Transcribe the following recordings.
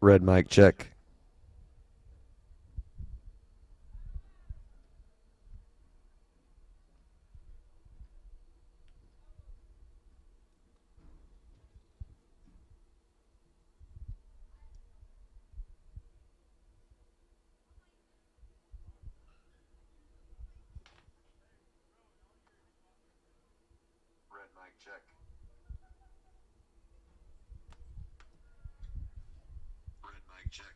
Red mic check. Red mic check. Red mic check.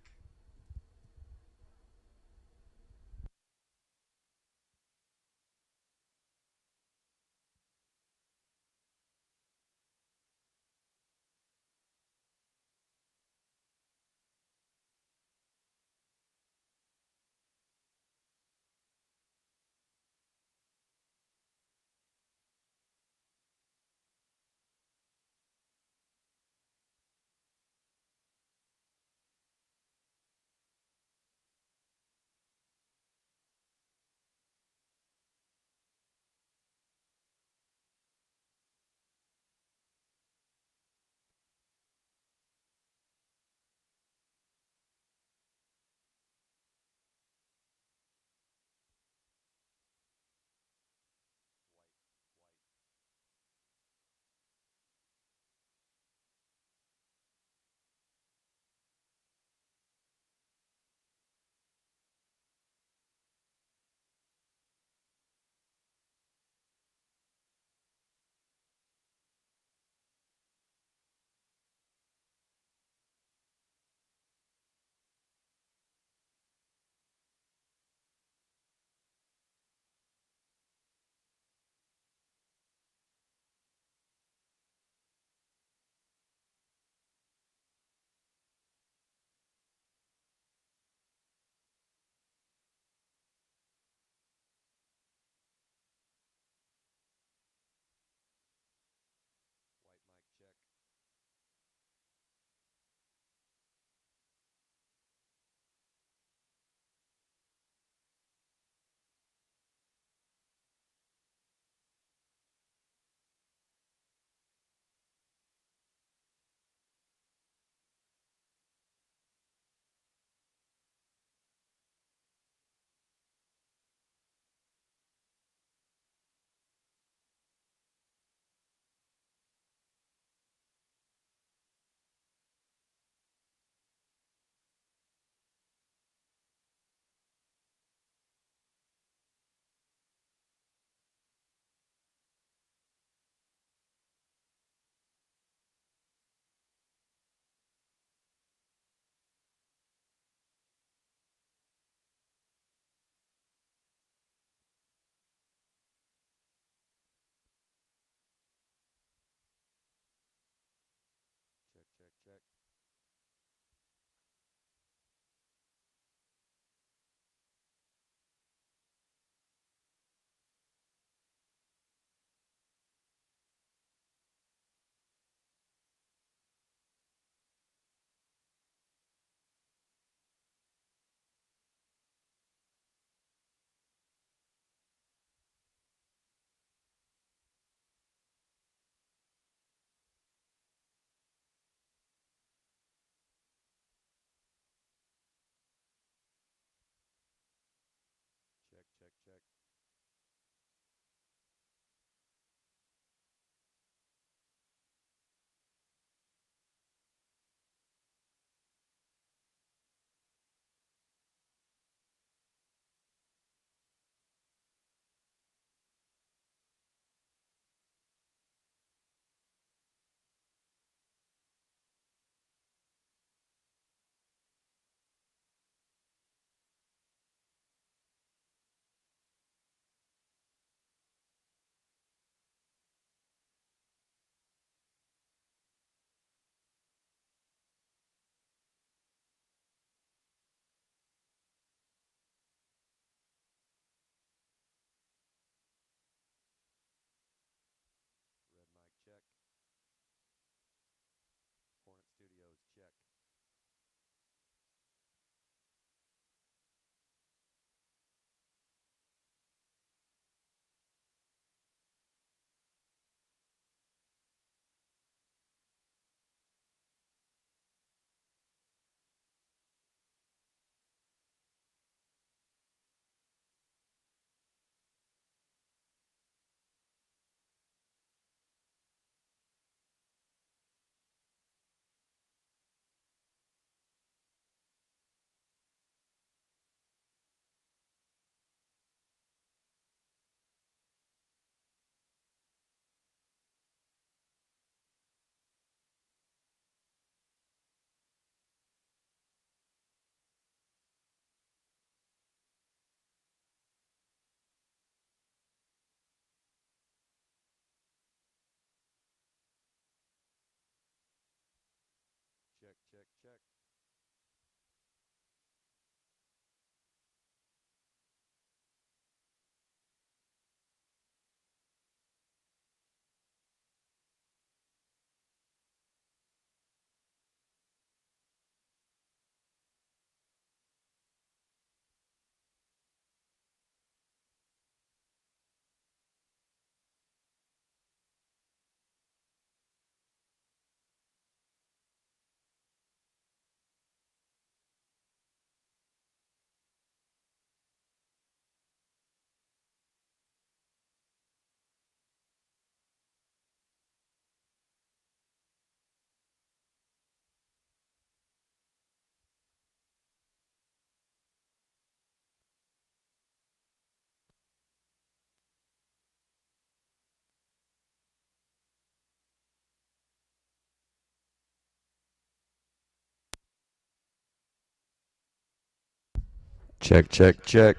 check. Check.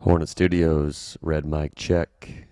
Hornet Studios, red mic check.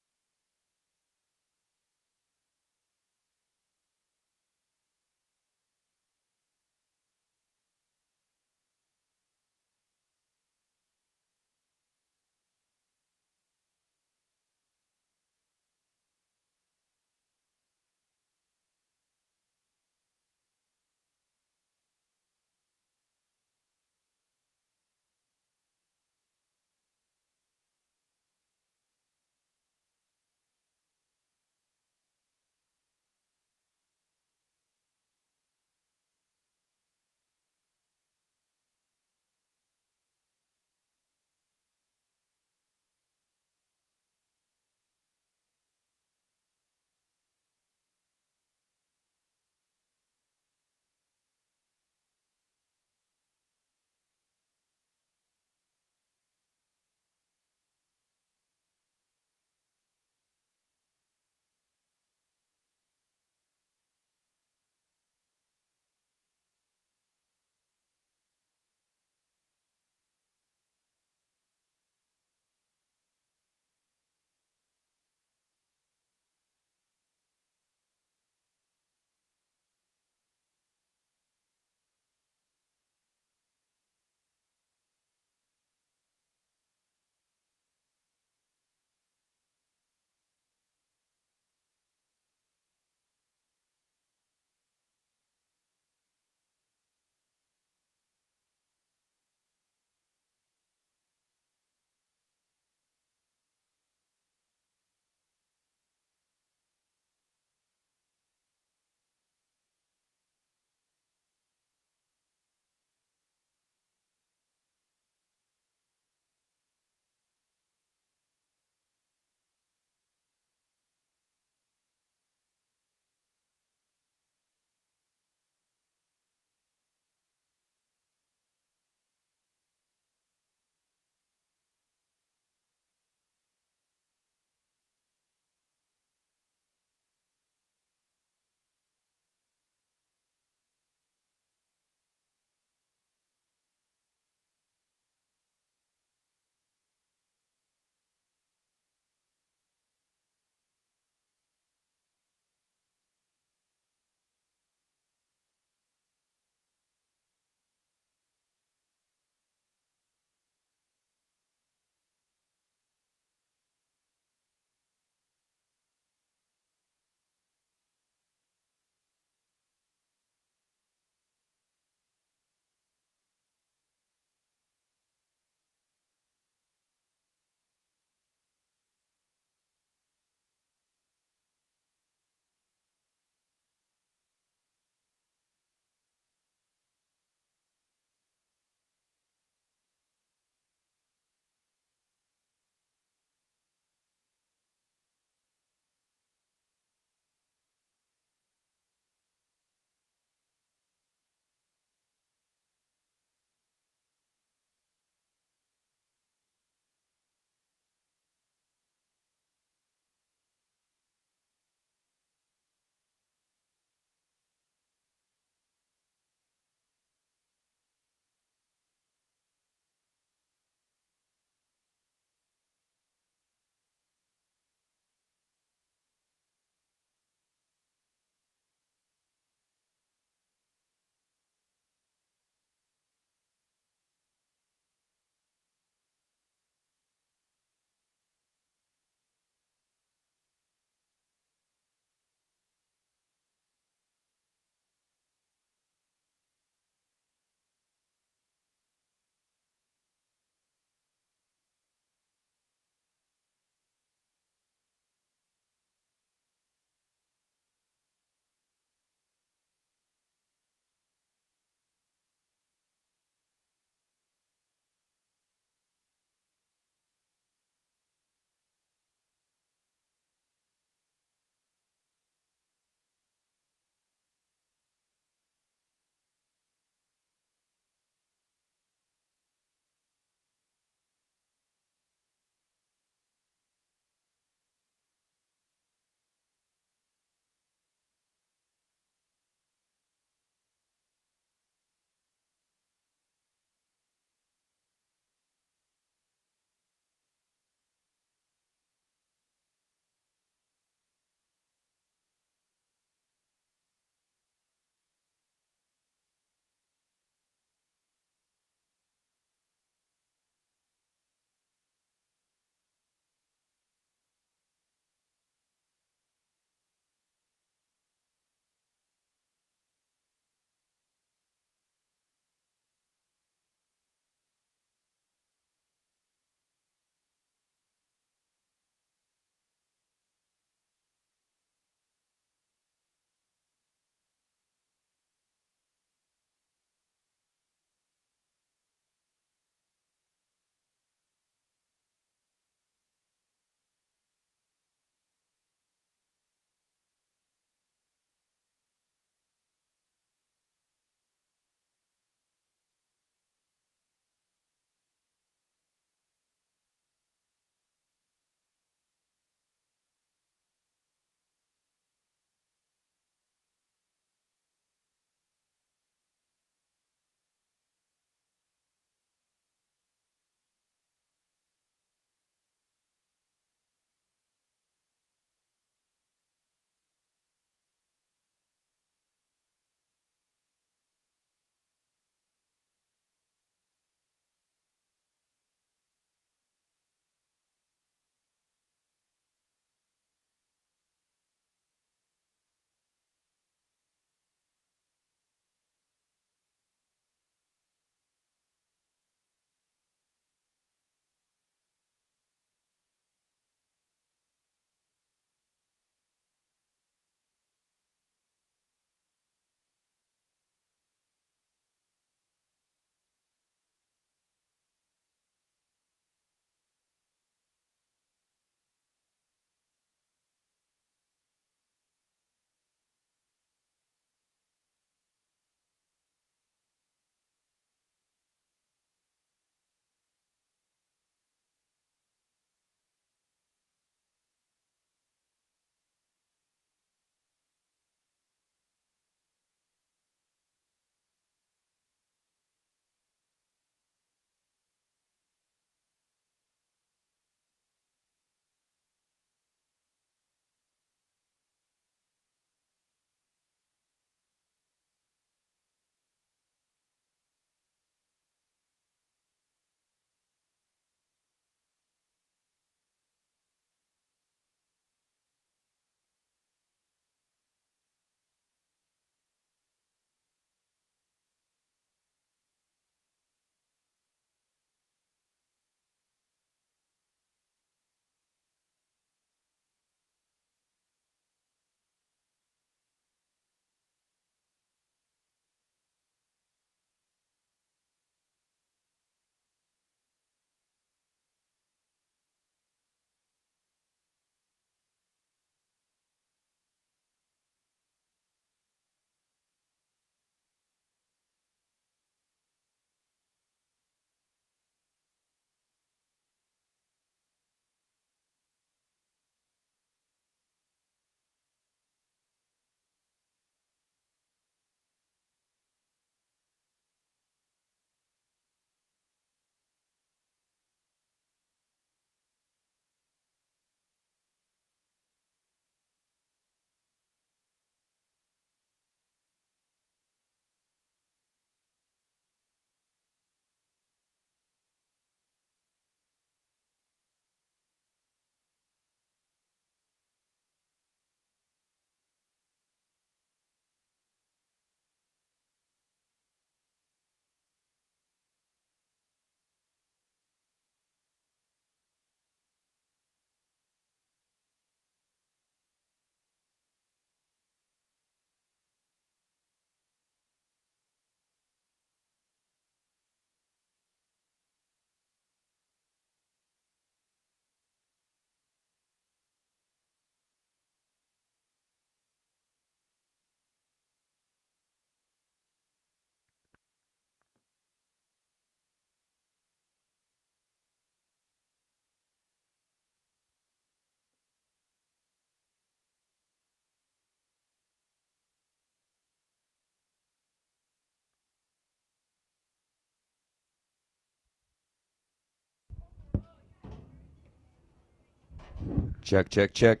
Check, check, check.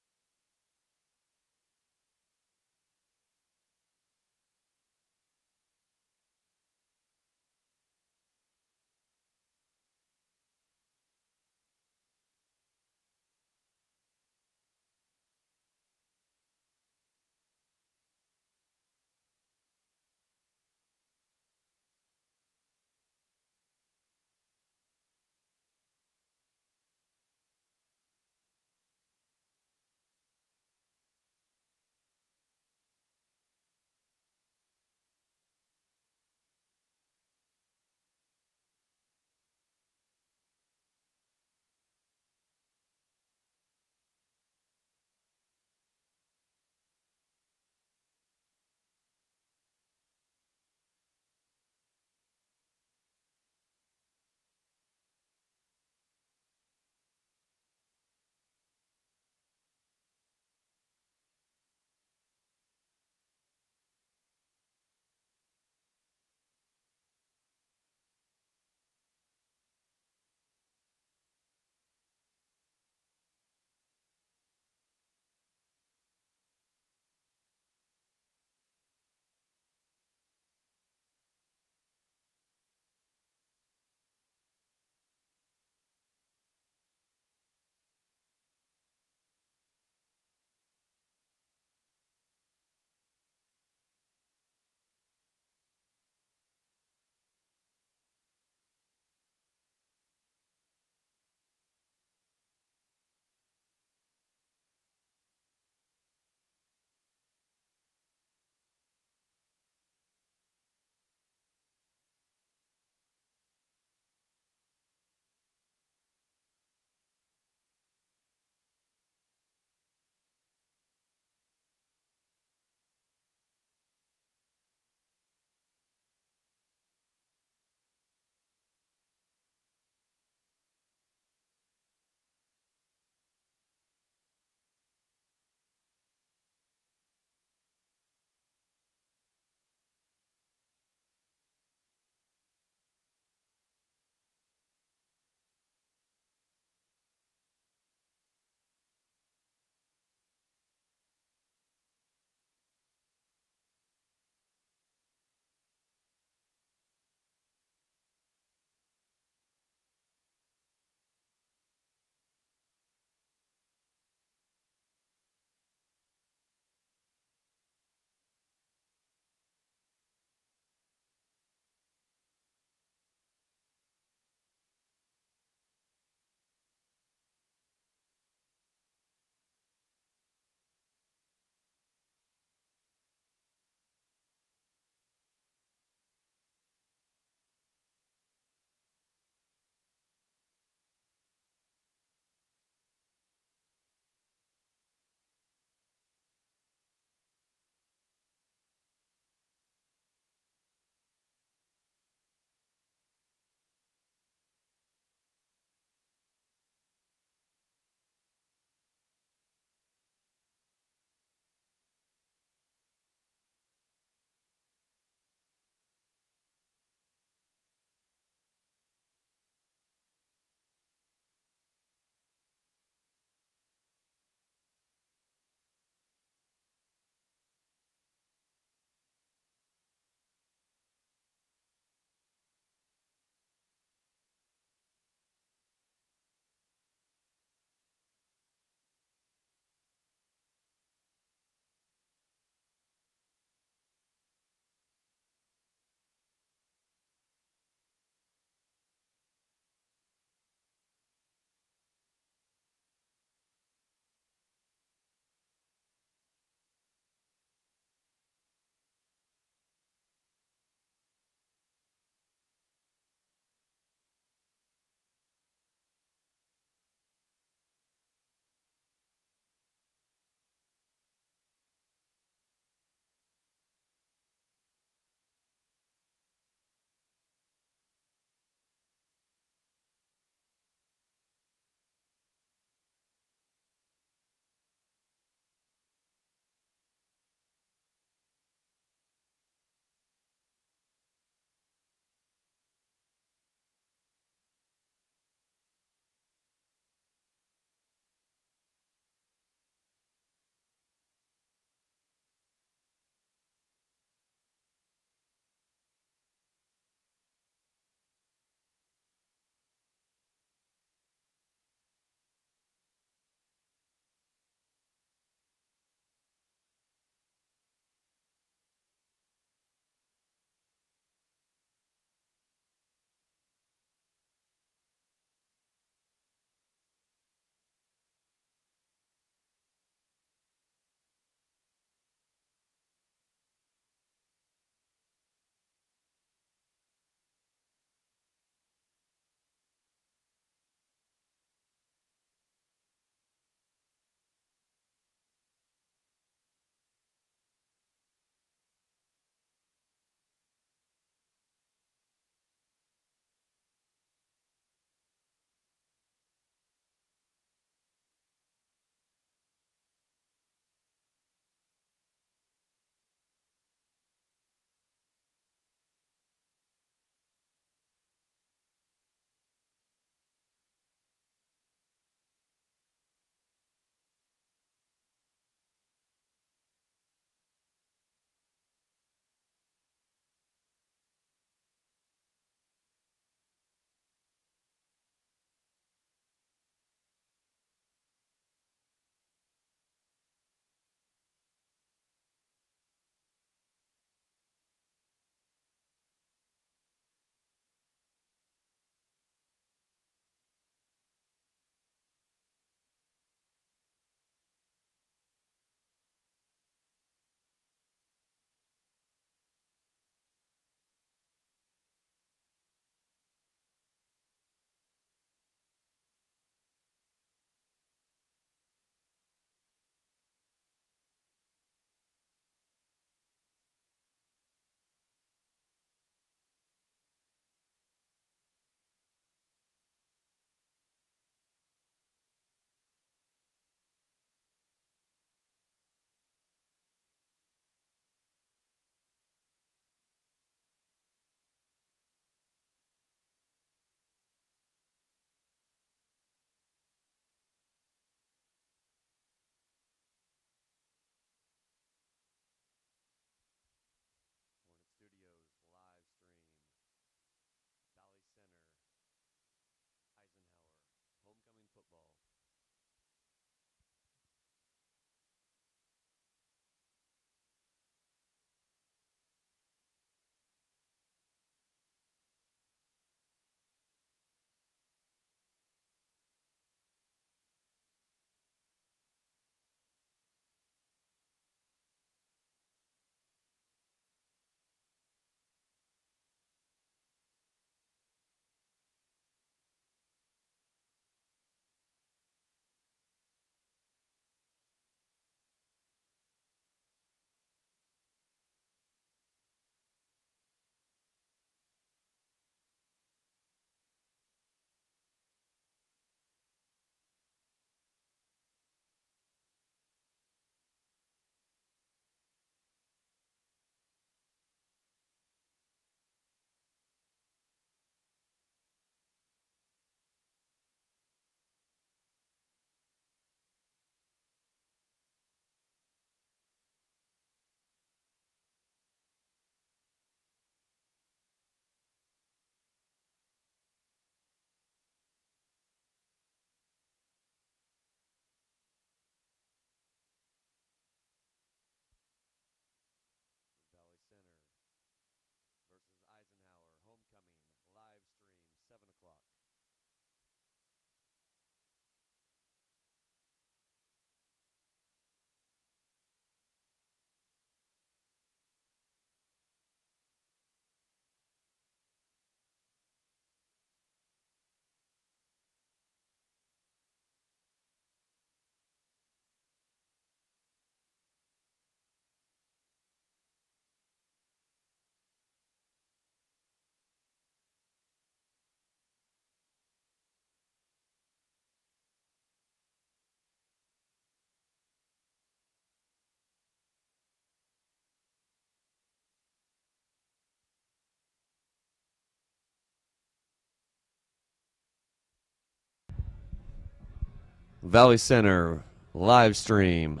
Valley Center live stream,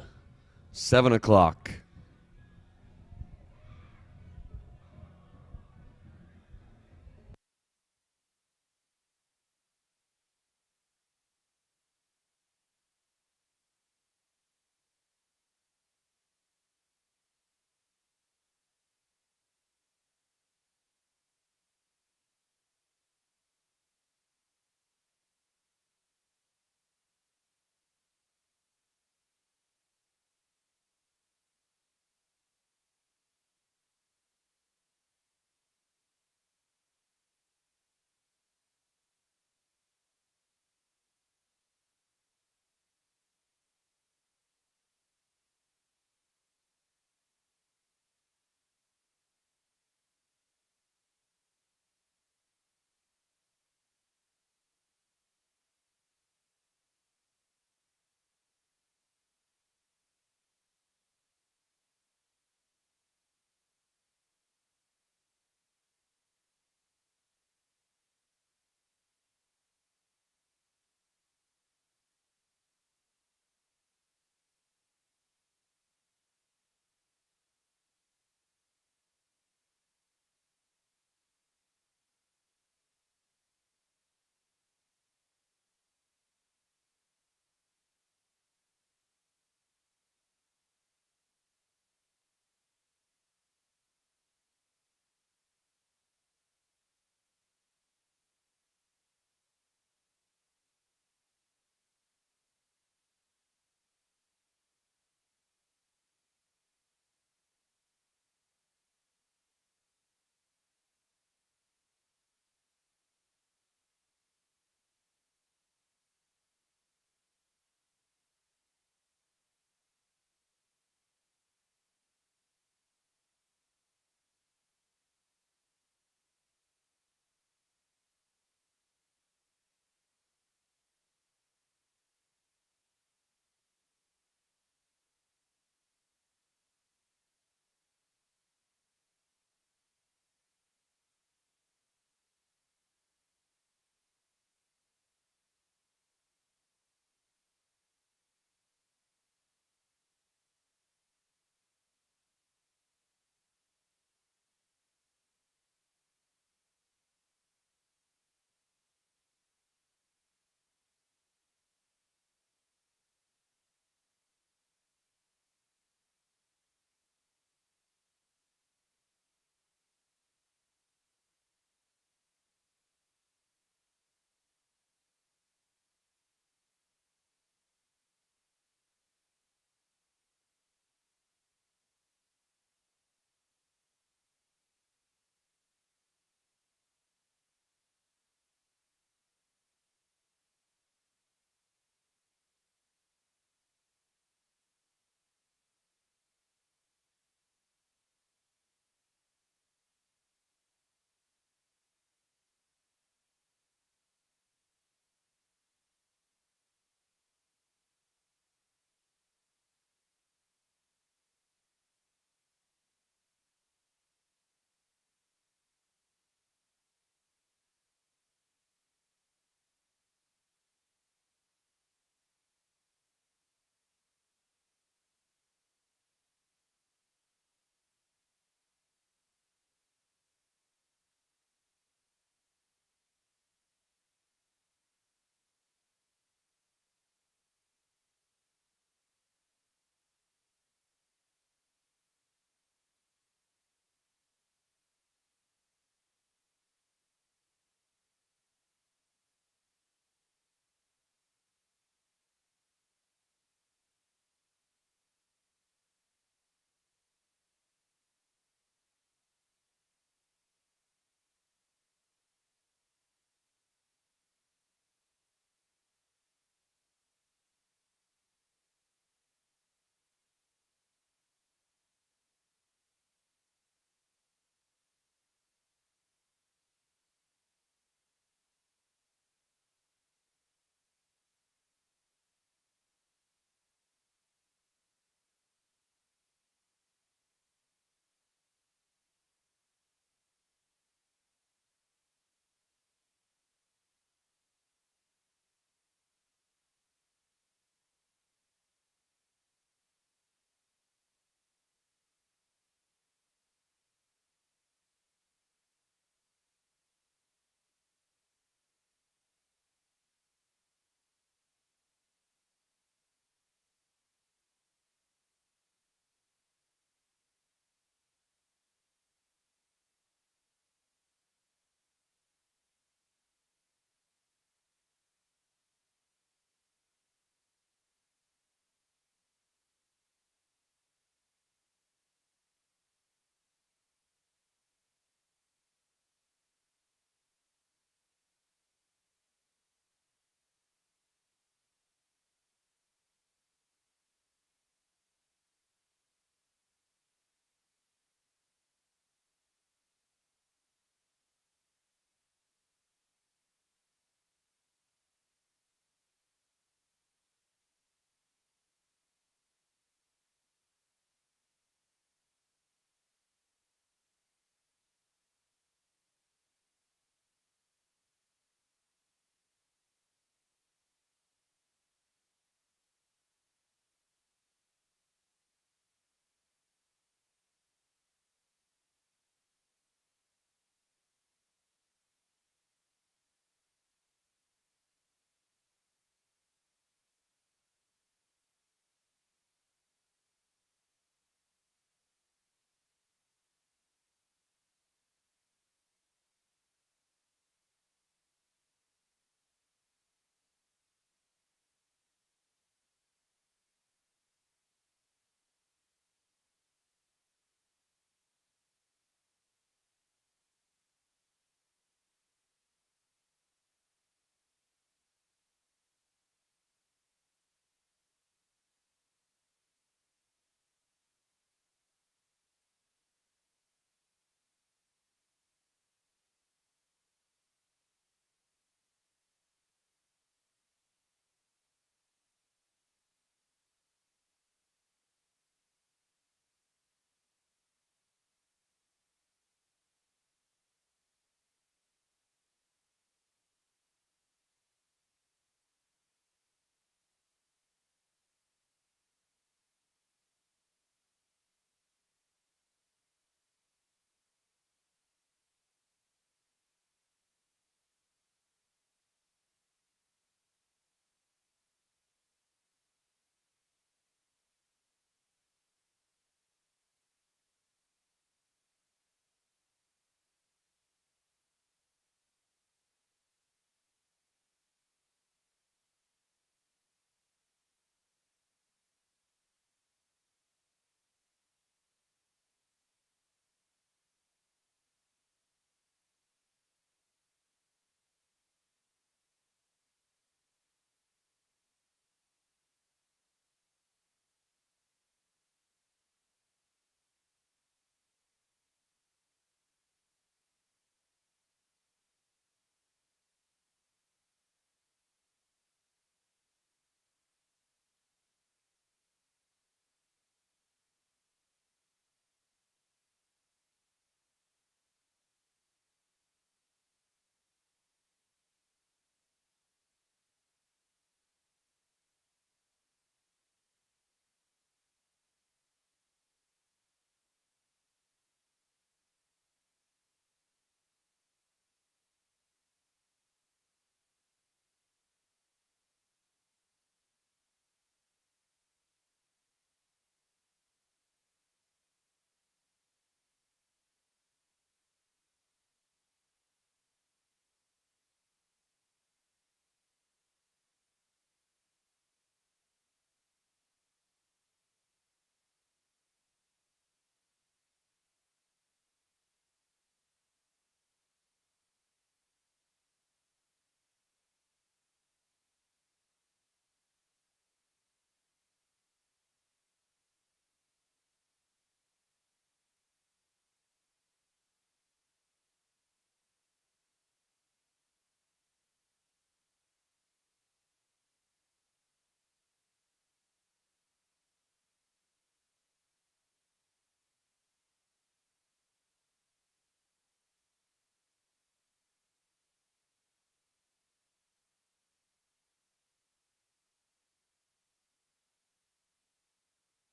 7 o'clock.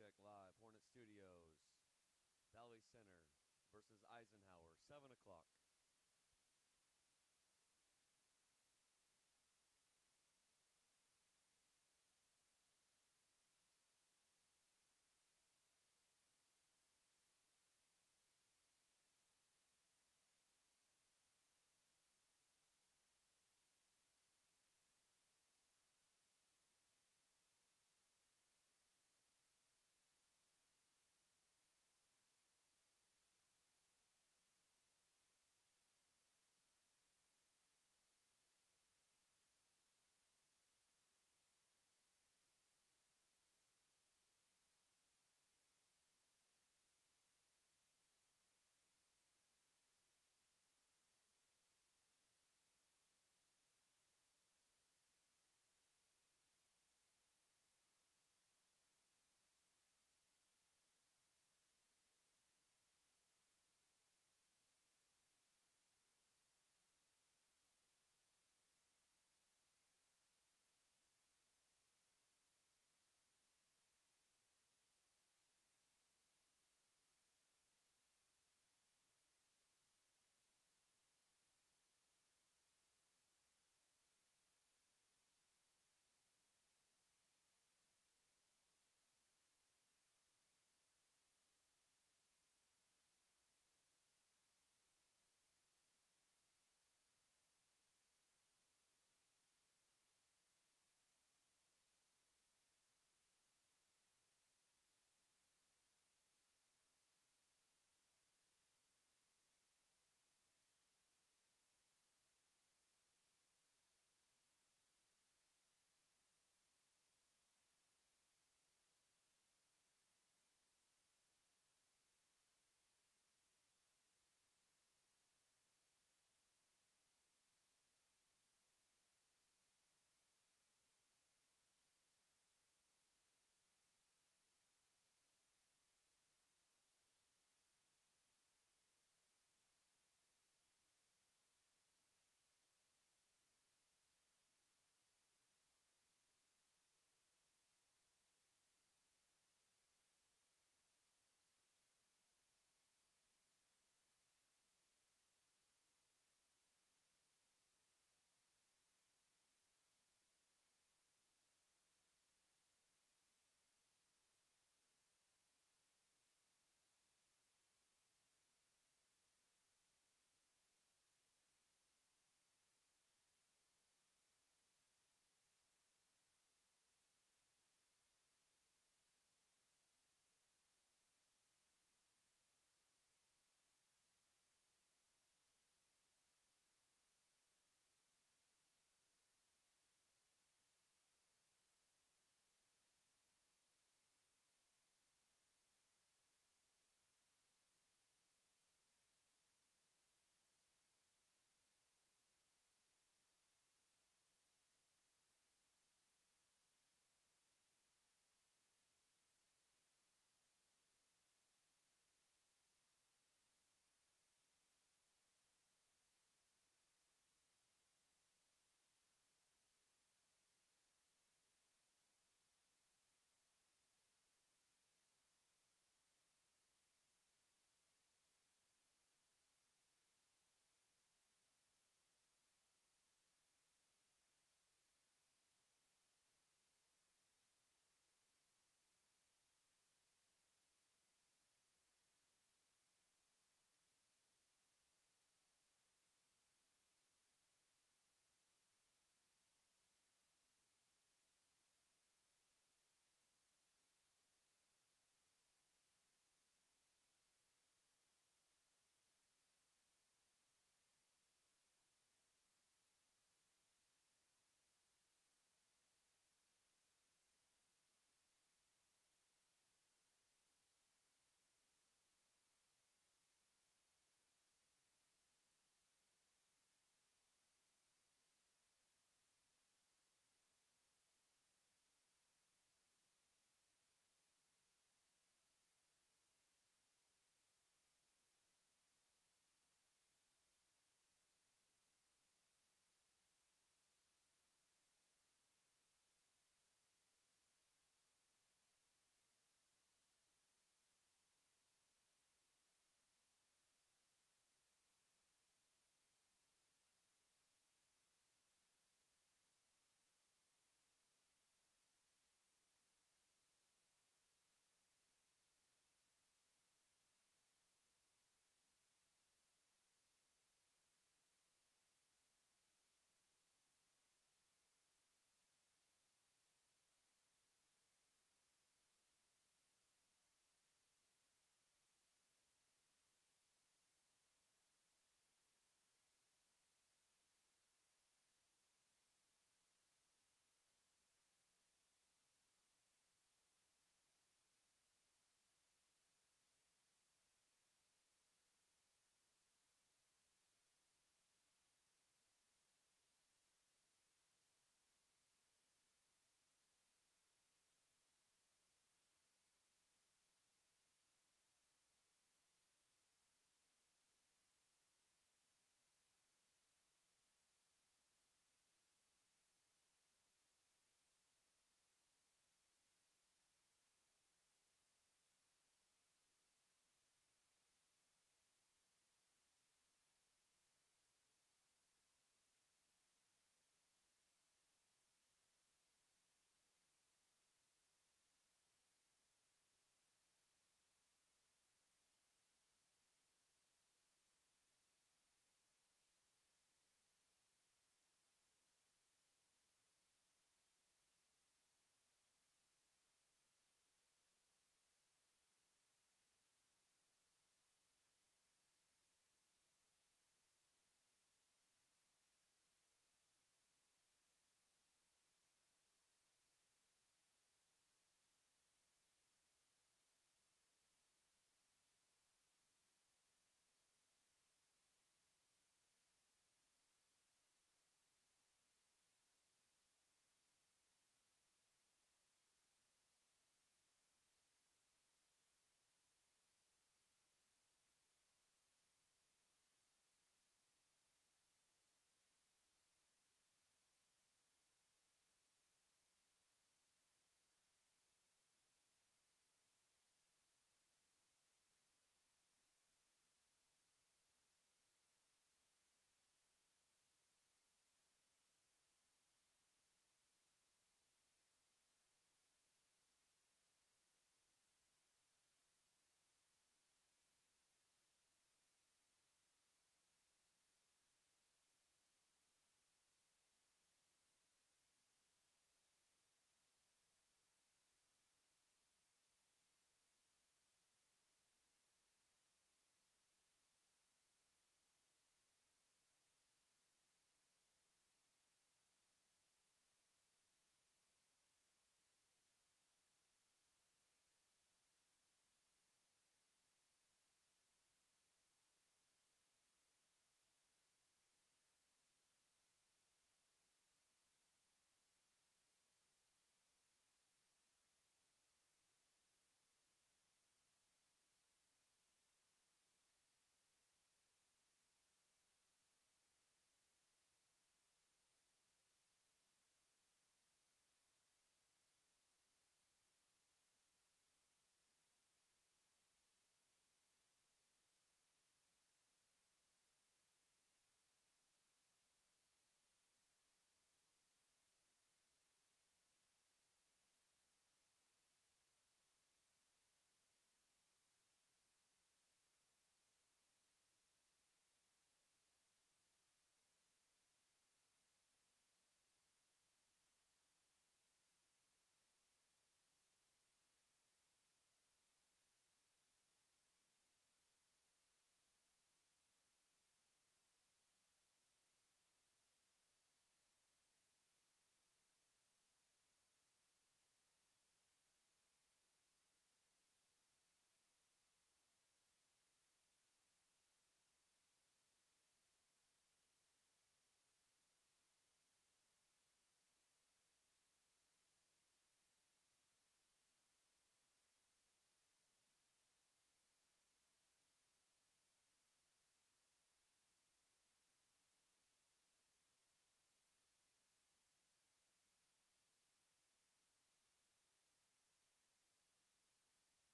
check live. Hornet Studios, Valley Center versus Eisenhower, 7 o'clock.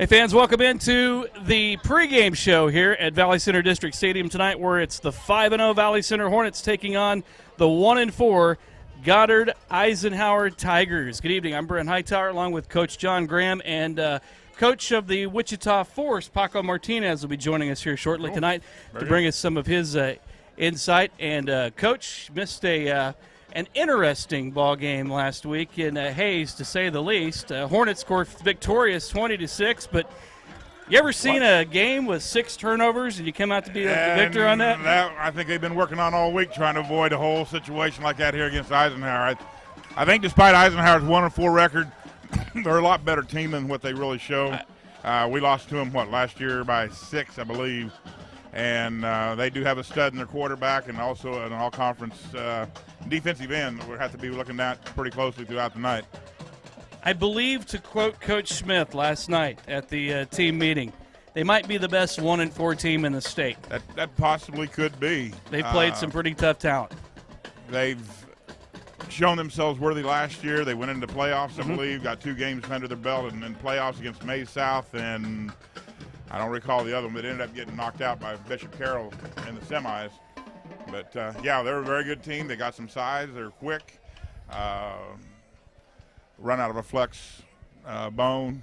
Hey fans, welcome into the pregame show here at Valley Center District Stadium tonight, where it's the 5-0 Valley Center Hornets taking on the 1-4 Goddard Eisenhower Tigers. Good evening. I'm Brent Hightower, along with Coach John Graham, and coach of the Wichita Force, Paco Martinez, will be joining us here shortly tonight to bring us some of his insight. And Coach missed an interesting ball game last week in Hayes, to say the least. Hornets scored victorious 20-6, but you ever seen a game with 6 turnovers and you come out to be the victor on that? I think they've been working on all week trying to avoid a whole situation like that here against Eisenhower. I think despite Eisenhower's 1-4 record, they're a lot better team than what they really show. We lost to them, last year by 6, I believe. And they do have a stud in their quarterback and also an all-conference defensive end we'll have to be looking at pretty closely throughout the night. I believe, to quote Coach Smith last night at the team meeting, they might be the best 1-4 team in the state. That possibly could be. They've played some pretty tough talent. They've shown themselves worthy last year. They went into playoffs, I believe, got 2 games under their belt and playoffs against Maize South, and I don't recall the other one, but ended up getting knocked out by Bishop Carroll in the semis. But, they're a very good team. They got some size. They're quick. Run out of a flex bone,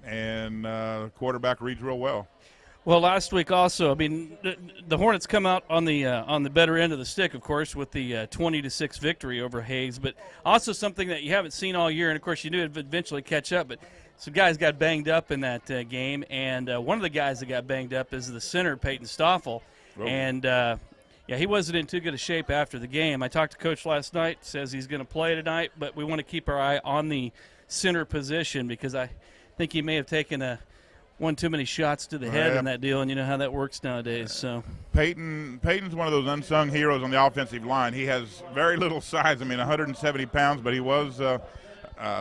and quarterback reads real well. Well, last week also, the Hornets come out on the better end of the stick, of course, with the 20-6 victory over Hayes. But also something that you haven't seen all year, and of course you knew it would eventually catch up. But some guys got banged up in that game, and one of the guys that got banged up is the center, Peyton Stoffel, and he wasn't in too good a shape after the game. I talked to Coach last night, says he's going to play tonight, but we want to keep our eye on the center position because I think he may have taken one too many shots to the head in that deal, and you know how that works nowadays. So Peyton's one of those unsung heroes on the offensive line. He has very little size. 170 pounds, but he was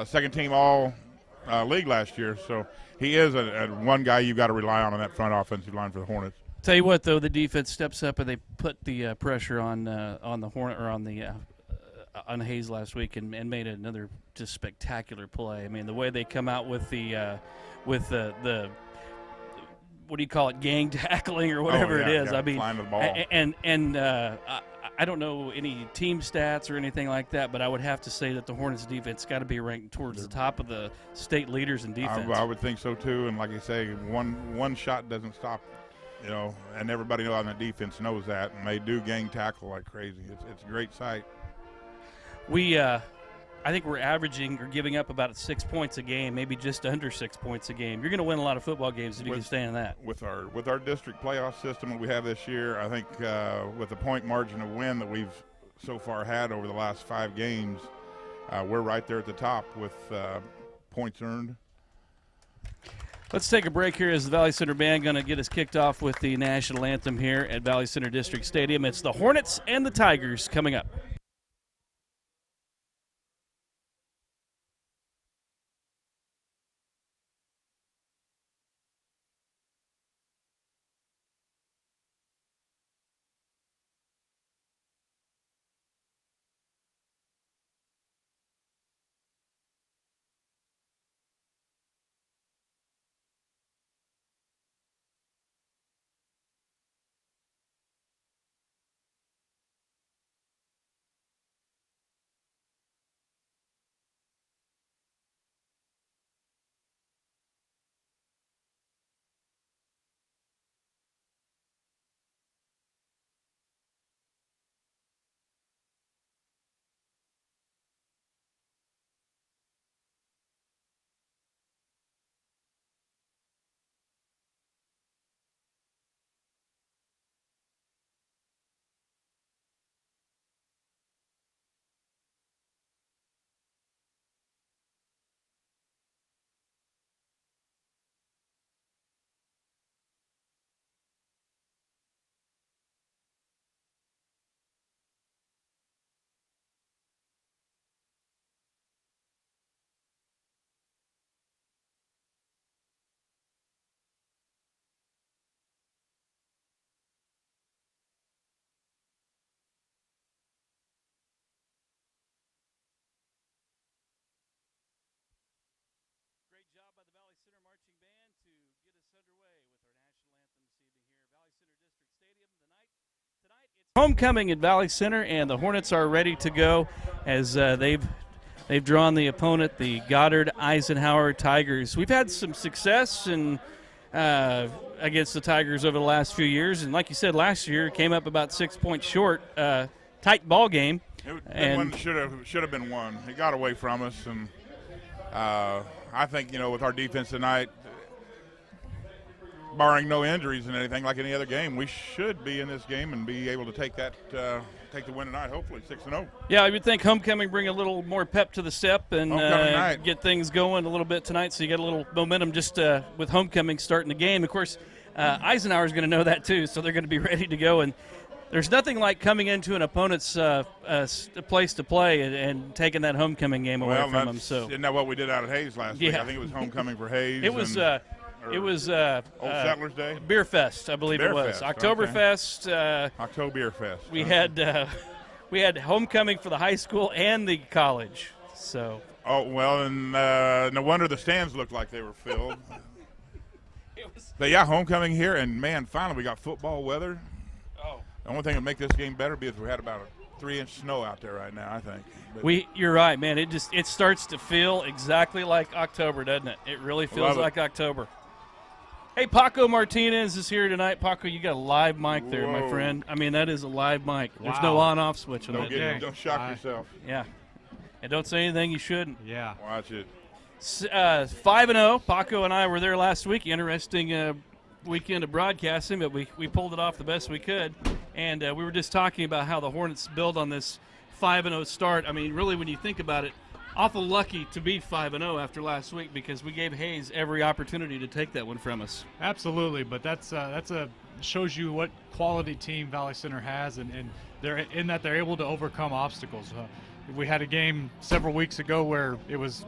second-team all-league last year. So he is one guy you've got to rely on that front offensive line for the Hornets. Tell you what, though, the defense steps up and they put the pressure on the Hornet or on Hayes last week and made another just spectacular play. The way they come out with the what do you call it, gang tackling or whatever it is. Flying the ball. And I don't know any team stats or anything like that, but I would have to say that the Hornets defense got to be ranked towards the top of the state leaders in defense. I would think so too. And like you say, one shot doesn't stop. And everybody on the defense knows that, and they do gang tackle like crazy. It's a great sight. I think we're averaging or giving up about 6 points a game, maybe just under 6 points a game. You're going to win a lot of football games if you can stay in that. With our district playoff system that we have this year, I think with the point margin of win that we've so far had over the last 5 games, we're right there at the top with points earned. Let's take a break here as the Valley Center Band going to get us kicked off with the national anthem here at Valley Center District Stadium. It's the Hornets and the Tigers coming up. Homecoming at Valley Center, and the Hornets are ready to go as they've drawn the opponent, the Goddard Eisenhower Tigers. We've had some success against the Tigers over the last few years, and like you said, last year came up about 6 points short. Tight ball game. It should have been won. It got away from us, and I think with our defense tonight, barring no injuries and anything like any other game, we should be in this game and be able to take the win tonight, hopefully 6-0. Yeah, I would think homecoming bring a little more pep to the step and get things going a little bit tonight, so you get a little momentum just with homecoming starting the game. Of course, Eisenhower's going to know that too, so they're going to be ready to go. And there's nothing like coming into an opponent's place to play and taking that homecoming game away from them. So isn't that what we did out at Hayes last week? I think it was homecoming for Hayes. It was Old Settlers Day? Beer Fest, I believe it was. Oktoberfest. Oktoberfest. We had homecoming for the high school and the college. So. Oh, well, and no wonder the stands looked like they were filled. But, yeah, homecoming here, and, man, finally we got football weather. Oh. The only thing that make this game better is we had about a 3-inch snow out there right now, I think. But you're right, man. It starts to feel exactly like October, doesn't it? It really feels like October. Hey, Paco Martinez is here tonight. Paco, you got a live mic there, my friend. I mean, that is a live mic. Wow. There's no on-off switch on that. Don't shock yourself. Yeah. And don't say anything you shouldn't. Yeah. Watch it. 5-0. Paco and I were there last week. Interesting weekend of broadcasting, but we pulled it off the best we could. And we were just talking about how the Hornets build on this 5-0 start. I mean, really, when you think about it, awful lucky to be 5-0 after last week because we gave Hayes every opportunity to take that one from us. Absolutely, but that's shows you what quality team Valley Center has, and they're in that they're able to overcome obstacles. We had a game several weeks ago where it was,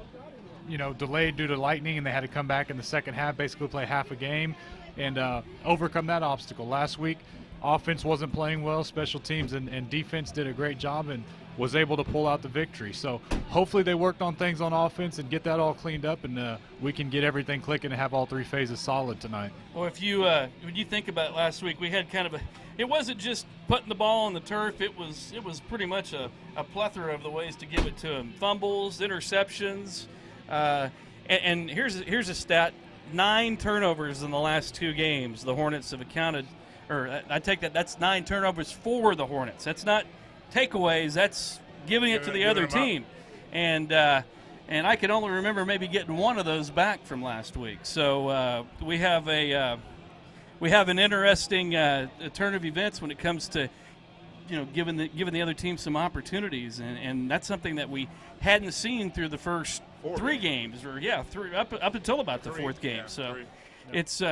delayed due to lightning, and they had to come back in the second half, basically play half a game, and overcome that obstacle. Last week, offense wasn't playing well, special teams and defense did a great job and was able to pull out the victory. So hopefully they worked on things on offense and get that all cleaned up, and we can get everything clicking and have all three phases solid tonight. Well, if you when you think about last week, we had kind of it wasn't just putting the ball on the turf. It was pretty much a plethora of the ways to give it to him. Fumbles, interceptions, and here's a stat: 9 turnovers in the last 2 games. The Hornets have accounted, or I take that's 9 turnovers for the Hornets. That's not takeaways, that's giving it to the other team. And I can only remember maybe getting one of those back from last week. So we have an interesting turn of events when it comes to giving the other team some opportunities, and that's something that we hadn't seen through the first 3 games, or up until about the 4th game. So it's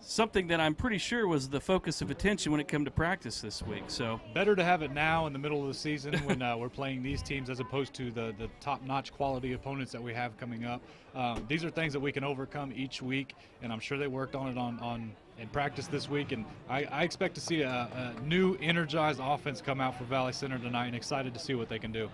something that I'm pretty sure was the focus of attention when it came to practice this week. So better to have it now in the middle of the season when we're playing these teams as opposed to the top-notch quality opponents that we have coming up. These are things that we can overcome each week, and I'm sure they worked on it in practice this week. And I expect to see a new energized offense come out for Valley Center tonight, and excited to see what they can do.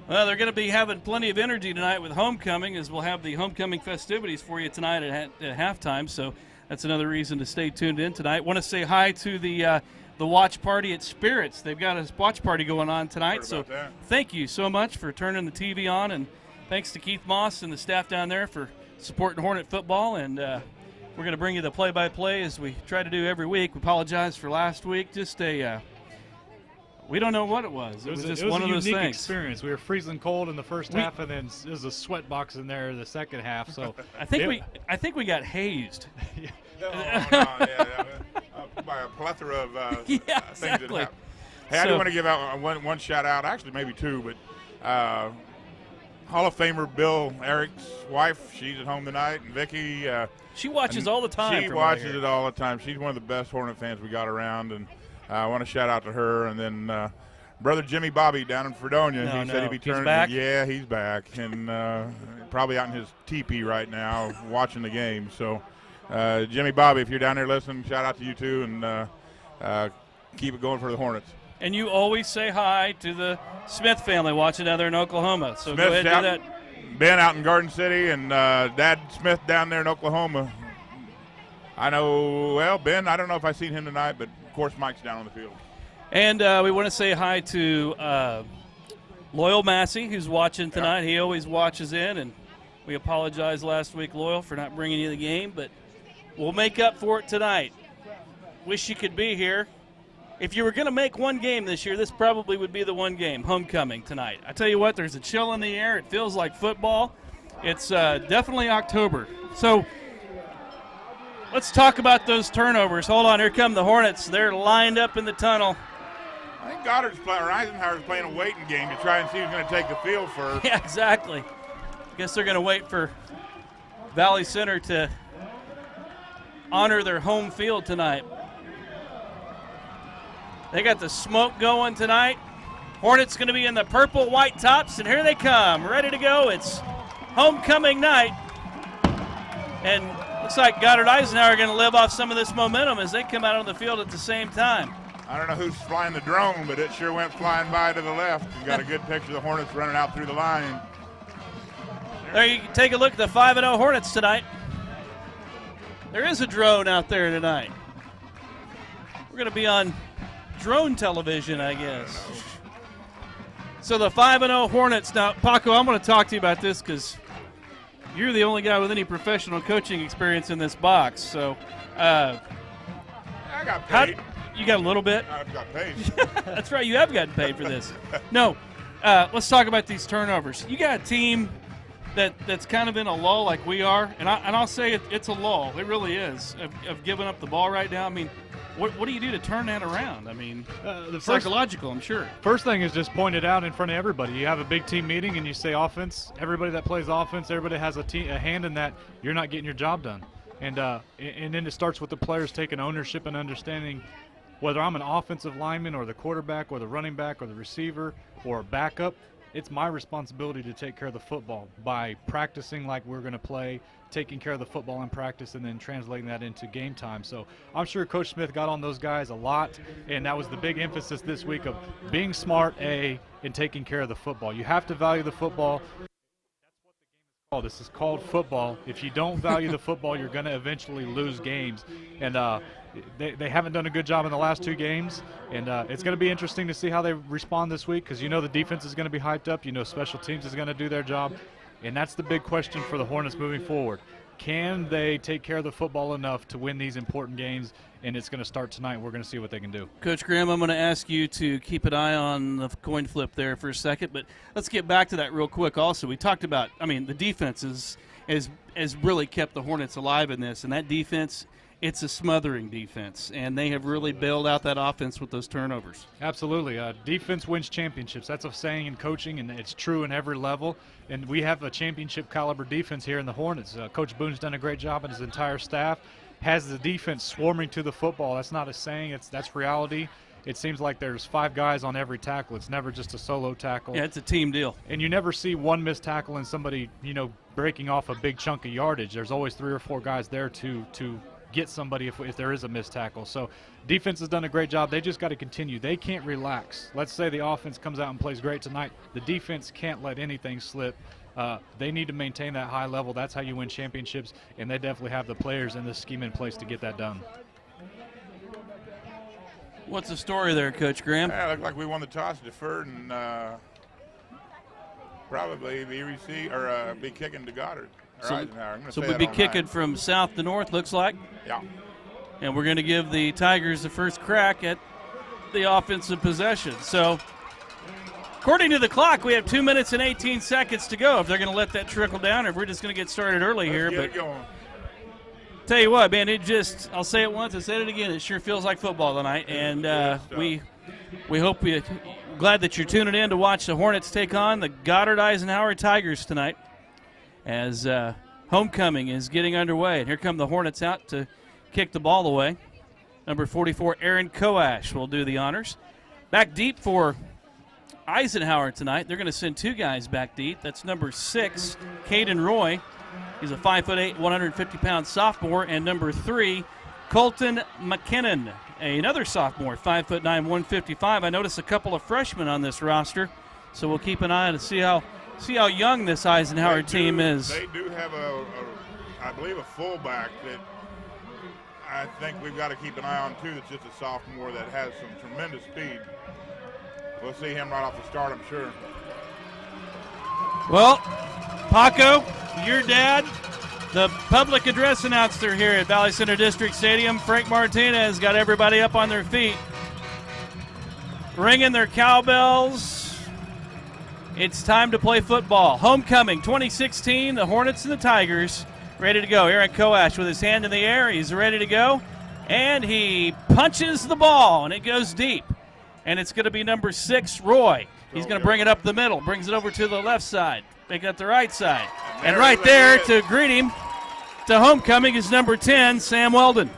Well, they're going to be having plenty of energy tonight with homecoming, as we'll have the homecoming festivities for you tonight at halftime. So that's another reason to stay tuned in tonight. Want to say hi to the watch party at Spirits. They've got a watch party going on tonight. So thank you so much for turning the TV on, and thanks to Keith Moss and the staff down there for supporting Hornet football. And we're going to bring you the play-by-play as we try to do every week. We apologize for last week. Just we don't know what it was. It was just one of those things. It was a unique experience. We were freezing cold in the first half, and then there was a sweat box in there the second half. So I think we got hazed. By a plethora of yeah, things exactly. that happened. Hey, I do want to give out one shout out, actually maybe 2, but Hall of Famer Bill Eric's wife, she's at home tonight, and Vicky. She watches all the time. She watches it all the time. She's one of the best Hornet fans we got around, and I want to shout out to her. And then brother Jimmy Bobby down in Fredonia, he said he'd be turning. He's back? Yeah, he's back, and probably out in his teepee right now watching the game. So, Jimmy Bobby, if you're down there listening, shout out to you too, and keep it going for the Hornets. And you always say hi to the Smith family watching down there in Oklahoma. So Smith, go ahead and do that. Ben out in Garden City, and Dad Smith down there in Oklahoma. I know, Ben, I don't know if I've seen him tonight, but of course Mike's down on the field. And we want to say hi to Loyal Massey, who's watching tonight. Yeah. He always watches in, and we apologize last week, Loyal, for not bringing you the game, but we'll make up for it tonight. Wish you could be here. If you were going to make one game this year, this probably would be the one game, homecoming tonight. I tell you what, there's a chill in the air. It feels like football. It's definitely October. So let's talk about those turnovers. Hold on, here come the Hornets. They're lined up in the tunnel. I think Eisenhower's playing a waiting game to try and see who's going to take the field first. Yeah, exactly. I guess they're going to wait for Valley Center to honor their home field tonight. They got the smoke going tonight. Hornets going to be in the purple white tops, and here they come, ready to go. It's homecoming night. And looks like Goddard Eisenhower are going to live off some of this momentum as they come out on the field at the same time. I don't know who's flying the drone, but it sure went flying by to the left. You got a good picture of the Hornets running out through the line. There you can take a look at the 5-0 Hornets tonight. There is a drone out there tonight. We're going to be on drone television, I guess. So the 5-0 Hornets. Now, Paco, I'm going to talk to you about this because you're the only guy with any professional coaching experience in this box. So, I got paid. You got a little bit? I've got paid. That's right. You have gotten paid for this. No, let's talk about these turnovers. You got a team that's kind of in a lull like we are, and I'll say it's a lull. It really is of giving up the ball right now. I mean, what do you do to turn that around? I mean, psychological, I'm sure. First thing is just point it out in front of everybody. You have a big team meeting and you say offense. Everybody that plays offense, everybody has a hand in that. You're not getting your job done. And then it starts with the players taking ownership and understanding whether I'm an offensive lineman or the quarterback or the running back or the receiver or a backup, it's my responsibility to take care of the football by practicing like we're going to play, taking care of the football in practice, and then translating that into game time. So I'm sure Coach Smith got on those guys a lot, and that was the big emphasis this week of being smart, and taking care of the football. You have to value the football. This is called football. If you don't value the football, you're going to eventually lose games. And they haven't done a good job in the last two games. And it's going to be interesting to see how they respond this week because you know the defense is going to be hyped up. You know special teams is going to do their job. And that's the big question for the Hornets moving forward. Can they take care of the football enough to win these important games? And it's going to start tonight. We're going to see what they can do. Coach Graham, I'm going to ask you to keep an eye on the coin flip there for a second, but let's get back to that real quick also. We talked about, the defense has really kept the Hornets alive in this, and that defense, it's a smothering defense, and they have really bailed out that offense with those turnovers. Absolutely. Defense wins championships. That's a saying in coaching, and it's true in every level. And we have a championship-caliber defense here in the Hornets. Coach Boone's done a great job, and his entire staff has the defense swarming to the football. That's not a saying. That's reality. It seems like there's 5 guys on every tackle. It's never just a solo tackle. Yeah, it's a team deal. And you never see one missed tackle and somebody, breaking off a big chunk of yardage. There's always 3 or 4 guys there to get somebody if there is a missed tackle. So defense has done a great job. They just got to continue. They can't relax. Let's say the offense comes out and plays great tonight. The defense can't let anything slip. They need to maintain that high level. That's how you win championships, and they definitely have the players and the scheme in place to get that done. What's the story there, Coach Graham? Yeah, it looked like we won the toss, deferred, and probably be kicking to Goddard. So we'll be kicking from south to north, looks like. Yeah. And we're going to give the Tigers the first crack at the offensive possession. So according to the clock, we have 2 minutes and 18 seconds to go if they're going to let that trickle down or if we're just going to get started early here. But tell you what, man, I'll say it once, I said it again, it sure feels like football tonight. And we hope glad that you're tuning in to watch the Hornets take on the Goddard Eisenhower Tigers tonight as homecoming is getting underway. And here come the Hornets out to kick the ball away. Number 44, Aaron Koash will do the honors. Back deep for Eisenhower tonight. They're going to send 2 guys back deep. That's number 6, Caden Roy. He's a 5'8", 150-pound sophomore. And number 3, Colton McKinnon, another sophomore, 5'9", 155. I noticed a couple of freshmen on this roster, so we'll keep an eye on to see how young this Eisenhower team is. They do have I believe a fullback that I think we've got to keep an eye on, too, that's just a sophomore that has some tremendous speed. We'll see him right off the start, I'm sure. Well, Paco, your dad, the public address announcer here at Valley Center District Stadium, Frank Martinez, got everybody up on their feet, ringing their cowbells. It's time to play football. Homecoming 2016, the Hornets and the Tigers ready to go. Aaron Koash with his hand in the air. He's ready to go. And he punches the ball, and it goes deep. And it's going to be number 6, Roy. He's going to bring it up the middle, brings it over to the left side, make it up the right side. And right there to greet him to homecoming is number 10, Sam Weldon.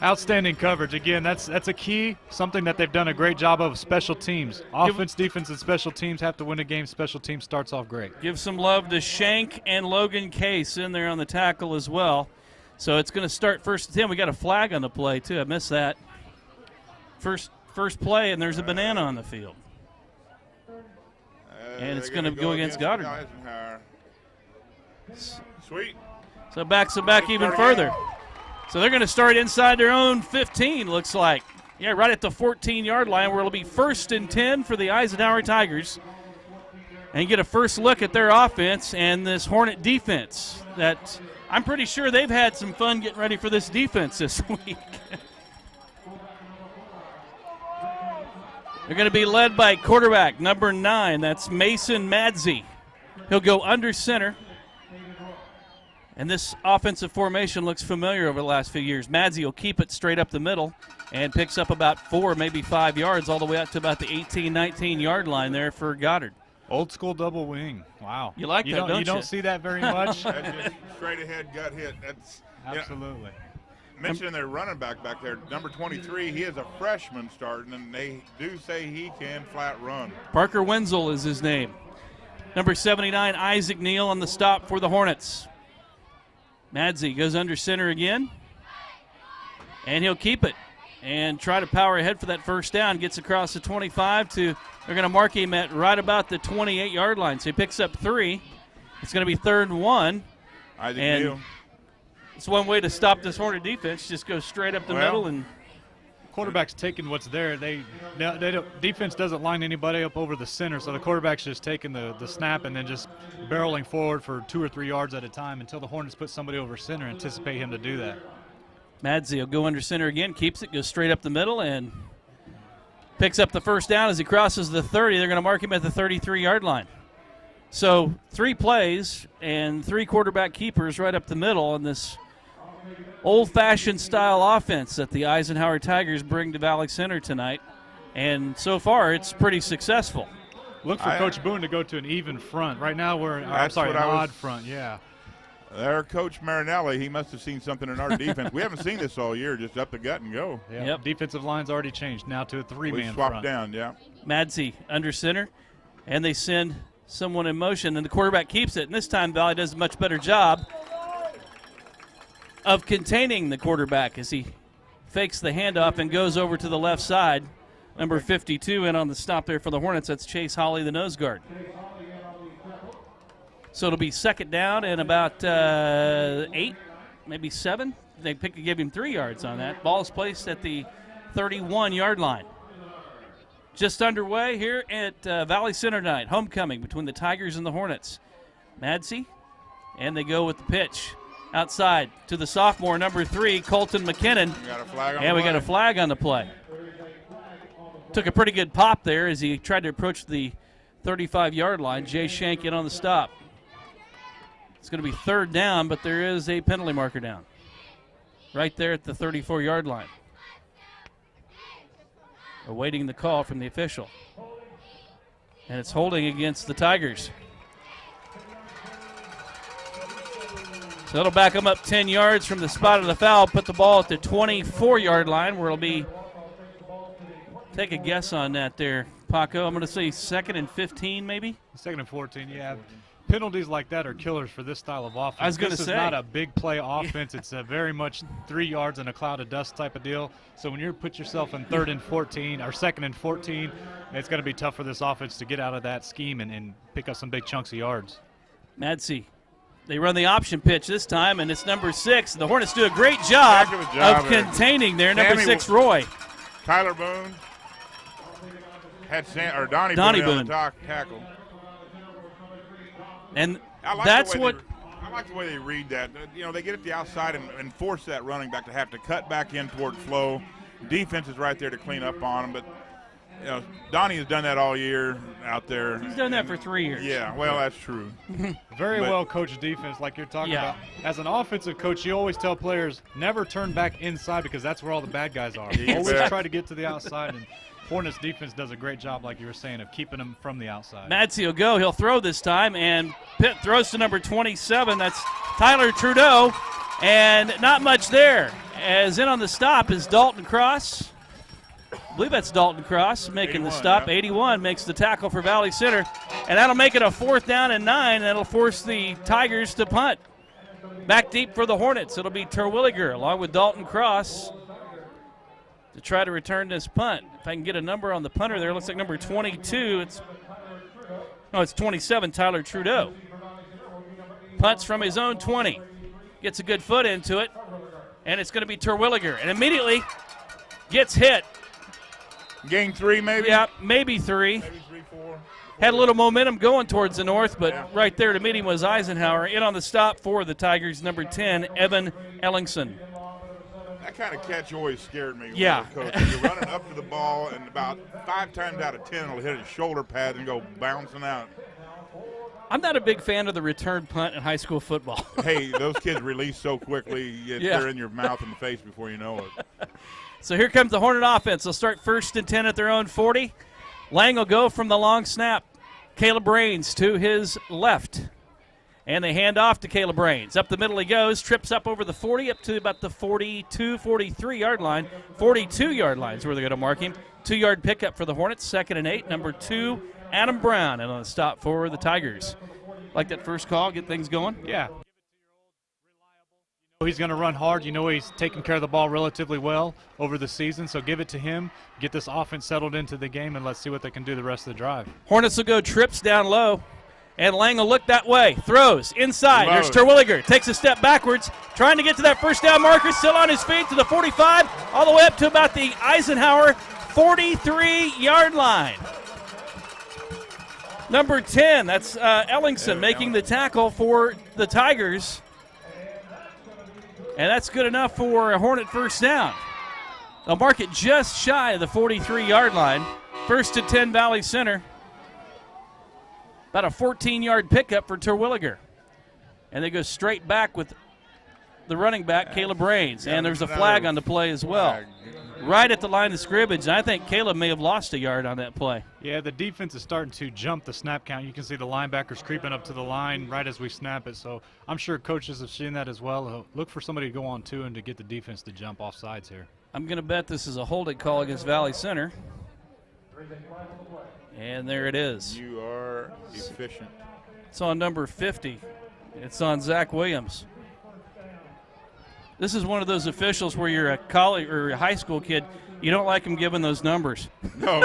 Outstanding coverage. Again, that's a key, something that they've done a great job of, special teams. Offense, defense, and special teams have to win a game. Special teams starts off great. Give some love to Shank and Logan Case in there on the tackle as well. So it's going to start 1st and 10. We got a flag on the play, too. I missed that. First play, and there's a banana on the field. And it's going to go against Goddard. Eisenhower. Sweet. So backs them back even further. So they're going to start inside their own 15, looks like. Yeah, right at the 14-yard line, where it'll be 1st and 10 for the Eisenhower Tigers. And you get a first look at their offense and this Hornet defense that I'm pretty sure they've had some fun getting ready for this defense this week. They're going to be led by quarterback number 9. That's Mason Madzi. He'll go under center. And this offensive formation looks familiar over the last few years. Madzi will keep it straight up the middle and picks up about 4, maybe 5 yards, all the way out to about the 18, 19-yard line there for Goddard. Old school double wing. Wow. You like that, don't you? You don't see that very much. That's just straight ahead gut hit. That's Absolutely. Mentioning their running back there, number 23, he is a freshman starting, and they do say he can flat run. Parker Wenzel is his name. Number 79, Isaac Neal on the stop for the Hornets. Madzi goes under center again, and he'll keep it and try to power ahead for that first down. Gets across the 25 to, they're going to mark him at right about the 28-yard line. So he picks up 3. It's going to be 3rd and 1. Isaac Neal. It's one way to stop this Hornet defense. Just go straight up the middle. And quarterback's taking what's there. They don't, defense doesn't line anybody up over the center, so the quarterback's just taking the snap and then just barreling forward for 2 or 3 yards at a time until the Hornets put somebody over center. Anticipate him to do that. Madzi will go under center again, keeps it, goes straight up the middle, and picks up the first down as he crosses the 30. They're going to mark him at the 33-yard line. So 3 plays and 3 quarterback keepers right up the middle on this old-fashioned style offense that the Eisenhower Tigers bring to Valley Center tonight. And so far, it's pretty successful. Look for Coach Boone to go to an even front. Right now we're an odd front, yeah. There, Coach Marinelli, he must have seen something in our defense. We haven't seen this all year, just up the gut and go. Yeah. Yep. Defensive line's already changed now to a 3-man front. We swapped down, yeah. Madzi under center, and they send someone in motion, and the quarterback keeps it. And this time, Valley does a much better job of containing the quarterback as he fakes the handoff and goes over to the left side. Number 52 in on the stop there for the Hornets. That's Chase Holly, the nose guard. So it'll be 2nd down and about 8, maybe 7. They give him 3 yards on that. Ball is placed at the 31-yard line. Just underway here at Valley Center tonight. Homecoming between the Tigers and the Hornets. Madzi, and they go with the pitch. Outside to the sophomore, number 3, Colton McKinnon. We got a flag on the play. Took a pretty good pop there as he tried to approach the 35-yard line. Jay Shank in on the stop. It's going to be 3rd down, but there is a penalty marker down. Right there at the 34-yard line. Awaiting the call from the official. And it's holding against the Tigers. So that'll back them up 10 yards from the spot of the foul, put the ball at the 24-yard line where it'll be, take a guess on that there, Paco. I'm going to say 2nd and 15 maybe? 2nd and 14, yeah. Penalties like that are killers for this style of offense. I was going to say. This is not a big play offense. It's a very much 3 yards in a cloud of dust type of deal. So when you put yourself in 3rd and 14 or 2nd and 14, it's going to be tough for this offense to get out of that scheme and pick up some big chunks of yards. Madzi They run the option pitch this time, and it's number 6. The Hornets do a great job, Heck of a job of there. containing their number Sammy 6, Roy. Tyler Boone had Donnie Donnie Boone on Boone. the tackle. And I like that's the way what I like the way they read that. You know, they get at the outside and force that running back to have to cut back in toward flow. Defense is right there to clean up on them, but you know, Donnie has done that all year out there. he's done that for 3 years. Yeah, well, that's true. Very But- well coached defense, like you're talking Yeah. about. As an offensive coach, you always tell players never turn back inside because that's where all the bad guys are. You Always bet. try to get to the outside, and Hornets defense does a great job, like you were saying, of keeping them from the outside. Madsey will go. He'll throw this time, and Pitt throws to number 27. That's Tyler Trudeau, and not much there. As in on the stop is Dalton Cross. I believe that's Dalton Cross making the 81, stop. yeah. 81 makes the tackle for Valley Center, and that'll make it a 4th down and 9. That'll force the Tigers to punt. Back deep for the Hornets. It'll be Terwilliger along with Dalton Cross to try to return this punt. If I can get a number on the punter there, looks like number 22. It's 27, Tyler Trudeau. Punts from his own 20. Gets a good foot into it, and it's going to be Terwilliger. And immediately gets hit. Gain 3 maybe? Yeah, maybe 3. Maybe 3, 4. Had a little momentum going towards the north, but Yeah. right there to meet him was Eisenhower. In on the stop for the Tigers, number 10, Evan Ellingson. That kind of catch always scared me. Yeah. Coach. You're running up to the ball, and about 5 times out of 10 it'll hit his shoulder pad and go bouncing out. I'm not a big fan of the return punt in high school football. Hey, those kids release so quickly, Yeah. they're in your mouth and face before you know it. So here comes the Hornet offense. They'll start 1st and 10 at their own 40. Lang will go from the long snap. Caleb Rains to his left. And they hand off to Caleb Rains. Up the middle he goes, trips up over the 40, up to about the 42, 43-yard line. 42-yard line is where they're going to mark him. 2-yard pickup for the Hornets, 2nd and 8. Number 2, Adam Brown. And on the stop for the Tigers. Like that first call, get things going? Yeah. He's going to run hard. You know he's taking care of the ball relatively well over the season, so give it to him. Get this offense settled into the game, and let's see what they can do the rest of the drive. Hornets will go trips down low, and Lang will look that way. Throws inside. Love Here's it. Terwilliger. Takes a step backwards, trying to get to that 1st down marker. Still on his feet to the 45, all the way up to about the Eisenhower 43-yard line. Number 10, that's Ellingson making the tackle for the Tigers. And that's good enough for a Hornet 1st down. They'll mark it just shy of the 43-yard line. 1st and 10 Valley Center. About a 14-yard pickup for Terwilliger. And they go straight back with the running back, Caleb Rains. And there's a flag on the play as well. Right at the line of scrimmage. And I think Caleb may have lost a yard on that play. Yeah, the defense is starting to jump the snap count. You can see the linebackers creeping up to the line right as we snap it. So I'm sure coaches have seen that as well. Look for somebody to go on to and to get the defense to jump off sides here. I'm going to bet this is a holding call against Valley Center. And there it is. You are efficient. It's on number 50. It's on Zach Williams. This is one of those officials where you're a college or a high school kid. You don't like them giving those numbers. No.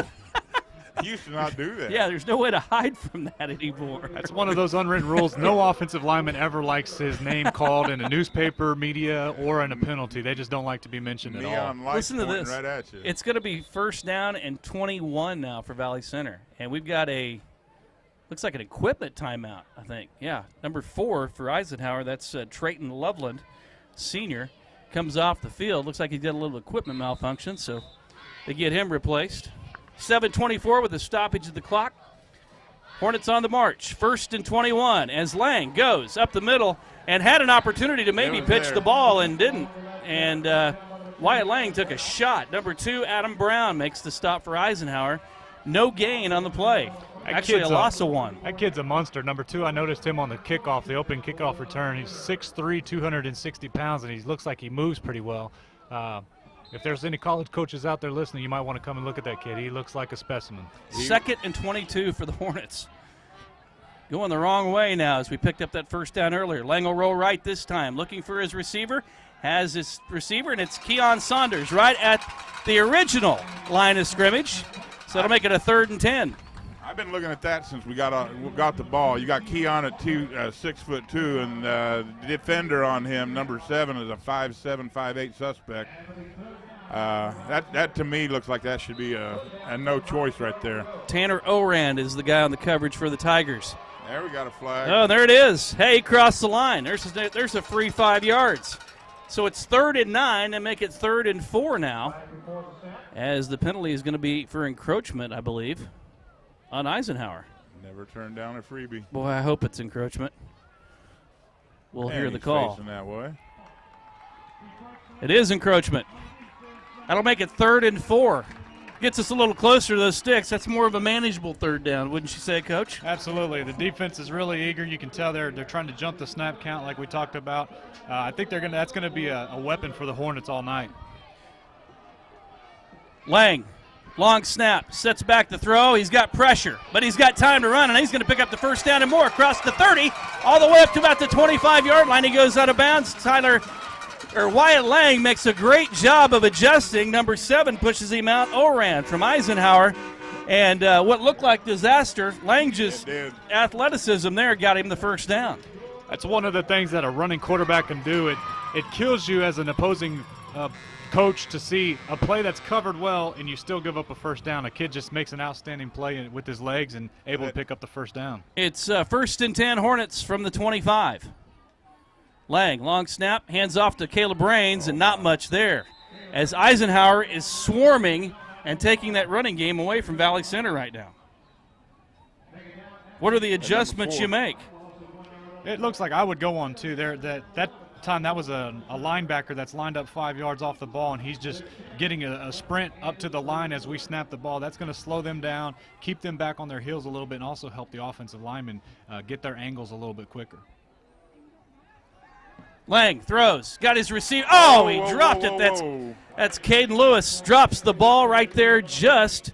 He used to not do that. Yeah, there's no way to hide from that anymore. That's one of those unwritten rules. No offensive lineman ever likes his name called in a newspaper, media, or in a penalty. They just don't like to be mentioned at all. Neon lights Listen to pointing this. right at you. It's going to be 1st down and 21 now for Valley Center. And we've got looks like an equipment timeout, I think. Yeah, number 4 for Eisenhower. That's Trayton Loveland, senior, comes off the field. Looks like he did a little equipment malfunction, so they get him replaced. 7:24 with a stoppage of the clock. Hornets on the march. 1st and 21 as Lang goes up the middle and had an opportunity to maybe was pitch there. the ball and didn't. And Wyatt Lang took a shot. Number 2, Adam Brown makes the stop for Eisenhower. No gain on the play. That Actually, a kid's loss of 1. That kid's a monster. Number 2, I noticed him on the kickoff, the open kickoff return. He's 6'3", 260 pounds, and he looks like he moves pretty well. If there's any college coaches out there listening, you might want to come and look at that kid. He looks like a specimen. 2nd and 22 for the Hornets. Going the wrong way now as we picked up that 1st down earlier. Lang will roll right this time, looking for his receiver. Has his receiver, and it's Keon Saunders right at the original line of scrimmage. So that'll make it a 3rd and 10. I I've been looking at that since we got the ball. You got Keon at 6'2", and the defender on him, number 7, is a 5'7", 5'8" suspect. That to me looks like that should be a no choice right there. Tanner Orand is the guy on the coverage for the Tigers. There we got a flag. Oh, there it is. Hey, he crossed the line. There's a free 5 yards. So it's 3rd and 9 and make it 3rd and 4 now, as the penalty is going to be for encroachment, I believe, on Eisenhower. Never turned down a freebie. Boy, I hope it's encroachment. We'll hear the call. Facing that way. It is encroachment. That'll make it 3rd and 4. Gets us a little closer to those sticks. That's more of a manageable 3rd down, wouldn't you say, Coach? Absolutely. The defense is really eager. You can tell they're trying to jump the snap count like we talked about. I think that's going to be a weapon for the Hornets all night. Lang, long snap, sets back the throw. He's got pressure, but he's got time to run, and he's going to pick up the 1st down and more across the 30, all the way up to about the 25-yard line. He goes out of bounds. Wyatt Lang makes a great job of adjusting. Number 7 pushes him out. Oran from Eisenhower. And what looked like disaster, Lang just athleticism there got him the 1st down. That's one of the things that a running quarterback can do. It kills you as an opposing coach to see a play that's covered well and you still give up a 1st down. A kid just makes an outstanding play with his legs and able to pick up the 1st down. It's 1st and 10 Hornets from the 25. Lang, long snap, hands off to Caleb Raines, and not much there, as Eisenhower is swarming and taking that running game away from Valley Center right now. What are the adjustments you make? It looks like I would go on, too. That time, that was a linebacker that's lined up 5 yards off the ball, and he's just getting a sprint up to the line as we snap the ball. That's going to slow them down, keep them back on their heels a little bit, and also help the offensive linemen get their angles a little bit quicker. Lang throws, got his receiver. Oh, he dropped it. That's Caden Lewis. Drops the ball right there just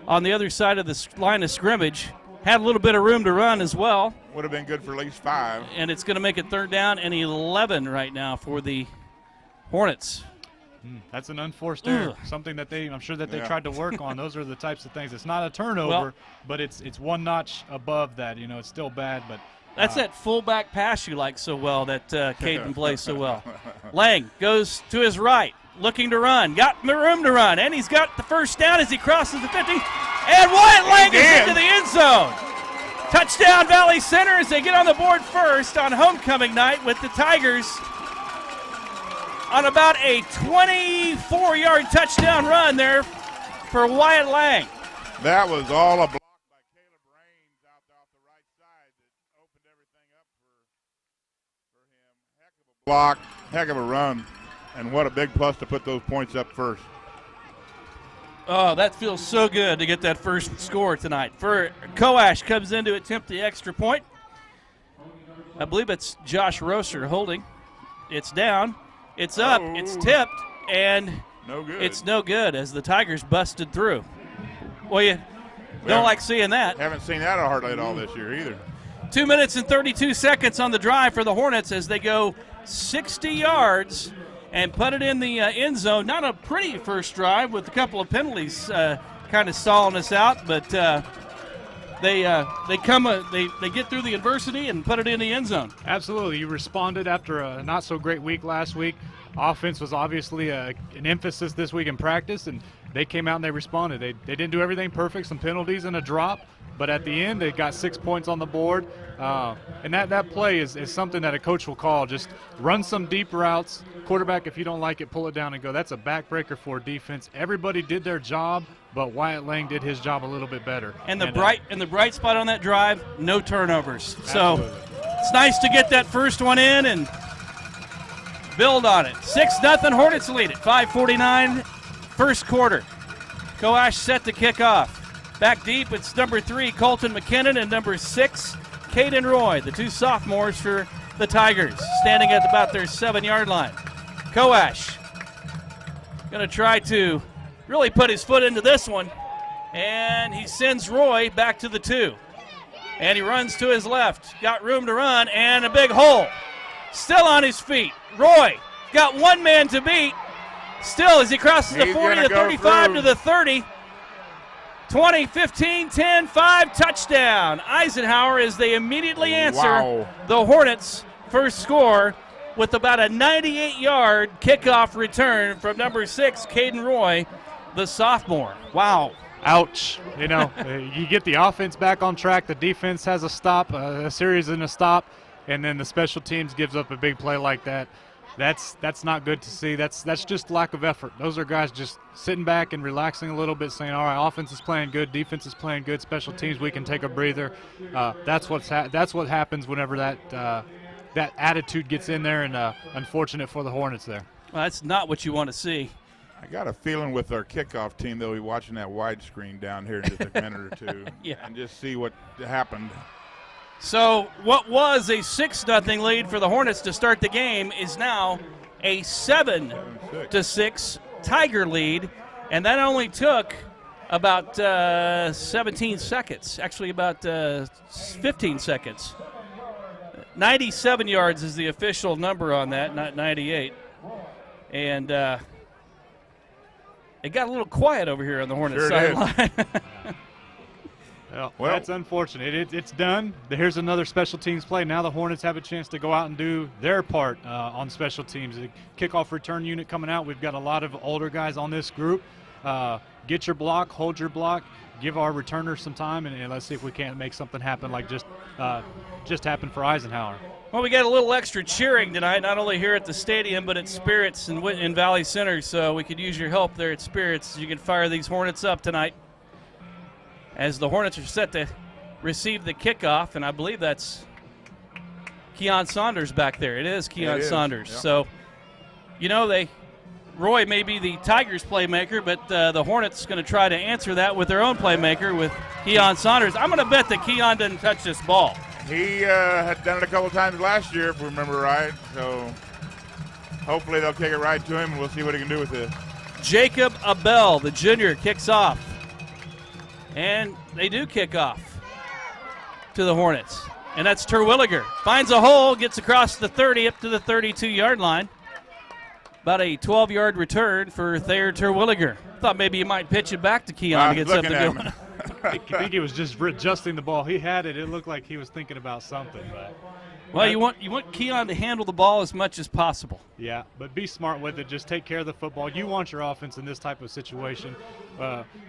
on the other side of the line of scrimmage. Had a little bit of room to run as well. Would have been good for at least 5. And it's going to make it 3rd down and 11 right now for the Hornets. That's an unforced error, something that I'm sure that they tried to work on. Those are the types of things. It's not a turnover, but it's one notch above that. It's still bad, but that's that fullback pass you like so well that Caden plays so well. Lang goes to his right, looking to run. Got room to run, and he's got the 1st down as he crosses the 50. And Wyatt Lang is into the end zone. Touchdown Valley Center as they get on the board first on homecoming night with the Tigers on about a 24-yard touchdown run there for Wyatt Lang. That was all a block by Caleb Raines out off the right side that opened everything up for him. Heck of a block, heck of a run, and what a big plus to put those points up first. Oh, that feels so good to get that 1st score tonight. Coash comes in to attempt the extra point. I believe it's Josh Rosser holding. It's down. It's up. It's tipped. And no good. It's no good as the Tigers busted through. Well, you don't like seeing that. Haven't seen that hardly at all this year either. 2 minutes and 32 seconds on the drive for the Hornets as they go 60 yards and put it in the end zone. Not a pretty first drive with a couple of penalties kind of stalling us out, but they get through the adversity and put it in the end zone. Absolutely. You responded after a not-so-great week last week. Offense was obviously an emphasis this week in practice, and they came out and they responded. They didn't do everything perfect, some penalties and a drop, but at the end they got 6 points on the board. And that play is something that a coach will call. Just run some deep routes. Quarterback, if you don't like it, pull it down and go. That's a backbreaker for defense. Everybody did their job, but Wyatt Lang did his job a little bit better. And the bright spot on that drive, no turnovers. So it's nice to get that first one in and build on it. 6-0 Hornets lead it. 5:49 first quarter. Coash set to kick off. Back deep, it's number 3, Colton McKinnon, and number 6, Caden Roy, the 2 sophomores for the Tigers, standing at about their 7-yard line. Coash going to try to really put his foot into this one, and he sends Roy back to the 2. And he runs to his left, got room to run, and a big hole. Still on his feet. Roy got one man to beat. Still, as he crosses the 40, the 35 to the 30. 20, 15, 10, 5, touchdown. Eisenhower as they immediately answer the Hornets' first score with about a 98-yard kickoff return from number 6, Caden Roy, the sophomore. Wow. Ouch. You know, you get the offense back on track. The defense has a stop, a series and a stop, and then the special teams gives up a big play like that. That's not good to see. That's just lack of effort. Those are guys just sitting back and relaxing a little bit, saying, all right, offense is playing good, defense is playing good, special teams, we can take a breather. That's what happens whenever that attitude gets in there, and unfortunate for the Hornets there. Well, that's not what you want to see. I got a feeling with our kickoff team they'll be watching that widescreen down here in just a minute or two and just see what happened. So what was a 6-0 lead for the Hornets to start the game is now a 7-6 Tiger lead, and that only took about 17 seconds, actually about 15 seconds. 97 yards is the official number on that, not 98. And it got a little quiet over here on the Hornets sideline. Well, that's unfortunate. It's done. Here's another special teams play. Now the Hornets have a chance to go out and do their part on special teams. The kickoff return unit coming out. We've got a lot of older guys on this group. Get your block, hold your block, give our returners some time, and let's see if we can't make something happen like just happened for Eisenhower. Well, we got a little extra cheering tonight, not only here at the stadium, but at Spirits in Valley Center, so we could use your help there at Spirits. You can fire these Hornets up tonight as the Hornets are set to receive the kickoff, and I believe that's Keon Saunders back there. It is Keon Saunders. Yep. So, Roy may be the Tigers playmaker, but the Hornets going to try to answer that with their own playmaker with Keon Saunders. I'm going to bet that Keon doesn't touch this ball. He had done it a couple times last year, if we remember right. So hopefully they'll kick it right to him, and we'll see what he can do with this. Jacob Abell, the junior, kicks off. And they do kick off to the Hornets. And that's Terwilliger. Finds a hole, gets across the 30 up to the 32-yard line. About a 12-yard return for Thayer Terwilliger. Thought maybe you might pitch it back to Keon to get something going. I think he was just adjusting the ball. He had it. It looked like he was thinking about something. Well, you want Keon to handle the ball as much as possible. Yeah, but be smart with it. Just take care of the football. You want your offense in this type of situation.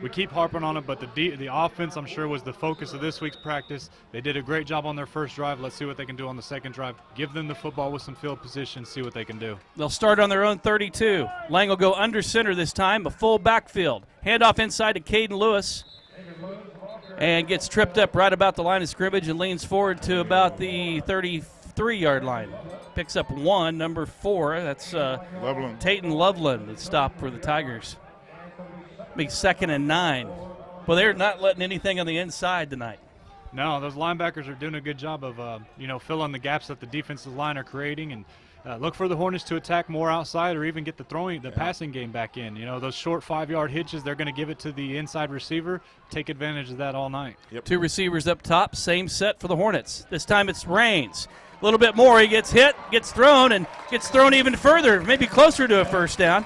We keep harping on it, but the offense, I'm sure, was the focus of this week's practice. They did a great job on their first drive. Let's see what they can do on the second drive. Give them the football with some field position, see what they can do. They'll start on their own 32. Lang will go under center this time, a full backfield. Handoff inside to Caden Lewis. And gets tripped up right about the line of scrimmage and leans forward to about the 33-yard line. Picks up one, number 4. That's Tayton Loveland, the stop for the Tigers. Be 2nd and 9. Well, they're not letting anything on the inside tonight. No, those linebackers are doing a good job of filling the gaps that the defensive line are creating, and look for the Hornets to attack more outside or even get the passing game back in. Those short 5-yard hitches, they're going to give it to the inside receiver. Take advantage of that all night. Yep. 2 receivers up top, same set for the Hornets. This time it's Raines. A little bit more, he gets hit, gets thrown even further, maybe closer to a first down.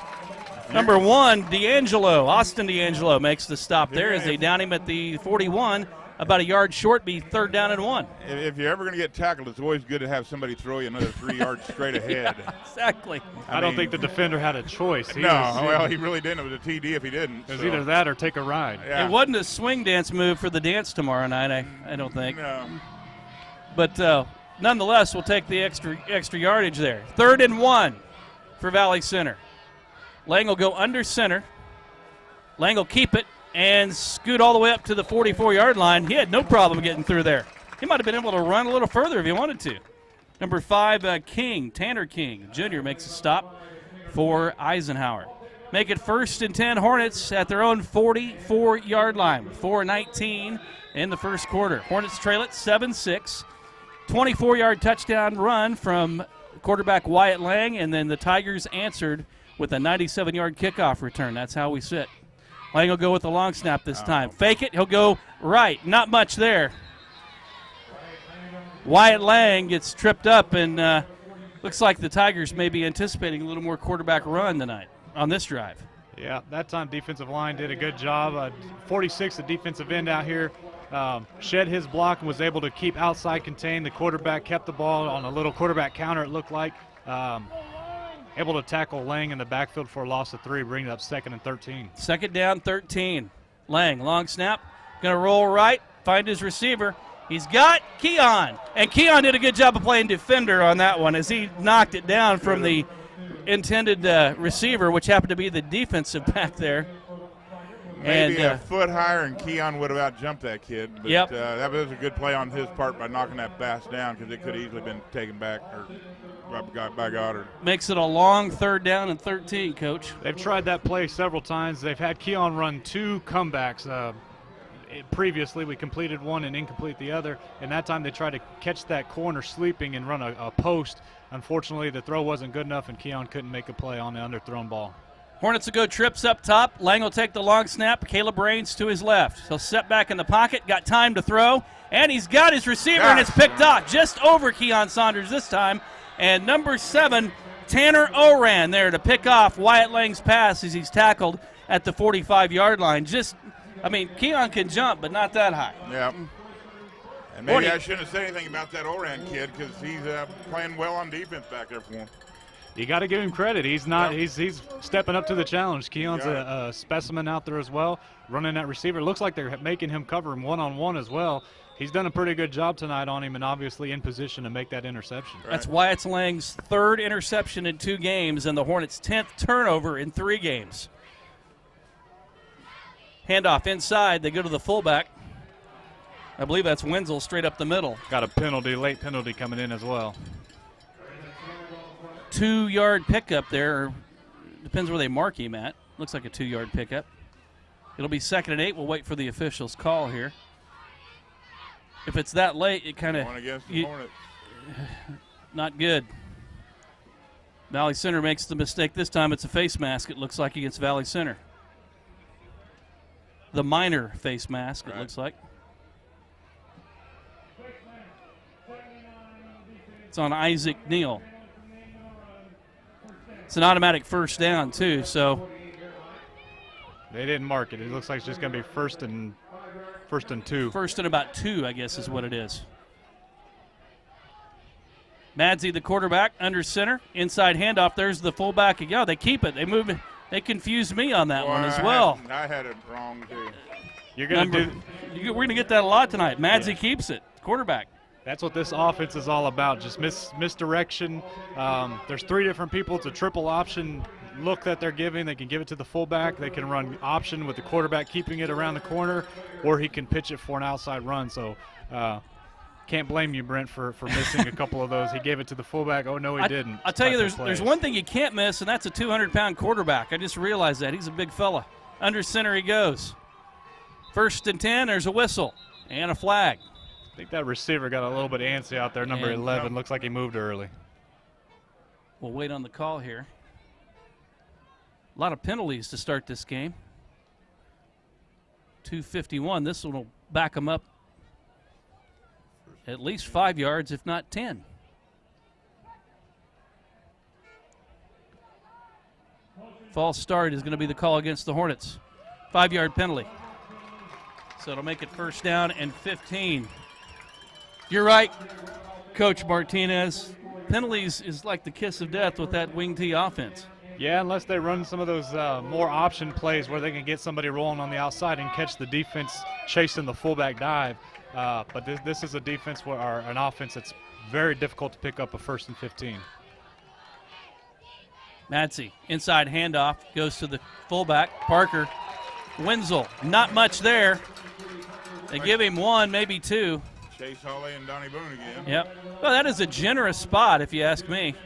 Number 1, Austin D'Angelo makes the stop there as they down him at the 41. About a yard short, be 3rd down and 1. If you're ever going to get tackled, it's always good to have somebody throw you another 3 yards straight ahead. Yeah, exactly. I don't think the defender had a choice. He really didn't. It was a TD if he didn't. It was either that or take a ride. Yeah. It wasn't a swing dance move for the dance tomorrow night, I don't think. No. But nonetheless, we'll take the extra yardage there. 3rd and 1 for Valley Center. Lang will go under center. Lang will keep it and scoot all the way up to the 44-yard line. He had no problem getting through there. He might have been able to run a little further if he wanted to. Number 5, Tanner King, Jr. makes a stop for Eisenhower. Make it 1st and 10 Hornets at their own 44-yard line. 4:19 in the first quarter. Hornets trail it 7-6. 24-yard touchdown run from quarterback Wyatt Lang, and then the Tigers answered with a 97-yard kickoff return. That's how we sit. Lang will go with the long snap this time. Fake it. He'll go right. Not much there. Wyatt Lang gets tripped up, and looks like the Tigers may be anticipating a little more quarterback run tonight on this drive. Yeah, that time defensive line did a good job. 46, the defensive end out here, shed his block and was able to keep outside contained. The quarterback kept the ball on a little quarterback counter, it looked like. Able to tackle Lang in the backfield for a loss of 3, bringing it up 2nd and 13. 2nd down, 13. Lang, long snap, going to roll right, find his receiver. He's got Keon, and Keon did a good job of playing defender on that one as he knocked it down from the intended receiver, which happened to be the defensive back there. Maybe and, a foot higher, and Keon would have out-jumped that kid. But that was a good play on his part by knocking that pass down, because it could have easily been taken back or by Goddard. Makes it a long 3rd down and 13, Coach. They've tried that play several times. They've had Keon run 2 comebacks. Previously, we completed one and incomplete the other, and that time they tried to catch that corner sleeping and run a post. Unfortunately, the throw wasn't good enough, and Keon couldn't make a play on the underthrown ball. Hornets will go trips up top. Lang will take the long snap. Caleb Raines to his left. He'll set back in the pocket, got time to throw, and he's got his receiver, and it's picked off just over Keon Saunders this time. And number 7, Tanner Oran there to pick off Wyatt Lang's pass as he's tackled at the 45-yard line. Keon can jump, but not that high. Yeah. And maybe I shouldn't have said anything about that Oran kid, because he's playing well on defense back there for him. You got to give him credit. He's not. He's stepping up to the challenge. Keon's a specimen out there as well, running that receiver. Looks like they're making him cover him one-on-one as well. He's done a pretty good job tonight on him, and obviously in position to make that interception. Right. That's Wyatt Lang's 3rd interception in 2 games, and the Hornets' 10th turnover in 3 games. Handoff inside. They go to the fullback. I believe that's Wenzel straight up the middle. Got a penalty, late penalty coming in as well. 2-yard pickup there. Depends where they mark him at. Looks like a 2-yard pickup. It'll be 2nd and 8. We'll wait for the official's call here. If it's that late, it kind of not good. Valley Center makes the mistake this time. It's a face mask, it looks like, against Valley Center. The minor face mask, it looks like. It's on Isaac Neal. It's an automatic 1st down, too, so. They didn't mark it. It looks like it's just going to be first and 2. 1st and about 2, I guess, is what it is. Madsey, the quarterback, under center. Inside handoff. There's the fullback. Yeah, they keep it. They move it. They confused me on that one as well. I had it wrong, too. We're going to get that a lot tonight. Madsey keeps it. Quarterback. That's what this offense is all about, just misdirection. There's 3 different people. It's a triple option look that they're giving. They can give it to the fullback. They can run option with the quarterback keeping it around the corner, or he can pitch it for an outside run. So can't blame you, Brent, for missing a couple of those. He gave it to the fullback. Oh, no, he didn't. I'll tell you, there's one thing you can't miss, and that's a 200-pound quarterback. I just realized that. He's a big fella. Under center he goes. 1st and 10, there's a whistle and a flag. I think that receiver got a little bit antsy out there, number 11. Looks like he moved early. We'll wait on the call here. A lot of penalties to start this game. 2:51. This one will back them up at least 5 yards, if not 10. False start is going to be the call against the Hornets. 5-yard penalty. So it'll make it 1st down and 15. You're right, Coach Martinez. Penalties is like the kiss of death with that wing T offense. Yeah, unless they run some of those more option plays where they can get somebody rolling on the outside and catch the defense chasing the fullback dive. But this is a defense or an offense that's very difficult to pick up a 1st and 15. Madsey, inside handoff, goes to the fullback, Parker. Wenzel, not much there. They give him 1, maybe 2. Chase Hawley and Donnie Boone again. Yep. Well, that is a generous spot, if you ask me.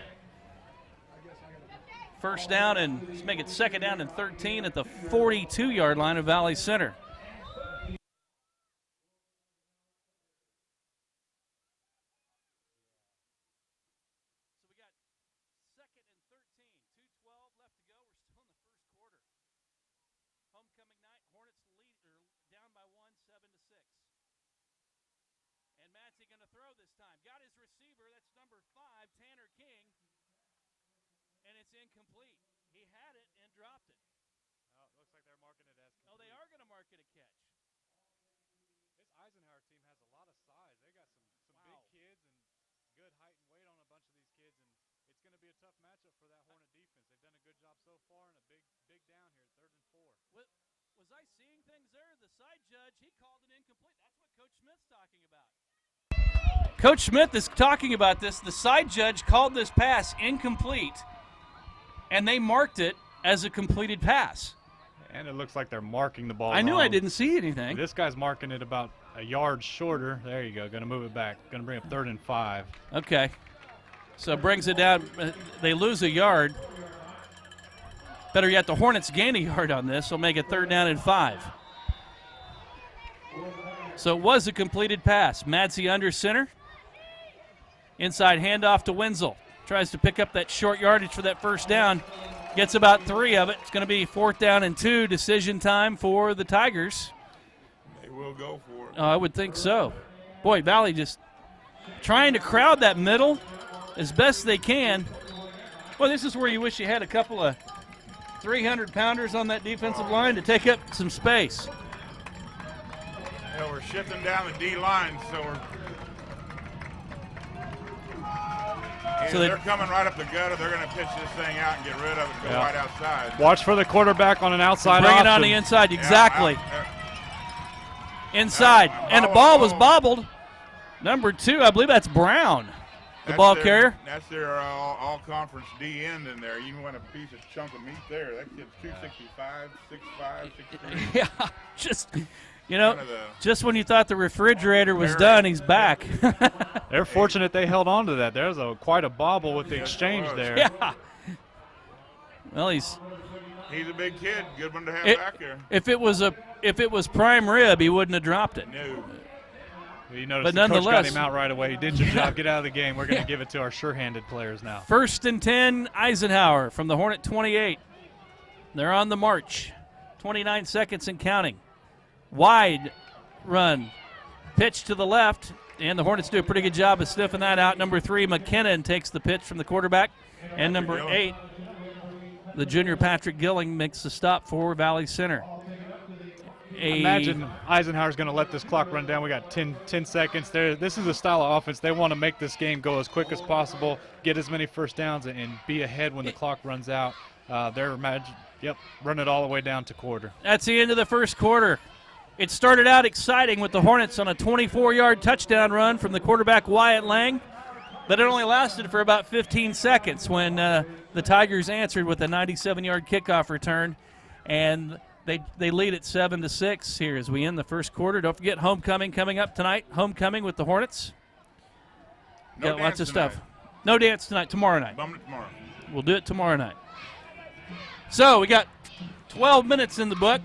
1st down, and let's make it 2nd down and 13 at the 42-yard line of Valley Center. Incomplete. He had it and dropped it. marking it as complete. Oh, they are going to mark it a catch. This Eisenhower team has a lot of size. They got some big kids and good height and weight on a bunch of these kids, and it's going to be a tough matchup for that Hornet defense. They've done a good job so far, and a big down here, 3rd and 4. Was I seeing things there? The side judge, he called it incomplete. That's what Coach Smith's talking about. Coach Smith is talking about this. The side judge called this pass incomplete, and they marked it as a completed pass. And it looks like they're marking the ball I knew wrong. I didn't see anything. This guy's marking it about a yard shorter. There you go. Going to move it back. Going to bring up 3rd and 5. Okay. So it brings it down. They lose a yard. Better yet, the Hornets gain a yard on this. They'll make it 3rd down and 5. So it was a completed pass. Madsey under center. Inside handoff to Wenzel. Tries to pick up that short yardage for that first down. Gets about 3 of it. It's going to be 4th down and 2. Decision time for the Tigers. They will go for it. I would think so. Boy, Valley just trying to crowd that middle as best they can. Well, this is where you wish you had a couple of 300-pounders on that defensive line to take up some space. We're shifting down the D line, so we're. So they're coming right up the gutter. They're going to pitch this thing out and get rid of it and go right outside. Watch for the quarterback on an outside Bring option. it on the inside, exactly. Inside. And the ball was bobbled. Number 2, I believe that's Brown, the ball carrier. That's their all-conference D end in there. You want a piece of chunk of meat there. That kid's 265, 6'5", 6'3". Yeah, just, just when you thought the refrigerator was done, he's back. They're fortunate they held on to that. There's quite a bobble with the exchange there. Yeah. Well, he's a big kid. Good one to have back there. If it was prime rib, he wouldn't have dropped it. No. You notice But the coach got nonetheless, him out right away. You did your job. Get out of the game. We're going to give it to our sure-handed players now. 1st and 10, Eisenhower from the Hornet 28. They're on the march. 29 seconds and counting. Wide run. Pitch to the left, and the Hornets do a pretty good job of sniffing that out. Number 3, McKinnon takes the pitch from the quarterback. And number 8, the junior Patrick Gilling makes the stop for Valley Center. Imagine Eisenhower's going to let this clock run down. We got 10 seconds there. This is a style of offense. They want to make this game go as quick as possible, get as many first downs, and be ahead when the clock runs out. Run it all the way down to quarter. That's the end of the first quarter. It started out exciting with the Hornets on a 24-yard touchdown run from the quarterback Wyatt Lang, but it only lasted for about 15 seconds when the Tigers answered with a 97-yard kickoff return, and they lead at 7-6 here as we end the first quarter. Don't forget homecoming coming up tonight. Homecoming with the Hornets. No Got lots of tonight. stuff. No dance tonight. Tomorrow night. Bum it tomorrow. We'll do it tomorrow night. So we got 12 minutes in the book.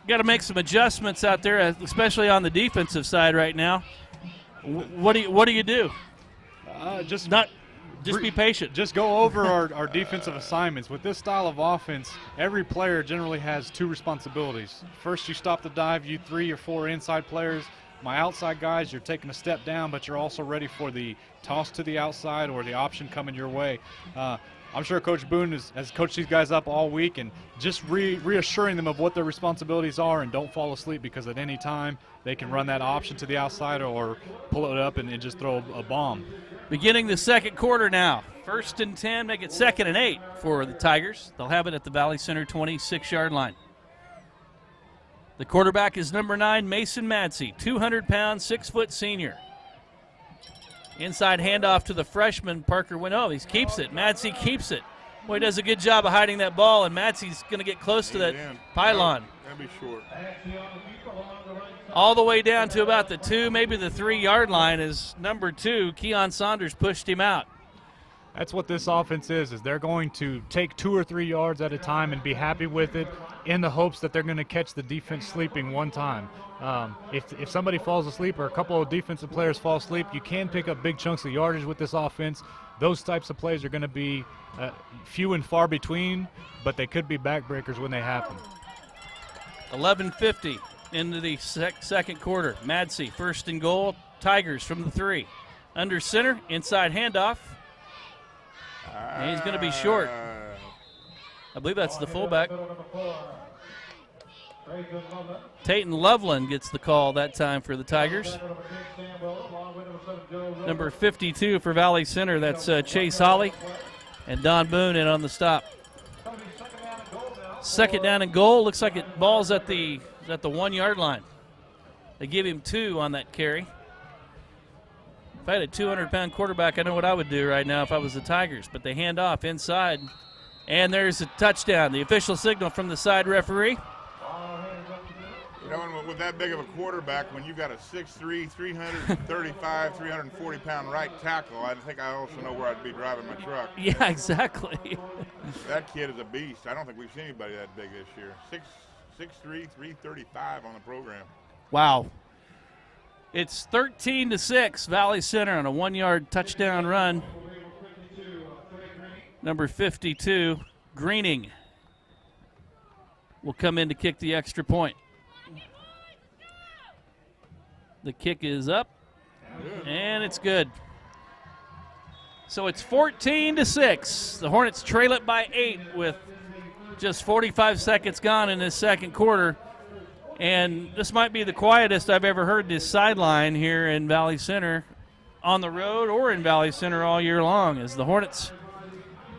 Got to make some adjustments out there, especially on the defensive side right now. What do you do? Just be patient. Just go over our defensive assignments. With this style of offense, every player generally has 2 responsibilities. First, you stop the dive, you 3 or 4 inside players. My outside guys, you're taking a step down, but you're also ready for the toss to the outside or the option coming your way. I'm sure Coach Boone has coached these guys up all week and just reassuring them of what their responsibilities are, and don't fall asleep, because at any time they can run that option to the outside or pull it up and just throw a bomb. Beginning the second quarter now. 1st and 10, make it 2nd and 8 for the Tigers. They'll have it at the Valley Center 26-yard line. The quarterback is number 9, Mason Madsey, 200-pound, 6-foot senior. Inside handoff to the freshman, Parker Winnow. He keeps it. Madsey keeps it. Boy, he does a good job of hiding that ball, and Madsey's going to get close to that pylon. That'd be short. All the way down to about the 2, maybe the 3-yard line as number 2, Keon Saunders, pushed him out. That's what this offense is they're going to take 2 or 3 yards at a time and be happy with it in the hopes that they're going to catch the defense sleeping one time. If somebody falls asleep or a couple of defensive players fall asleep, you can pick up big chunks of yardage with this offense. Those types of plays are going to be few and far between, but they could be backbreakers when they happen. 11:50 into the second quarter. Madsey, 1st and goal. Tigers from the 3. Under center, inside handoff. And he's going to be short. I believe that's the fullback. Tayton Loveland gets the call that time for the Tigers. Number 52 for Valley Center, that's Chase Holly. And Don Boone in on the stop. Second down and goal. Looks like it ball's at the 1 yard line. They give him 2 on that carry. If I had a 200-pound quarterback, I know what I would do right now if I was the Tigers. But they hand off inside. And there's a touchdown. The official signal from the side referee. You know, with that big of a quarterback, when you've got a 6'3", 335, 340-pound right tackle, I think I also know where I'd be driving my truck. Yeah, exactly. That kid is a beast. I don't think we've seen anybody that big this year. 6'3", 335 on the program. Wow. It's 13-6, Valley Center on a 1 yard touchdown run. Number 52, Greening, will come in to kick the extra point. The kick is up, and it's good. So it's 14-6. The Hornets trail it by 8 with just 45 seconds gone in this second quarter. And this might be the quietest I've ever heard this sideline here in Valley Center, on the road or in Valley Center all year long, as the Hornets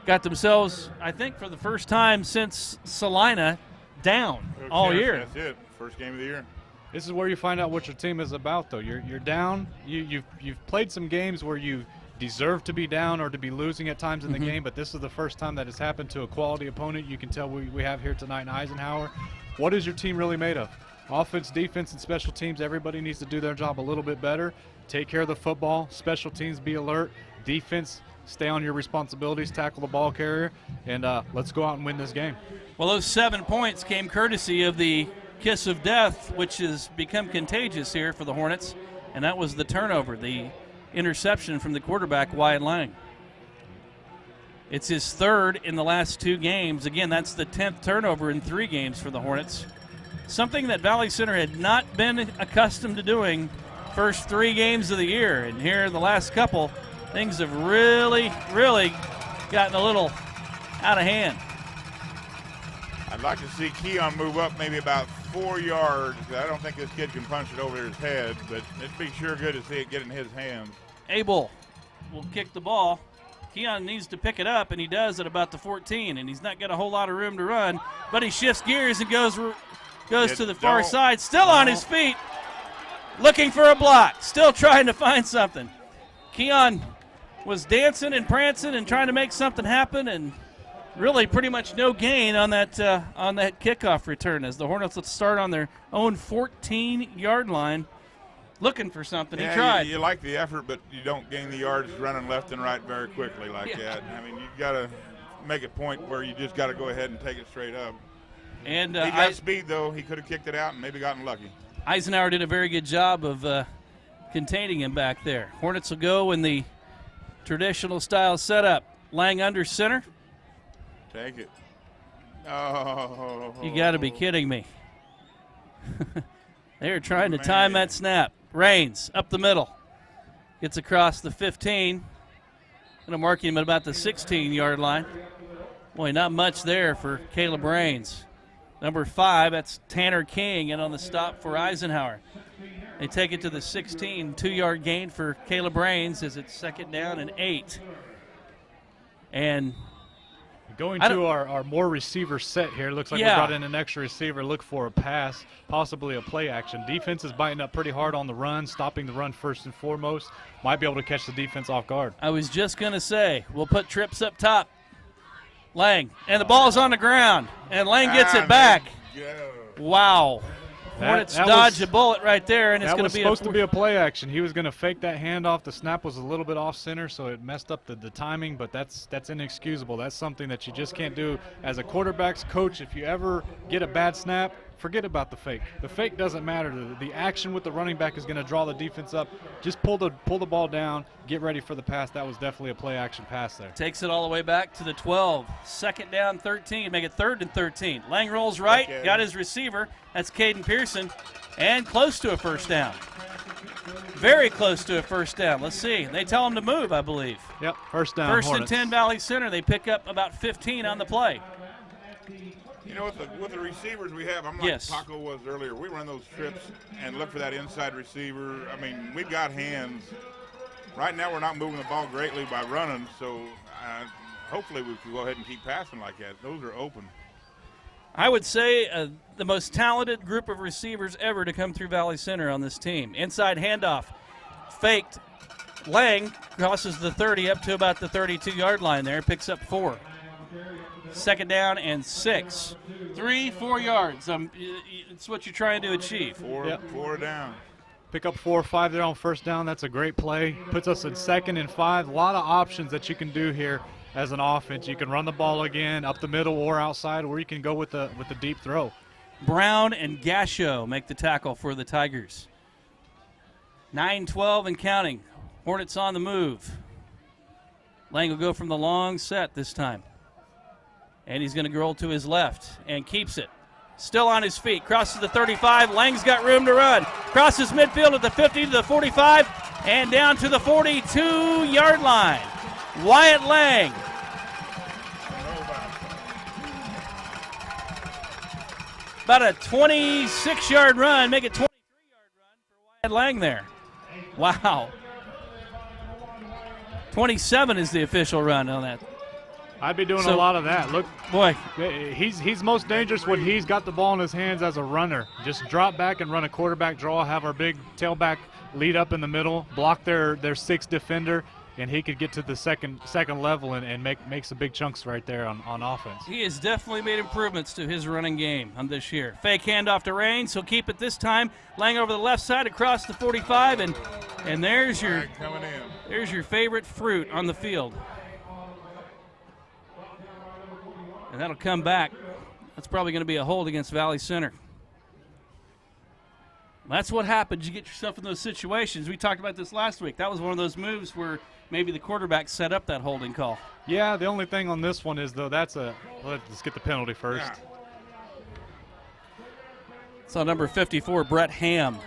got themselves, I think for the first time since Salina, down all year. That's it. First game of the year. This is where you find out what your team is about, though. You're down. You've played some games where you deserve to be down or to be losing at times in the game, but this is the first time that has happened to a quality opponent. You can tell we have here tonight in Eisenhower. What is your team really made of? Offense, defense, and special teams. Everybody needs to do their job a little bit better. Take care of the football. Special teams, be alert. Defense, stay on your responsibilities, tackle the ball carrier, and let's go out and win this game. Well, those 7 points came courtesy of the kiss of death, which has become contagious here for the Hornets, and that was the turnover, the interception from the quarterback, Wyatt Lang. It's his 3rd in the last 2 games. Again, that's the 10th turnover in 3 games for the Hornets, something that Valley Center had not been accustomed to doing first 3 games of the year. And here in the last couple, things have really, really gotten a little out of hand. I'd like to see Keon move up maybe about 4 yards. I don't think this kid can punch it over his head, but it'd be sure good to see it get in his hands. Abel will kick the ball. Keon needs to pick it up, and he does at about the 14, and he's not got a whole lot of room to run, but he shifts gears and goes to the far side, still on his feet, looking for a block, still trying to find something. Keon was dancing and prancing and trying to make something happen, and really pretty much no gain on that kickoff return, as the Hornets will start on their own 14-yard line looking for something. Yeah, he tried. You like the effort, but you don't gain the yards running left and right very quickly like that. I mean, you got to make a point where you just got to go ahead and take it straight up. And he got speed, though. He could have kicked it out and maybe gotten lucky. Eisenhower did a very good job of containing him back there. Hornets will go in the traditional style setup. Lang under center. Take it. Oh. You got to be kidding me. They're trying to time that snap. Raines up the middle. Gets across the 15. Going to mark him at about the 16-yard line. Boy, not much there for Caleb Raines. Number 5, that's Tanner King, in on the stop for Eisenhower. They take it to the 16, 2-yard gain for Caleb Raines as it's 2nd down and 8. And going to our more receiver set here. Looks like we brought in an extra receiver. Look for a pass, possibly a play action. Defense is biting up pretty hard on the run, stopping the run first and foremost. Might be able to catch the defense off guard. I was just going to say, we'll put trips up top. Lang, and the ball's on the ground, and Lang gets it back. Wow. Hornets dodge a bullet right there, and it's going to be supposed to be a play action. He was going to fake that handoff. The snap was a little bit off center, so it messed up the timing, but that's inexcusable. That's something that you just can't do as a quarterback's coach. If you ever get a bad snap, forget about the fake. The fake doesn't matter. The action with the running back is going to draw the defense up. Just pull the ball down, get ready for the pass. That was definitely a play action pass there. Takes it all the way back to the 12. 2nd down, 13. Make it 3rd and 13. Lang rolls right, got his receiver. That's Caden Pearson, and close to a first down. Very close to a first down. Let's see. They tell him to move, I believe. Yep, first down. First Hornets. and 10, Valley Center. They pick up about 15 on the play. You know, with the receivers we have, I'm like Yes. Paco was earlier. We run those trips and look for that inside receiver. I mean, we've got hands. Right now, we're not moving the ball greatly by running, so hopefully we can go ahead and keep passing like that. Those are open. I would say the most talented group of receivers ever to come through Valley Center on this team. Inside handoff, faked. Lang crosses the 30 up to about the 32-yard line there, picks up 4. Second down and 6. 3-4 yards. It's what you're trying to achieve. Four down. Pick up 4 or 5 there on first down. That's a great play. Puts us in 2nd and 5. A lot of options that you can do here as an offense. You can run the ball again up the middle or outside, or you can go with the deep throw. Brown and Gasho make the tackle for the Tigers. 9-12 and counting. Hornets on the move. Lang will go from the long set this time. And he's going to roll to his left and keeps it. Still on his feet. Crosses the 35. Lang's got room to run. Crosses midfield at the 50 to the 45 and down to the 42-yard line. Wyatt Lang. About a 26-yard run. Make it 23-yard run for Wyatt Lang there. Wow. 27 is the official run on that. I'd be doing a lot of that. Look, boy, he's most dangerous when he's got the ball in his hands as a runner. Just drop back and run a quarterback draw, have our big tailback lead up in the middle, block their 6th defender, and he could get to the second level and make some big chunks right there on offense. He has definitely made improvements to his running game on this year. Fake handoff to Raines. He'll keep it this time. Lang over the left side across the 45, and there's your favorite fruit on the field. And that'll come back. That's probably going to be a hold against Valley Center. That's what happens. You get yourself in those situations. We talked about this last week. That was one of those moves where maybe the quarterback set up that holding call. Yeah, the only thing on this one is, though, let's get the penalty first. Yeah. It's on number 54, Brett Ham,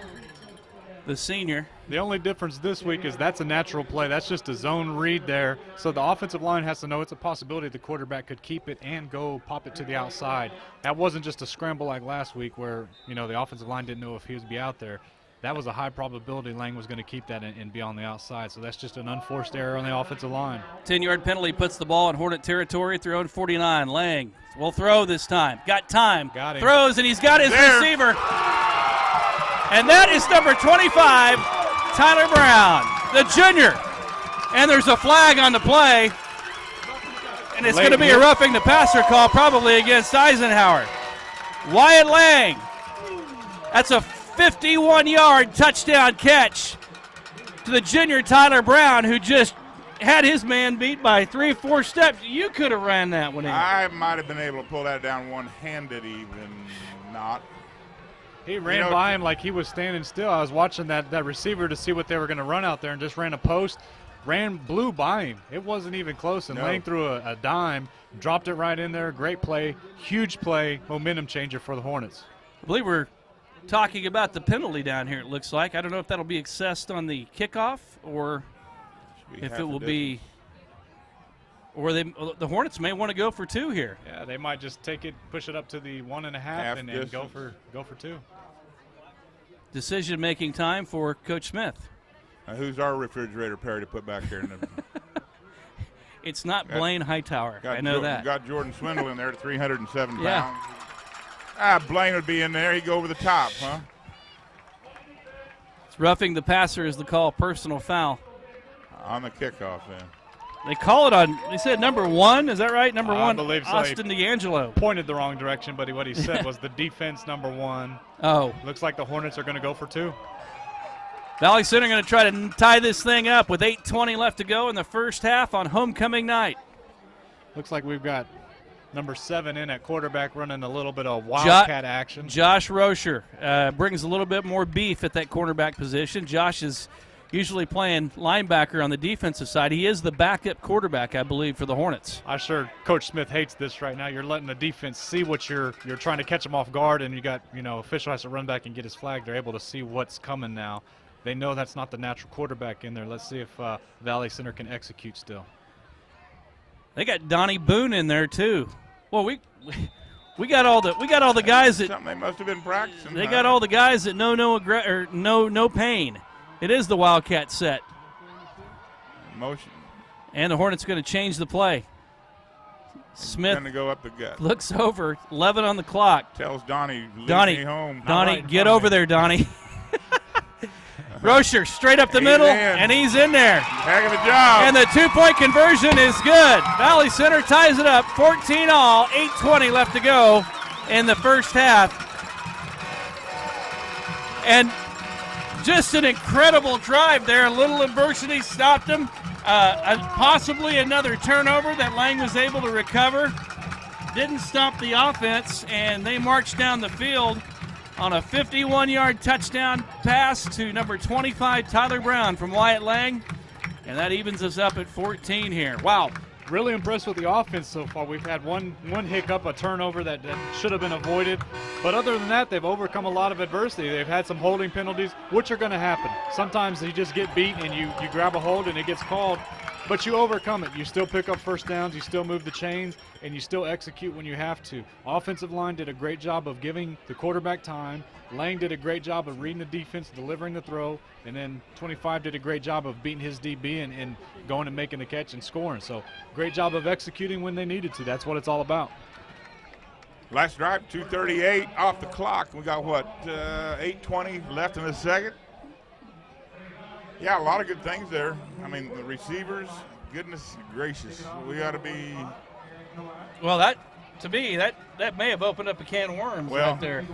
the senior. The only difference this week is that's a natural play. That's just a zone read there. So the offensive line has to know it's a possibility the quarterback could keep it and go pop it to the outside. That wasn't just a scramble like last week where, the offensive line didn't know if he was be out there. That was a high probability Lang was going to keep that and be on the outside. So that's just an unforced error on the offensive line. 10-yard penalty puts the ball in Hornet territory. Throw in 49. Lang will throw this time. Got time. Got him. Throws, and he's got his receiver. And that is number 25, Tyler Brown, the junior. And there's a flag on the play. And it's going to be a roughing the passer call probably against Eisenhower. Wyatt Lang. That's a 51-yard touchdown catch to the junior Tyler Brown, who just had his man beat by 3 or 4 steps. You could have ran that one in. I might have been able to pull that down one-handed, even not. He ran by him like he was standing still. I was watching that receiver to see what they were going to run out there and just ran a post, blew by him. It wasn't even close, and Lang threw a dime, dropped it right in there. Great play, huge play, momentum changer for the Hornets. I believe we're talking about the penalty down here, it looks like. I don't know if that'll be assessed on the kickoff or if it will be – or the Hornets may want to go for 2 here. Yeah, they might just take it, push it up to the 1.5 and go for 2. Decision-making time for Coach Smith. Who's our refrigerator Perry to put back here? It's not Blaine Hightower. I know that. Got Jordan Swindle in there at 307 pounds. Blaine would be in there. He'd go over the top, huh? It's roughing the passer is the call, personal foul. On the kickoff, then. They call it on, they said number 1, is that right? Number 1, I believe so. Austin D'Angelo. Pointed the wrong direction, but what he said was the defense number 1. Oh. Looks like the Hornets are going to go for 2. Valley Center going to try to tie this thing up with 8:20 left to go in the first half on homecoming night. Looks like we've got number 7 in at quarterback running a little bit of wildcat action. Josh Rocher brings a little bit more beef at that cornerback position. Josh is usually playing linebacker on the defensive side. He is the backup quarterback, I believe, for the Hornets. I'm sure Coach Smith hates this right now. You're letting the defense see what you're trying to catch them off guard, and you got, official has to run back and get his flag. They're able to see what's coming now. They know that's not the natural quarterback in there. Let's see if Valley Center can execute still. They got Donnie Boone in there, too. Well, We got all the guys that Something they must have been practicing. they got all the guys that know no pain. It is the Wildcat set. Motion. And the Hornets going to change the play. Smith going to go up the gut. looks over, 11 on the clock. Tells Donnie, leave me home. Donnie, get over there, Donnie. Rocher straight up the middle, and he's in there. Heck of a job. And the 2-point conversion is good. Valley Center ties it up, 14-all, 8:20 left to go in the first half. And just an incredible drive there. A little adversity stopped him. Possibly another turnover that Lang was able to recover. Didn't stop the offense, and they marched down the field on a 51-yard touchdown pass to number 25, Tyler Brown from Wyatt Lang. And that evens us up at 14 here. Wow. Really impressed with the offense so far. We've had one hiccup, a turnover that should have been avoided. But other than that, they've overcome a lot of adversity. They've had some holding penalties, which are going to happen. Sometimes you just get beat and you grab a hold and it gets called. But you overcome it. You still pick up first downs, you still move the chains, and you still execute when you have to. Offensive line did a great job of giving the quarterback time. Lang did a great job of reading the defense, delivering the throw, and then 25 did a great job of beating his DB and going and making the catch and scoring. So great job of executing when they needed to. That's what it's all about. Last drive, 2:38 off the clock. We got, 8:20 left in the second. Yeah, a lot of good things there. I mean, the receivers, goodness gracious, we got to be. Well, that may have opened up a can of worms right there.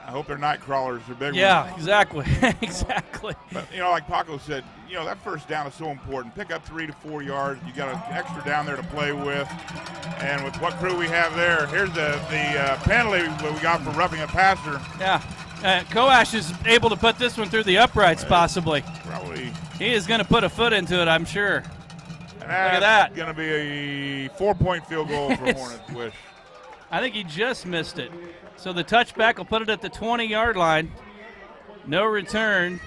I hope they're night crawlers. They're big. Yeah, ones. exactly. Exactly. But, like Paco said, that first down is so important. Pick up 3 to 4 yards. You got an extra down there to play with. And with what crew we have there, here's the penalty we got for roughing a passer. Yeah. Koash is able to put this one through the uprights, possibly. Probably. He is going to put a foot into it, I'm sure. And look at that. Going to be a 4-point field goal for Hornets. Wish. I think he just missed it. So the touchback will put it at the 20-yard line. No return,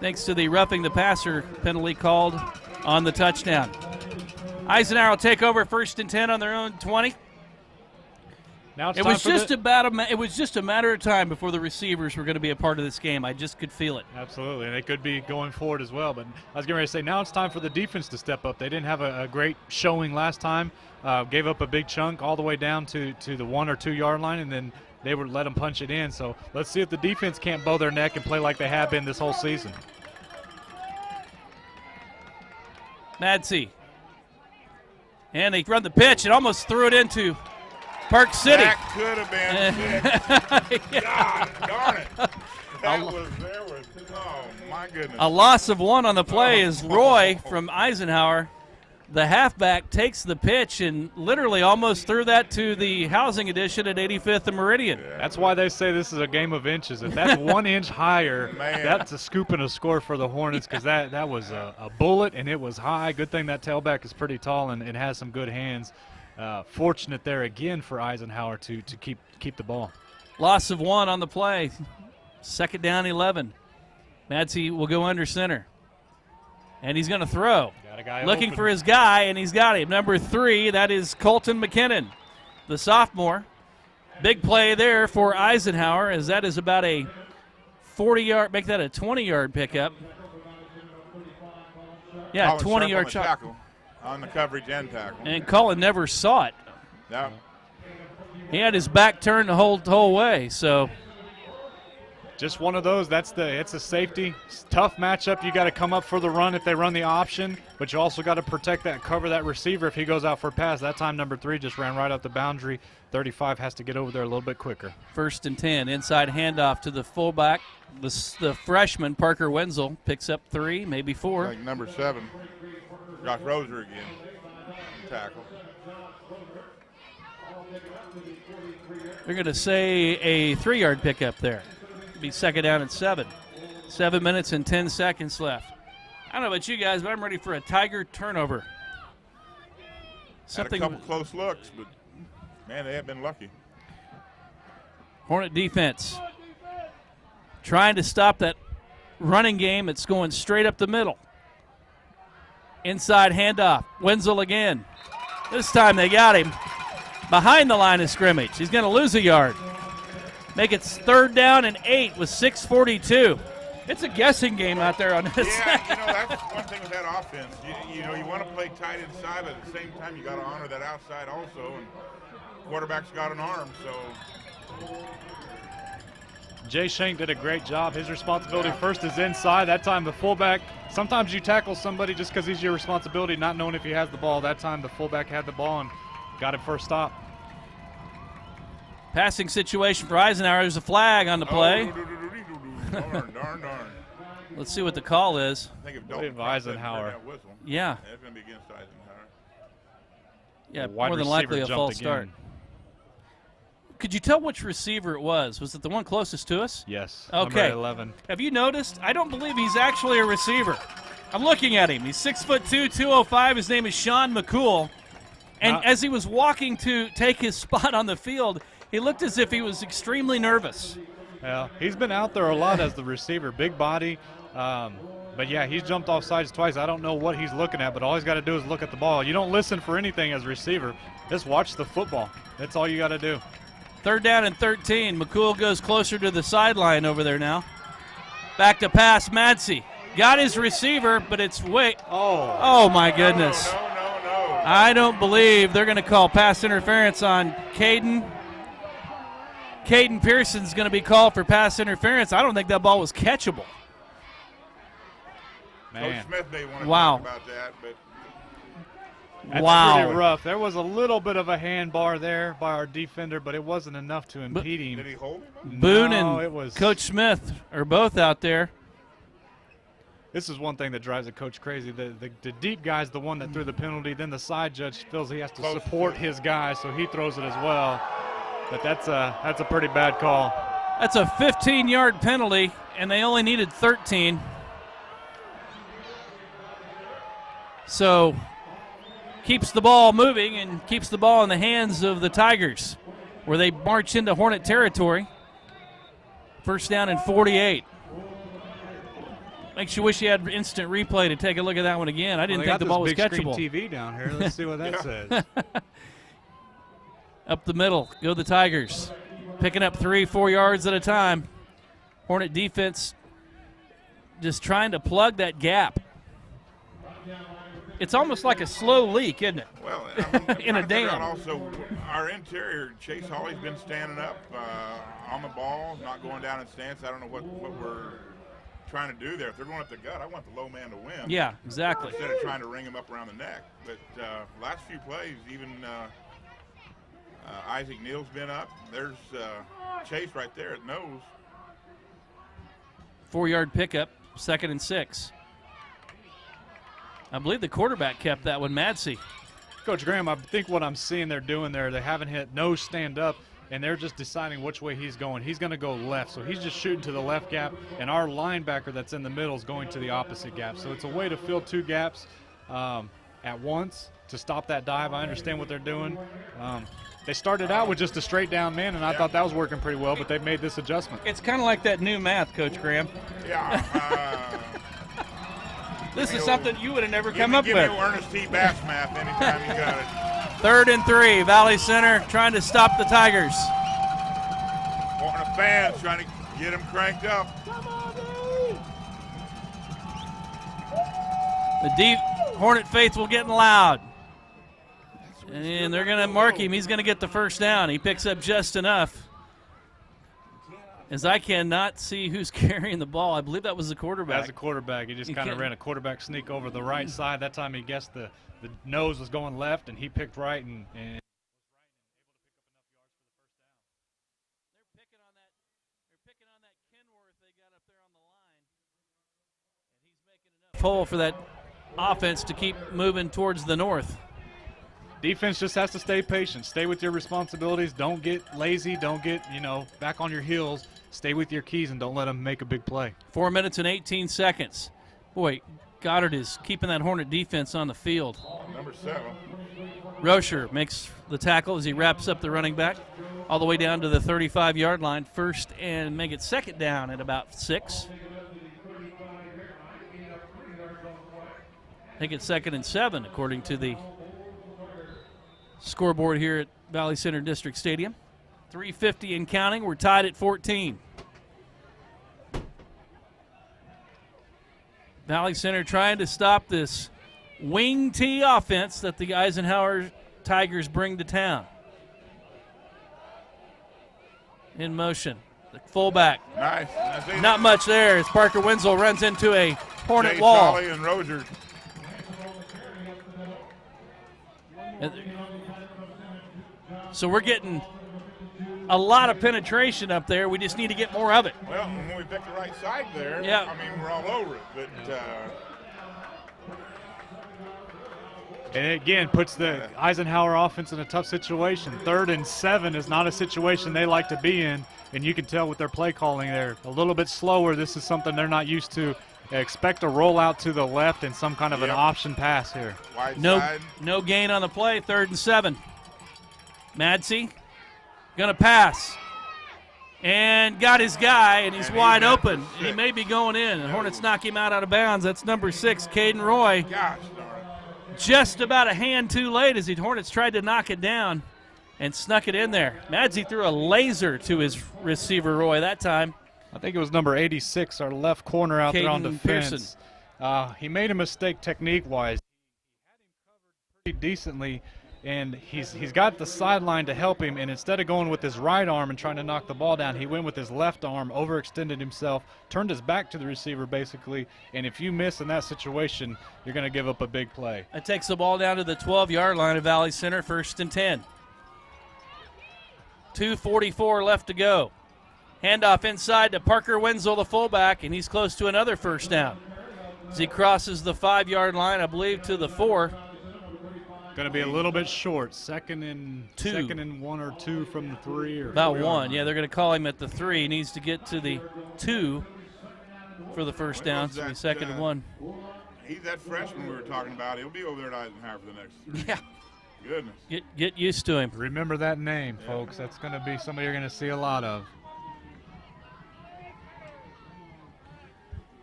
thanks to the roughing the passer penalty called on the touchdown. Eisenhower will take over 1st and 10 on their own 20. Now it's it was just a matter of time before the receivers were going to be a part of this game. I just could feel it. Absolutely, and they could be going forward as well. But I was getting ready to say, now it's time for the defense to step up. They didn't have a great showing last time. Gave up a big chunk all the way down to the 1 or 2 yard line, and then they would let them punch it in. So let's see if the defense can't bow their neck and play like they have been this whole season. Madsey. And they run the pitch and almost threw it into Park City. That could have been six. God darn it. Oh, my goodness. A loss of 1 on the play is Roy from Eisenhower. The halfback takes the pitch and literally almost threw that to the housing addition at 85th and Meridian. Yeah. That's why they say this is a game of inches. If that's 1 inch higher, Man. that's a scoop and a score for the Hornets, because that was a bullet, and it was high. Good thing that tailback is pretty tall and has some good hands. Fortunate there again for Eisenhower to keep the ball. Loss of 1 on the play. 2nd down, 11. Madsey will go under center. And he's going to throw. Got a guy looking open. for his guy, and he's got him. Number 3, that is Colton McKinnon, the sophomore. Big play there for Eisenhower, as that is about a 40-yard, make that a 20-yard pickup. Yeah, 20-yard shot. Tackle on the coverage and tackle. And Colin never saw it. Yeah. He had his back turned the whole way, so. Just one of those. It's a safety. It's a tough matchup. You got to come up for the run if they run the option, but you also got to protect that, cover that receiver if he goes out for a pass. That time, number 3 just ran right up the boundary. 35 has to get over there a little bit quicker. 1st and 10, inside handoff to the fullback. The freshman, Parker Wenzel, picks up 3, maybe 4. Like number 7, Josh Roser again. Tackle. They're going to say a 3-yard pickup there. Be 2nd down and 7. 7 minutes and 10 seconds left. I don't know about you guys, but I'm ready for a Tiger turnover. Had a couple close looks, but, man, they have been lucky. Hornet defense trying to stop that running game. It's going straight up the middle. Inside handoff. Wenzel again. This time they got him. behind the line of scrimmage. He's going to lose a yard. Make it 3rd down and 8 with 6:42. It's a guessing game out there on this. Yeah, that's one thing with that offense. You want to play tight inside, but at the same time, you got to honor that outside also. And quarterback's got an arm, so. Jay Shank did a great job. His responsibility first is inside. That time the fullback, sometimes you tackle somebody just because he's your responsibility, not knowing if he has the ball. That time the fullback had the ball and got it first stop. Passing situation for Eisenhower. There's a flag on the play. Darn. Let's see what the call is. I think if Eisenhower. Yeah. It's going to be against Eisenhower. Yeah, Wide more than receiver likely a jumped false start. again. Could you tell which receiver it was? Was it the one closest to us? Yes. Okay. Number 11. Have you noticed? I don't believe he's actually a receiver. I'm looking at him. He's 6'2", 205. His name is Sean McCool. And as he was walking to take his spot on the field, he looked as if he was extremely nervous. Yeah, he's been out there a lot as the receiver, big body. But, yeah, he's jumped off sides twice. I don't know what he's looking at, but all he's got to do is look at the ball. You don't listen for anything as a receiver. Just watch the football. That's all you got to do. 3rd down and 13. McCool goes closer to the sideline over there now. Back to pass, Madsey. Got his receiver, but it's way. Oh my goodness. No. I don't believe they're going to call pass interference on Caden. Caden Pearson's going to be called for pass interference. I don't think that ball was catchable. Man. Coach Smith may want to Wow. talk about that, but That's pretty rough. There was a little bit of a handbar there by our defender, but it wasn't enough to impede him. did he hold him? Boone No, and it was- Coach Smith are both out there. This is one thing that drives a coach crazy. The deep guy's the one that threw the penalty. Then the side judge feels he has to support his guy, so he throws it as well. But that's a pretty bad call. That's a 15-yard penalty, and they only needed 13. So keeps the ball moving and keeps the ball in the hands of the Tigers, where they march into Hornet territory. 1st down and 48. Makes you wish you had instant replay to take a look at that one again. I didn't think the ball was catchable. Big screen TV down here. Let's see what that says. Up the middle, go the Tigers. Picking up 3-4 yards at a time. Hornet defense just trying to plug that gap. It's almost like a slow leak, isn't it? Well, in a dam. Also, our interior, Chase Hawley's been standing up on the ball, not going down in stance. I don't know what we're trying to do there. If they're going up the gut, I want the low man to win. Yeah, exactly. Instead of trying to ring him up around the neck. But last few plays, even Isaac Neal's been up. There's Chase right there at nose. 4-yard pickup, 2nd and 6. I believe the quarterback kept that one, Madsey. Coach Graham, I think what I'm seeing they're doing there, they haven't hit no stand up, and they're just deciding which way he's going. He's going to go left, so he's just shooting to the left gap, and our linebacker that's in the middle is going to the opposite gap. So it's a way to fill 2 gaps at once to stop that dive. I understand what they're doing. They started out with just a straight down man, and I thought that was working pretty well, but they've made this adjustment. It's kind of like that new math, Coach Graham. Yeah. This is something you would have never come up give with. me Ernest T. Bass math anytime you got it. 3rd and 3, Valley Center trying to stop the Tigers. Wanting the fans trying to get them cranked up. The deep Hornet faithful getting loud. And they're going to mark him. He's going to get the 1st down. He picks up just enough. As I cannot see who's carrying the ball. I believe that was the quarterback. That's a quarterback. He just kind of ran a quarterback sneak over the right side. That time he guessed the nose was going left, and he picked right and They're picking on that Kenworth they got up there on the line. And he's making enough hole for that offense to keep moving towards the north. defense just has to stay patient. Stay with your responsibilities. Don't get lazy. Don't get, back on your heels. Stay with your keys and don't let them make a big play. 4 minutes and 18 seconds. Boy, Goddard is keeping that Hornet defense on the field. Number 7. Rocher makes the tackle as he wraps up the running back all the way down to the 35-yard line. 1st and make it 2nd down at about 6. I think it's 2nd and 7 according to the scoreboard here at Valley Center District Stadium. 3:50 and counting. We're tied at 14. Valley Center trying to stop this wing T offense that the Eisenhower Tigers bring to town. In motion. The fullback. Nice. Not much there as Parker Wenzel runs into a Hornet Jay wall. Solly and Rozier. So we're getting a lot of penetration up there. We just need to get more of it. Well, when we pick the right side there, Yeah. I mean, we're all over it. But And it again puts the Eisenhower offense in a tough situation. 3rd and 7 is not a situation they like to be in, and you can tell with their play calling they're a little bit slower. This is something they're not used to. Expect a rollout to the left and some kind of an option pass here. wide side. No gain on the play, 3rd and 7. Madsey gonna pass. And got his guy, and he's wide open. And he may be going in. And Hornets knock him out of bounds. That's number 6, Caden Roy. Gosh darn it. Just about a hand too late as the Hornets tried to knock it down and snuck it in there. Madsey threw a laser to his receiver, Roy, that time. I think it was number 86, our left corner out there on Caden defense. He made a mistake technique-wise. He had him covered pretty decently, and he's got the sideline to help him, and instead of going with his right arm and trying to knock the ball down, he went with his left arm, overextended himself, turned his back to the receiver basically, and if you miss in that situation, you're going to give up a big play. That takes the ball down to the 12-yard line of Valley Center, 1st and 10. 2:44 left to go. Handoff inside to Parker Wenzel, the fullback, and he's close to another first down. As he crosses the 5-yard line, I believe, to the 4. Going to be a little bit short. Second and 1 or 2 from the 3 or About 4 1. yard Yeah, they're going to call him at the 3. He needs to get to the 2 for the first down. So it'll be 2nd and 1. He's that freshman we were talking about. He'll be over there at Eisenhower for the next. Yeah. Goodness. Get used to him. Remember that name, folks. That's going to be somebody you're going to see a lot of.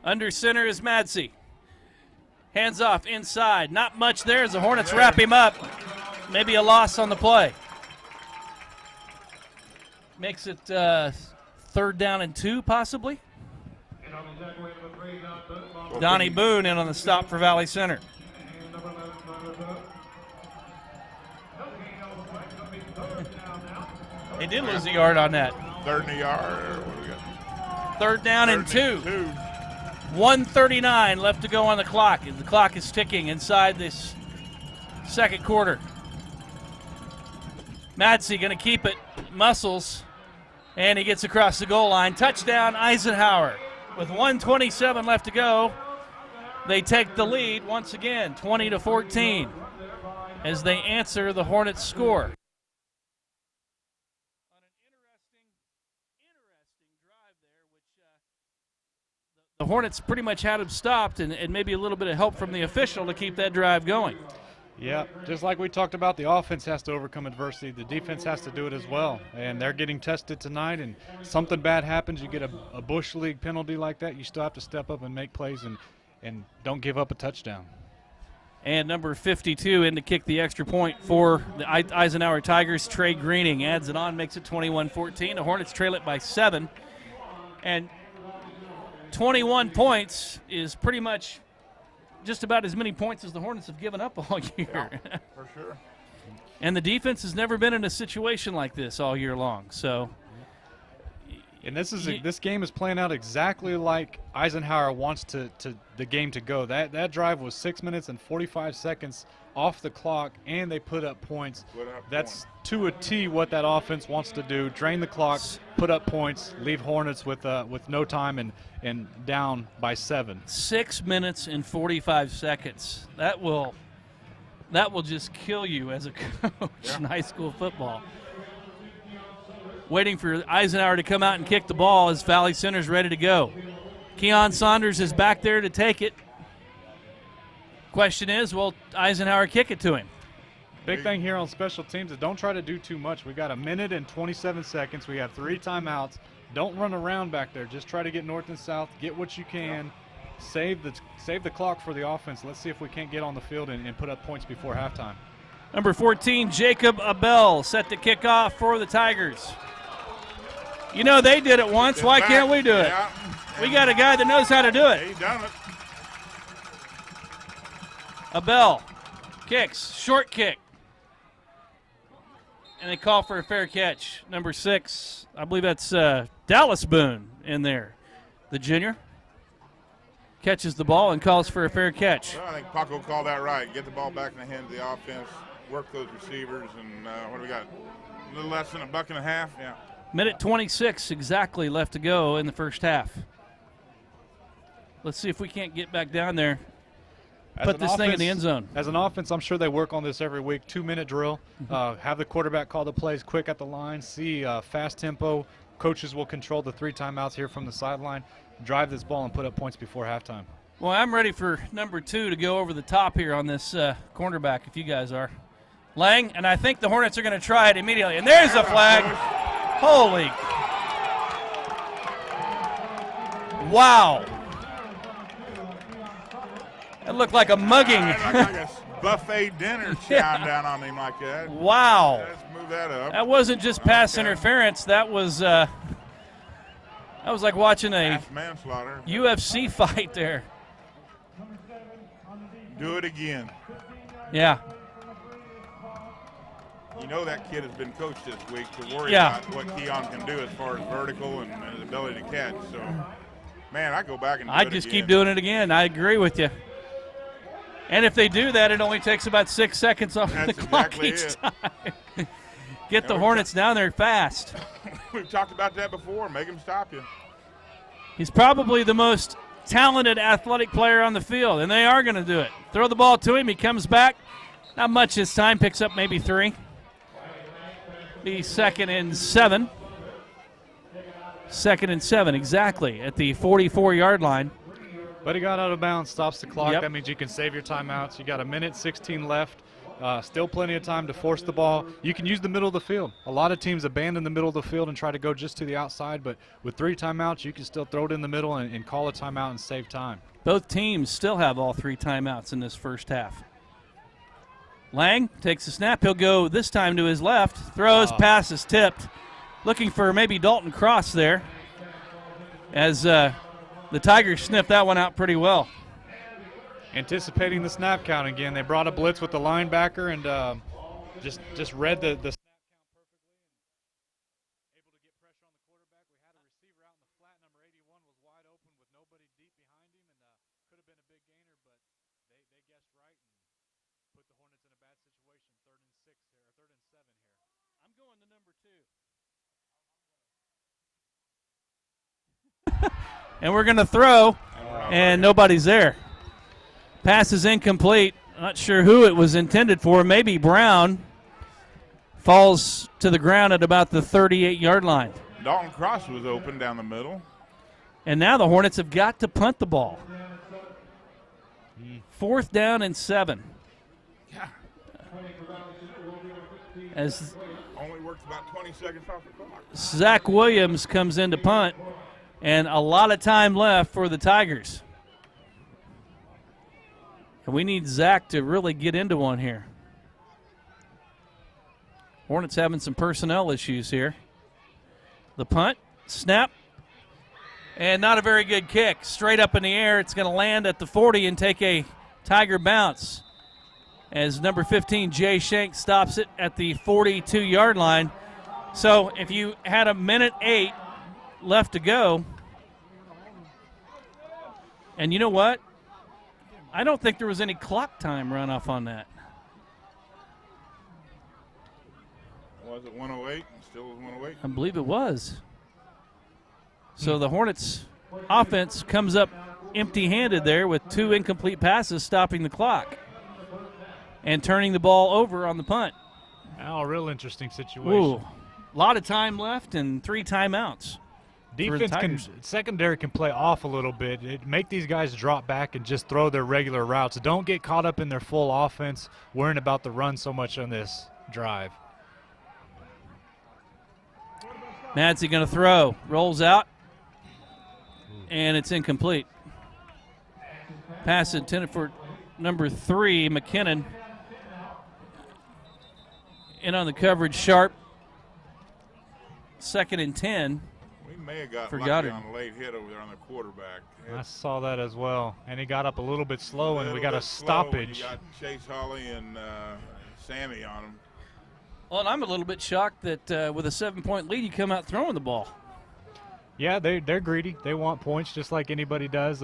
Under center is Madsey. Hands off inside. Not much there as the Hornets wrap him up. Maybe a loss on the play. Makes it 3rd down and 2 possibly. Donnie Boone in on the stop for Valley Center. They did lose a yard on that. 3rd and a yard. What do we got? 3rd down and 2. 1:39 left to go on the clock. The clock is ticking inside this second quarter. Madsey going to keep it. Muscles. And he gets across the goal line. Touchdown, Eisenhower. With 1:27 left to go, they take the lead once again, 20-14, as they answer the Hornets' score. The Hornets pretty much had him stopped and maybe a little bit of help from the official to keep that drive going. Yeah, just like we talked about, the offense has to overcome adversity. The defense has to do it as well. And they're getting tested tonight, and something bad happens, you get a Bush League penalty like that, you still have to step up and make plays and don't give up a touchdown. And number 52 in to kick the extra point for the Eisenhower Tigers, Trey Greening adds it on, makes it 21-14. The Hornets trail it by 7. And 21 points is pretty much just about as many points as the Hornets have given up all year. Yeah, for sure. And the defense has never been in a situation like this all year long. So, and this game is playing out exactly like Eisenhower wants the game to go. That drive was 6 minutes and 45 seconds off the clock, and they put up points. That's to a T what that offense wants to do: drain the clock, put up points, leave Hornets with no time and down by 7. 6 minutes and 45 seconds. That will just kill you as a coach in high school football. Waiting for Eisenhower to come out and kick the ball as Valley Center's ready to go. Keon Saunders is back there to take it. Question is, will Eisenhower kick it to him? Big thing here on special teams is don't try to do too much. We got 1 minute and 27 seconds. We have 3 timeouts. Don't run around back there. Just try to get north and south. Get what you can. Save the clock for the offense. Let's see if we can't get on the field and put up points before halftime. Number 14, Jacob Abel, set to kick off for the Tigers. You know, they did it once. Why can't we do it? Yeah. We got a guy that knows how to do it. He's done it. Abel kicks, short kick. And they call for a fair catch. Number 6, I believe that's Dallas Boone in there. The junior catches the ball and calls for a fair catch. Well, I think Paco called that right. Get the ball back in the hands of the offense, work those receivers, and what do we got? A little less than a buck and a half? Yeah. Minute 26 exactly left to go in the first half. Let's see if we can't get back down there. Put this thing in the end zone. As an offense, I'm sure they work on this every week. 2-minute drill. Have the quarterback call the plays quick at the line. See fast tempo. Coaches will control the 3 timeouts here from the sideline. Drive this ball and put up points before halftime. Well, I'm ready for number 2 to go over the top here on this cornerback, if you guys are. Lang, and I think the Hornets are going to try it immediately. And there's a flag. Holy. Wow. That looked like a mugging. Like a buffet dinner chowing down on him like that. Wow. Let's move that up. That wasn't just pass interference. That was like watching a Mass manslaughter. UFC fight there. Do it again. Yeah. You know that kid has been coached this week to worry Yeah. about what Keon can do as far as vertical and his ability to catch. So, man, I go back and do I it just again. keep doing it again. I agree with you. And if they do that, it only takes about 6 seconds off That's the clock exactly each it. time. Get the Hornets down there fast. We've talked about that before. Make him stop you. He's probably the most talented athletic player on the field, and they are going to do it. Throw the ball to him. He comes back. Not much this time. Picks up maybe 3. Be 2nd and 7. 2nd and 7, exactly, at the 44-yard line. But he got out of bounds, stops the clock. Yep. That means you can save your timeouts. You got 1:16 left. Still plenty of time to force the ball. You can use the middle of the field. A lot of teams abandon the middle of the field and try to go just to the outside, but with 3 timeouts, you can still throw it in the middle and call a timeout and save time. Both teams still have all 3 timeouts in this first half. Lang takes a snap. He'll go this time to his left. Throws, passes tipped. Looking for maybe Dalton Cross there as the Tigers sniffed that one out pretty well. Anticipating the snap count again. They brought a blitz with the linebacker and just read the snap count perfectly and able to get pressure on the quarterback. We had a receiver out in the flat. Number 81 was wide open with nobody deep behind him and could have been a big gainer, but they guessed right and put the Hornets in a bad situation. 3rd and 6 here, or 3rd and 7 here. I'm going to number 2. And we're going to throw, and nobody's there. Pass is incomplete. Not sure who it was intended for. Maybe Brown. Falls to the ground at about the 38-yard line. Dalton Cross was open down the middle. And now the Hornets have got to punt the ball. 4th down and 7. Yeah. As Only worked about 20 seconds off the clock. Zach Williams comes in to punt, and a lot of time left for the Tigers. And we need Zach to really get into one here. Hornets having some personnel issues here. The punt, snap, and not a very good kick. Straight up in the air. It's going to land at the 40 and take a Tiger bounce as number 15, Jay Shank, stops it at the 42-yard line. So if you had 1:08 left to go, and you know what? I don't think there was any clock time run off on that. Was it 108? Still was 108? I believe it was. So the Hornets offense comes up empty-handed there with 2 incomplete passes, stopping the clock and turning the ball over on the punt. Now a real interesting situation. Ooh, a lot of time left and 3 timeouts. Defense secondary can play off a little bit. Make these guys drop back and just throw their regular routes. Don't get caught up in their full offense, worrying about the run so much on this drive. Madsey going to throw. Rolls out. And it's incomplete. Pass intended for number 3, McKinnon. in on the coverage sharp. 2nd and 10. We may have got for lucky Goddard. on a late hit over there on the quarterback. I saw that as well, and he got up a little bit slow, and we got a Little bit slow when stoppage. You got Chase Hawley and Sammy on him. Well, and I'm a little bit shocked that with a 7-point lead, you come out throwing the ball. Yeah, they're greedy. They want points just like anybody does.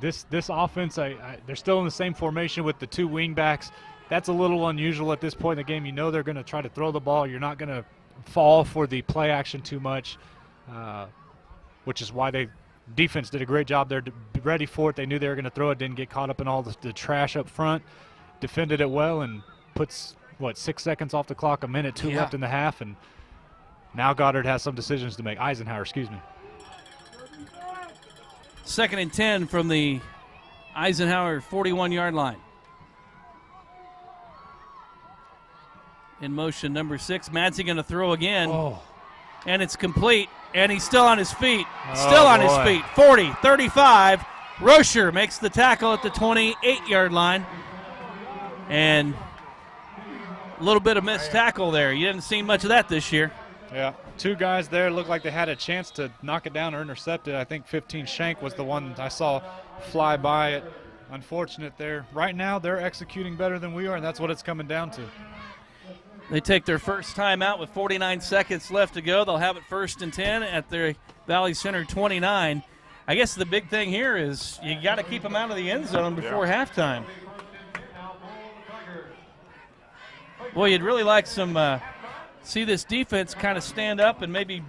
This offense, they're still in the same formation with the 2 wing backs. That's a little unusual at this point in the game. You know they're going to try to throw the ball. You're not going to fall for the play action too much, which is why defense did a great job there to be ready for it. They knew they were going to throw it, didn't get caught up in all the trash up front, defended it well, and puts, 6 seconds off the clock, a minute 2 left in the half, and now Goddard has some decisions to make. Eisenhower, excuse me. 2nd and 10 from the Eisenhower 41-yard line. In motion, number 6. Madsey going to throw again. And it's complete. And he's still on his feet. Still on his feet. 40, 35. Rocher makes the tackle at the 28-yard line. And a little bit of missed tackle there. You haven't seen much of that this year. Yeah, 2 guys there looked like they had a chance to knock it down or intercept it. I think 15 Shank was the one I saw fly by it. Unfortunate there. Right now, they're executing better than we are, and that's what it's coming down to. They take their first time out with 49 seconds left to go. They'll have it 1st and 10 at their Valley Center 29. I guess the big thing here is you got to keep them out of the end zone before halftime. Boy, you'd really like some see this defense kind of stand up and maybe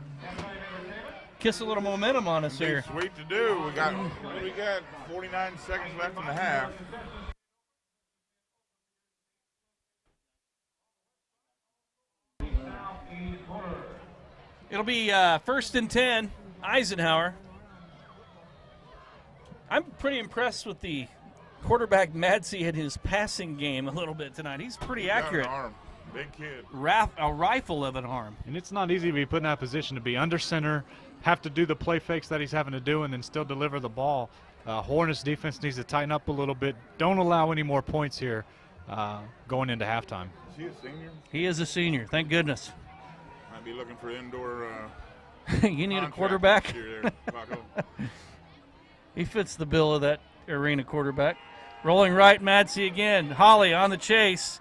kiss a little momentum on us here. Sweet to do. We got 49 seconds left in the half. It'll be 1st and 10, Eisenhower. I'm pretty impressed with the quarterback Madsey and his passing game a little bit tonight. He's pretty accurate. Got an arm. Big kid. A rifle of an arm. And it's not easy to be put in that position, to be under center, have to do the play fakes that he's having to do, and then still deliver the ball. Hornets defense needs to tighten up a little bit. Don't allow any more points here going into halftime. Is he a senior? He is a senior, thank goodness. Might be looking for indoor You need a quarterback? next year there, Paco. He fits the bill of that arena quarterback. Rolling right, Madsey again. Holly on the chase.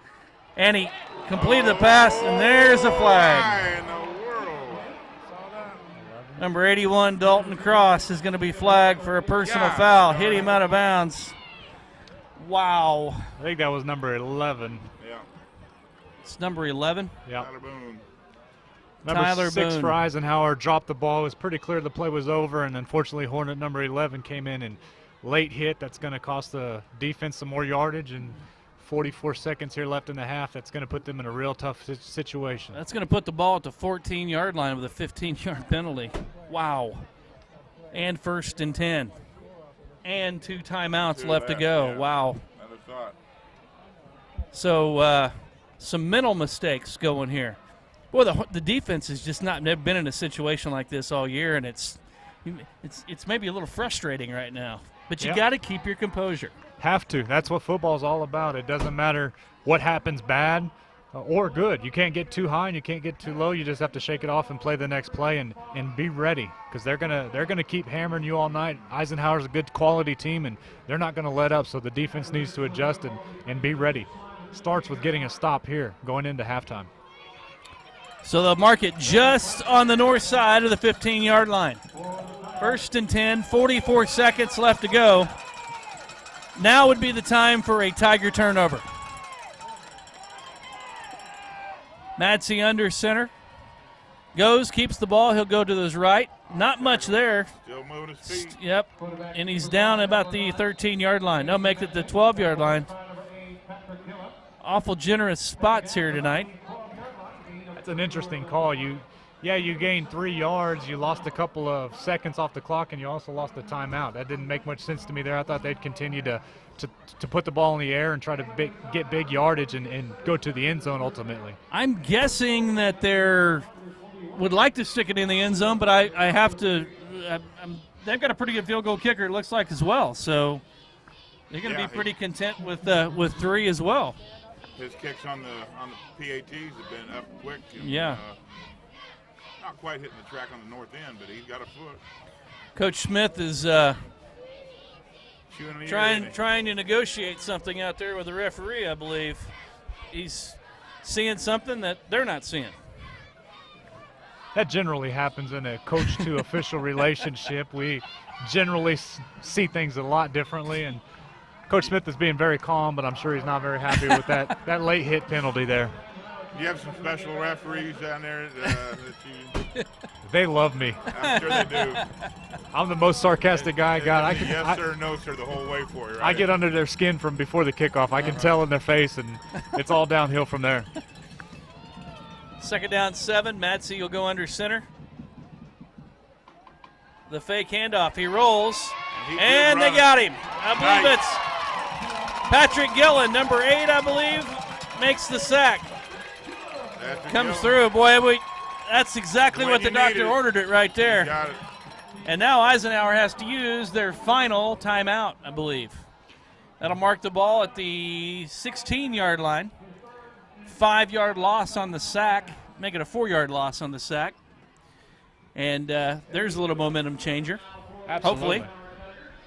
And he completed the pass, and there's a flag. Why in the world? Saw that? Number 81, Dalton Cross, is going to be flagged for a personal foul. Hit him out of bounds. Wow. I think that was number 11. Yeah. It's number 11. Yeah. Tyler Boone. Number Tyler 6 Boone. for Eisenhower dropped the ball. It was pretty clear the play was over, and unfortunately Hornet number 11 came in and late hit. That's going to cost the defense some more yardage, and 44 seconds here left in the half. That's going to put them in a real tough situation. That's going to put the ball at the 14-yard line with a 15-yard penalty. Wow. And 1st and 10. And 2 timeouts left to go. Yeah. Wow. Another thought. So some mental mistakes going here. Boy, the defense has just never been in a situation like this all year, and it's maybe a little frustrating right now. But you got to keep your composure. Have to. That's what football's all about. It doesn't matter what happens bad or good. You can't get too high and you can't get too low. You just have to shake it off and play the next play and be ready, because they're gonna keep hammering you all night. Eisenhower's a good quality team, and they're not going to let up. So the defense needs to adjust and be ready. Starts with getting a stop here going into halftime. So they'll mark it just on the north side of the 15-yard line. 1st and 10, 44 seconds left to go. Now would be the time for a Tiger turnover. Madsey under center. Goes, keeps the ball. He'll go to his right. Not much there. Still moving his feet. Yep. And he's down about the 13-yard line. No, make it the 12-yard line. Awful generous spots here tonight. That's an interesting call. You gained 3 yards. You lost a couple of seconds off the clock, and you also lost a timeout. That didn't make much sense to me there. I thought they'd continue to put the ball in the air and try to get big yardage and go to the end zone ultimately. I'm guessing that they would like to stick it in the end zone, but I have to they've got a pretty good field goal kicker, it looks like, as well. So they're going to be pretty content with 3 as well. His kicks on the PATs have been up quick. And, Yeah. Not quite hitting the track on the north end, but he's got a foot. Coach Smith is Chewing the ear, trying to negotiate something out there with the referee, I believe. He's seeing something that they're not seeing. That generally happens in a coach-to-official relationship. We generally see things a lot differently, and Coach Smith is being very calm, but I'm sure he's not very happy with that late hit penalty there. You have some special referees down there that you. They love me. I'm sure they do. I'm the most sarcastic guy I got. Yes, sir, no, sir, the whole way for you, right? I get under their skin from before the kickoff. I can tell in their face, and it's all downhill from there. 2nd down 7. Madsey will go under center. The fake handoff. He rolls, and they got him. I believe it's Patrick Gillen, number 8, I believe, makes the sack. Comes through. Boy, that's exactly what the doctor ordered it right there. Got it. And now Eisenhower has to use their final timeout, I believe. That'll mark the ball at the 16-yard line. 5-yard loss on the sack, make it a 4-yard loss on the sack. And there's a little momentum changer. Absolutely. Hopefully.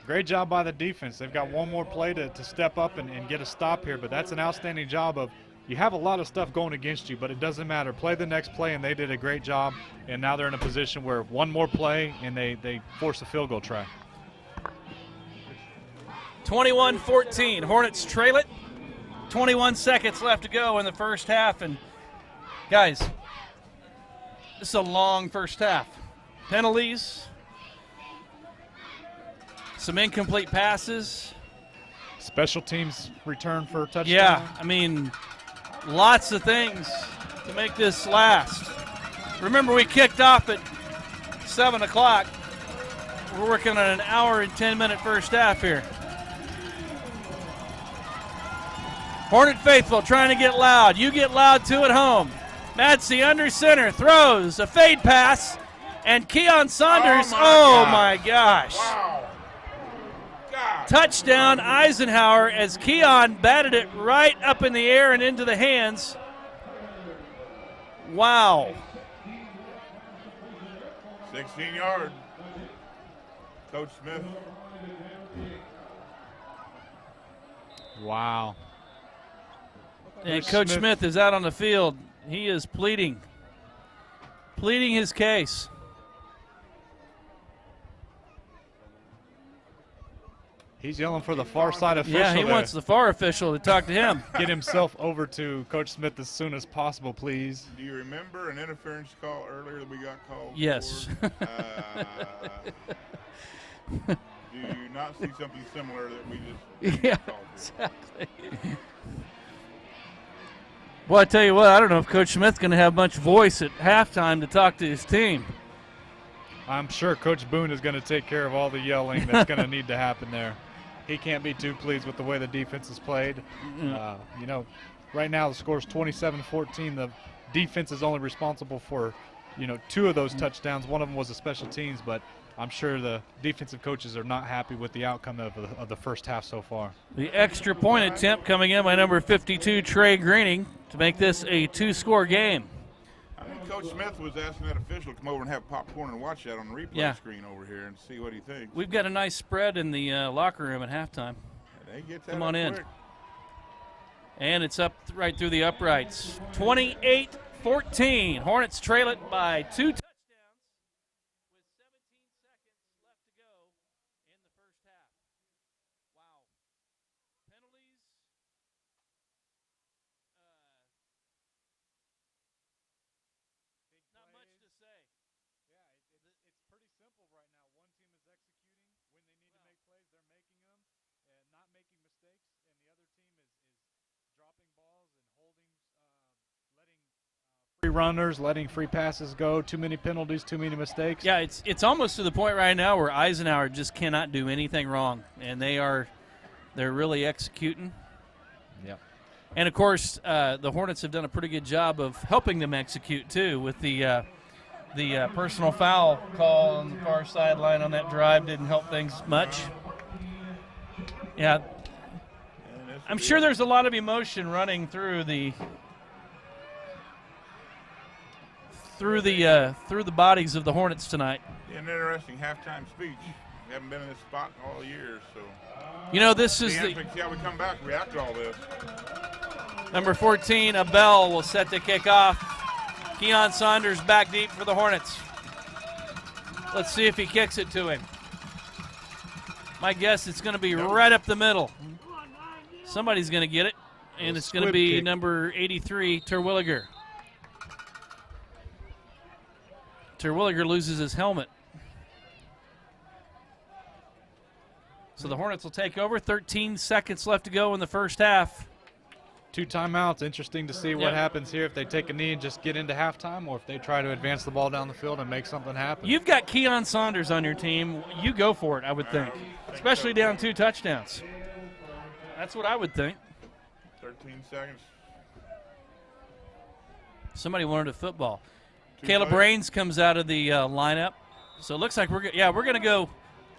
Great job by the defense. They've got one more play to step up and get a stop here, but that's an outstanding job of you have a lot of stuff going against you, but it doesn't matter. Play the next play, and they did a great job, and now they're in a position where one more play, and they force a field goal try. 21-14. Hornets trail it. 21 seconds left to go in the first half. And, guys, this is a long first half. Penalties, some incomplete passes. Special teams return for a touchdown. Yeah, I mean, lots of things to make this last. Remember, we kicked off at 7 o'clock. We're working on an hour and 10-minute first half here. Hornet faithful trying to get loud. You get loud too at home. Madsey under center, throws a fade pass, and Keon Saunders, oh my gosh. Wow. God. Touchdown Eisenhower as Keon batted it right up in the air and into the hands. Wow. 16-yard. Coach Smith. Wow. And Coach Smith is out on the field. He is pleading his case. He's yelling for the far side official. Yeah, he wants the far official to talk to him. Get himself over to Coach Smith as soon as possible, please. Do you remember an interference call earlier that we got called? Yes. For? Do you not see something similar that we just Yeah, called for? exactly. Well, I tell you what, I don't know if Coach Smith's going to have much voice at halftime to talk to his team. I'm sure Coach Boone is going to take care of all the yelling that's going to need to happen there. He can't be too pleased with the way the defense is played. Right now the score is 27-14. The defense is only responsible for, 2 of those touchdowns. One of them was a special teams, but I'm sure the defensive coaches are not happy with the outcome of the first half so far. The extra point attempt coming in by number 52, Trey Greening, to make this a 2-score game. I think Coach Smith was asking that official to come over and have popcorn and watch that on the replay screen over here and see what he thinks. We've got a nice spread in the locker room at halftime. They get that Come on in. quick. And it's up right through the uprights. 28-14. Hornets trail it by 2 touchdowns with 17 seconds left to go in the first half. Wow. Penalties. Not much to say. Yeah, it's pretty simple right now. One team is executing. When they need to make plays, they're making them and not making mistakes. And the other team is dropping balls and holding, letting free runners, letting free passes go. Too many penalties, too many mistakes. Yeah, it's almost to the point right now where Eisenhower just cannot do anything wrong, and they're really executing. Yep. And of course, the Hornets have done a pretty good job of helping them execute too, with the personal foul call on the far sideline on that drive didn't help things much. Yeah. And this I'm sure there's a lot of emotion running through the bodies of the Hornets tonight. An interesting halftime speech. We haven't been in this spot in all years, so. You know, this is see how we come back, react to all this. Number 14, Abel, will set the kick off. Keon Saunders back deep for the Hornets. Let's see if he kicks it to him. My guess it's going to be right up the middle. Somebody's going to get it, and it's going to be number 83, Terwilliger. Terwilliger loses his helmet. So the Hornets will take over. 13 seconds left to go in the first half. 2 timeouts. Interesting to see what happens here, if they take a knee and just get into halftime, or if they try to advance the ball down the field and make something happen. You've got Keon Saunders on your team. You go for it, I would think. Especially down 2 touchdowns. That's what I would think. 13 seconds. Somebody wanted a football. Caleb Raines comes out of the lineup. So it looks like we're going to go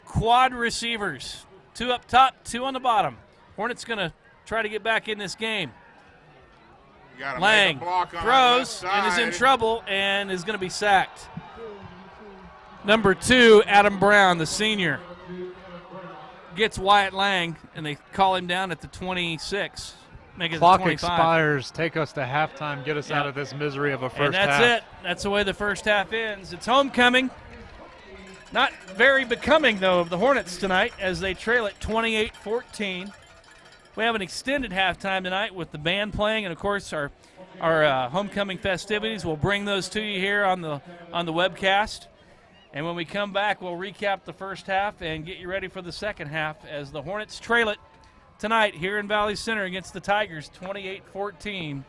quad receivers. 2 up top, 2 on the bottom. Hornets going to try to get back in this game. Lang throws and is in trouble and is going to be sacked. Number 2, Adam Brown, the senior, gets Wyatt Lang, and they call him down at the 26. Make it Clock 25. expires. Take us to halftime. Get us out of this misery of a first half. And that's it. That's the way the first half ends. It's homecoming. Not very becoming, though, of the Hornets tonight as they trail it 28-14. We have an extended halftime tonight with the band playing, and, of course, our homecoming festivities. We'll bring those to you here on the webcast. And when we come back, we'll recap the first half and get you ready for the second half as the Hornets trail it tonight here in Valley Center against the Tigers, 28-14.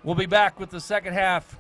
We'll be back with the second half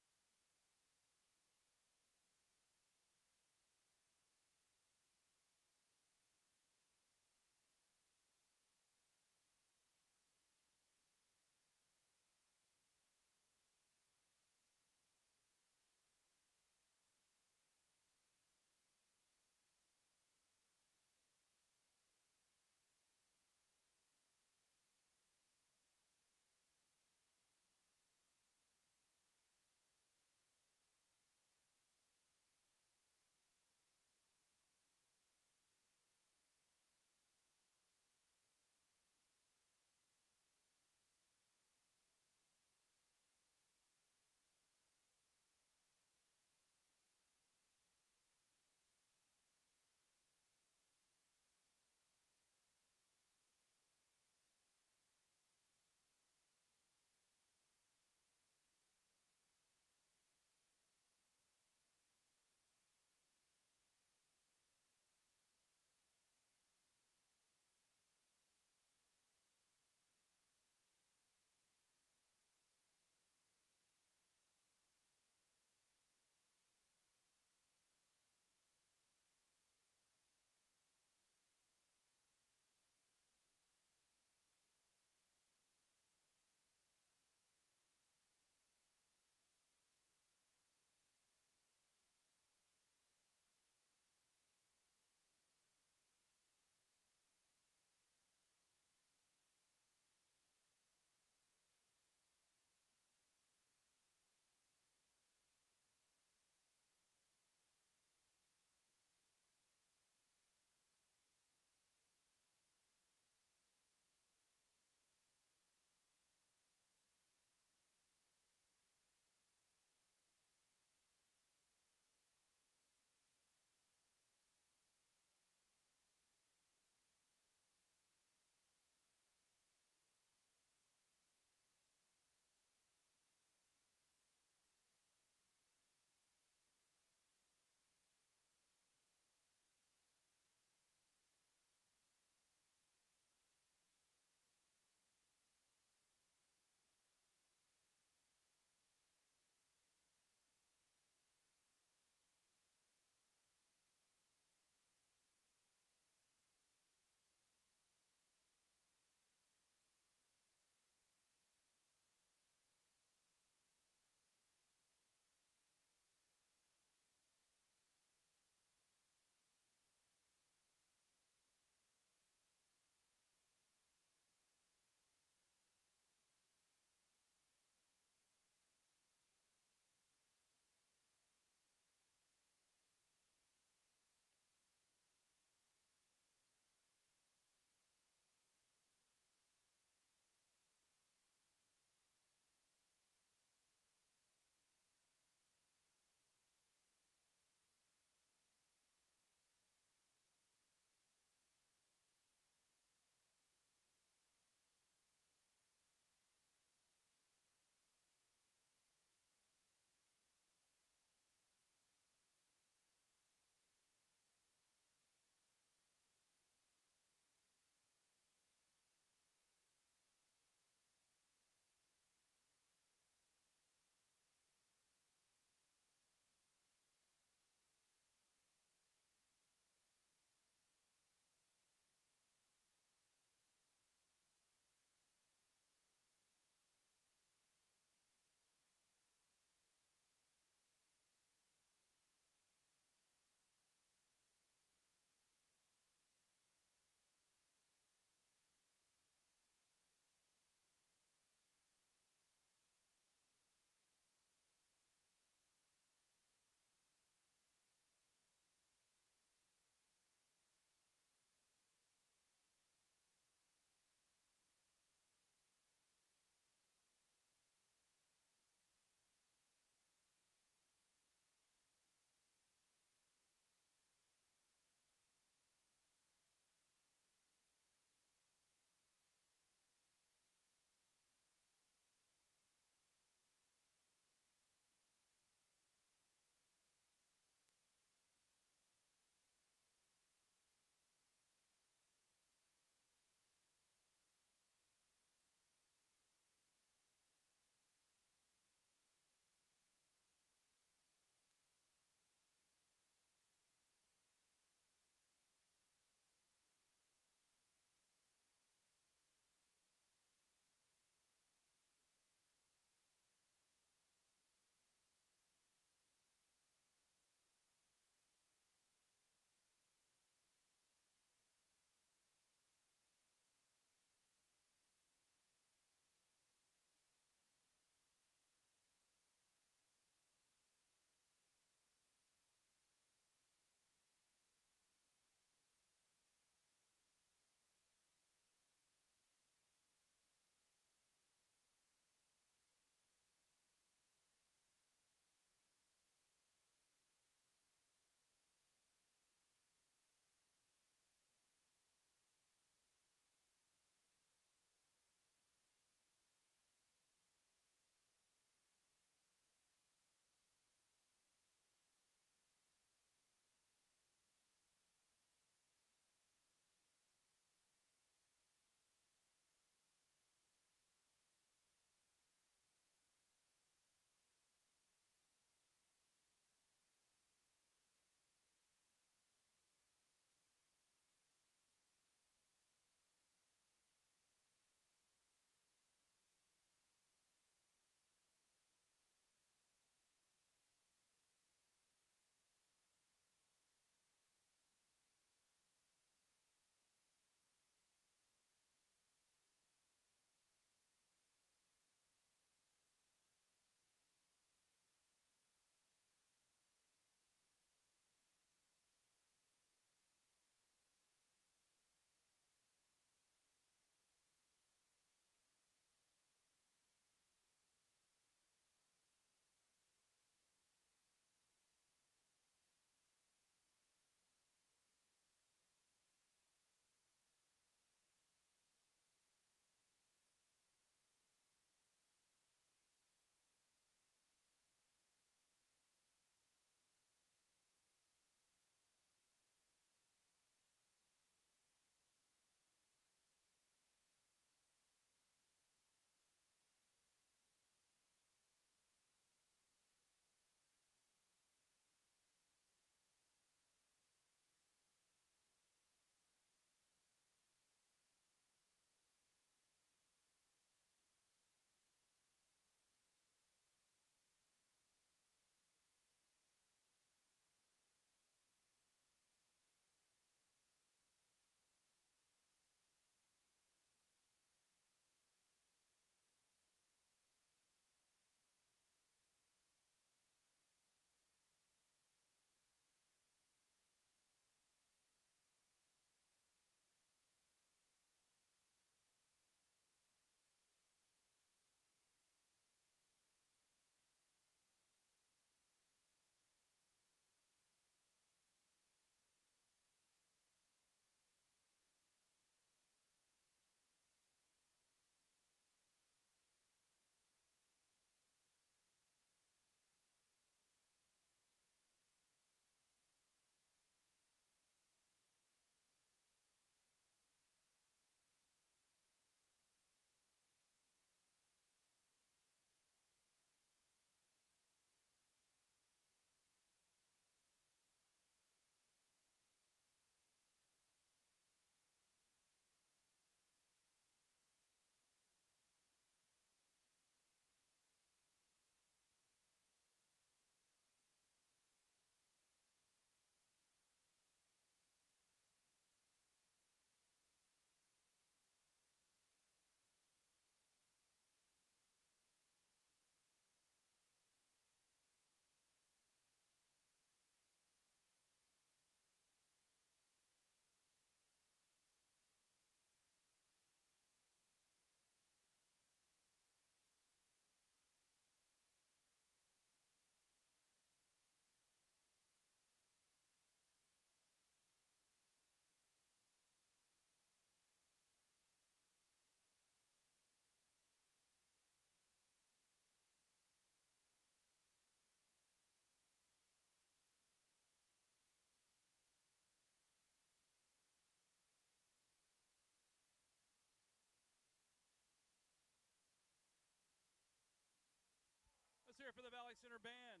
hear it for the Valley Center Band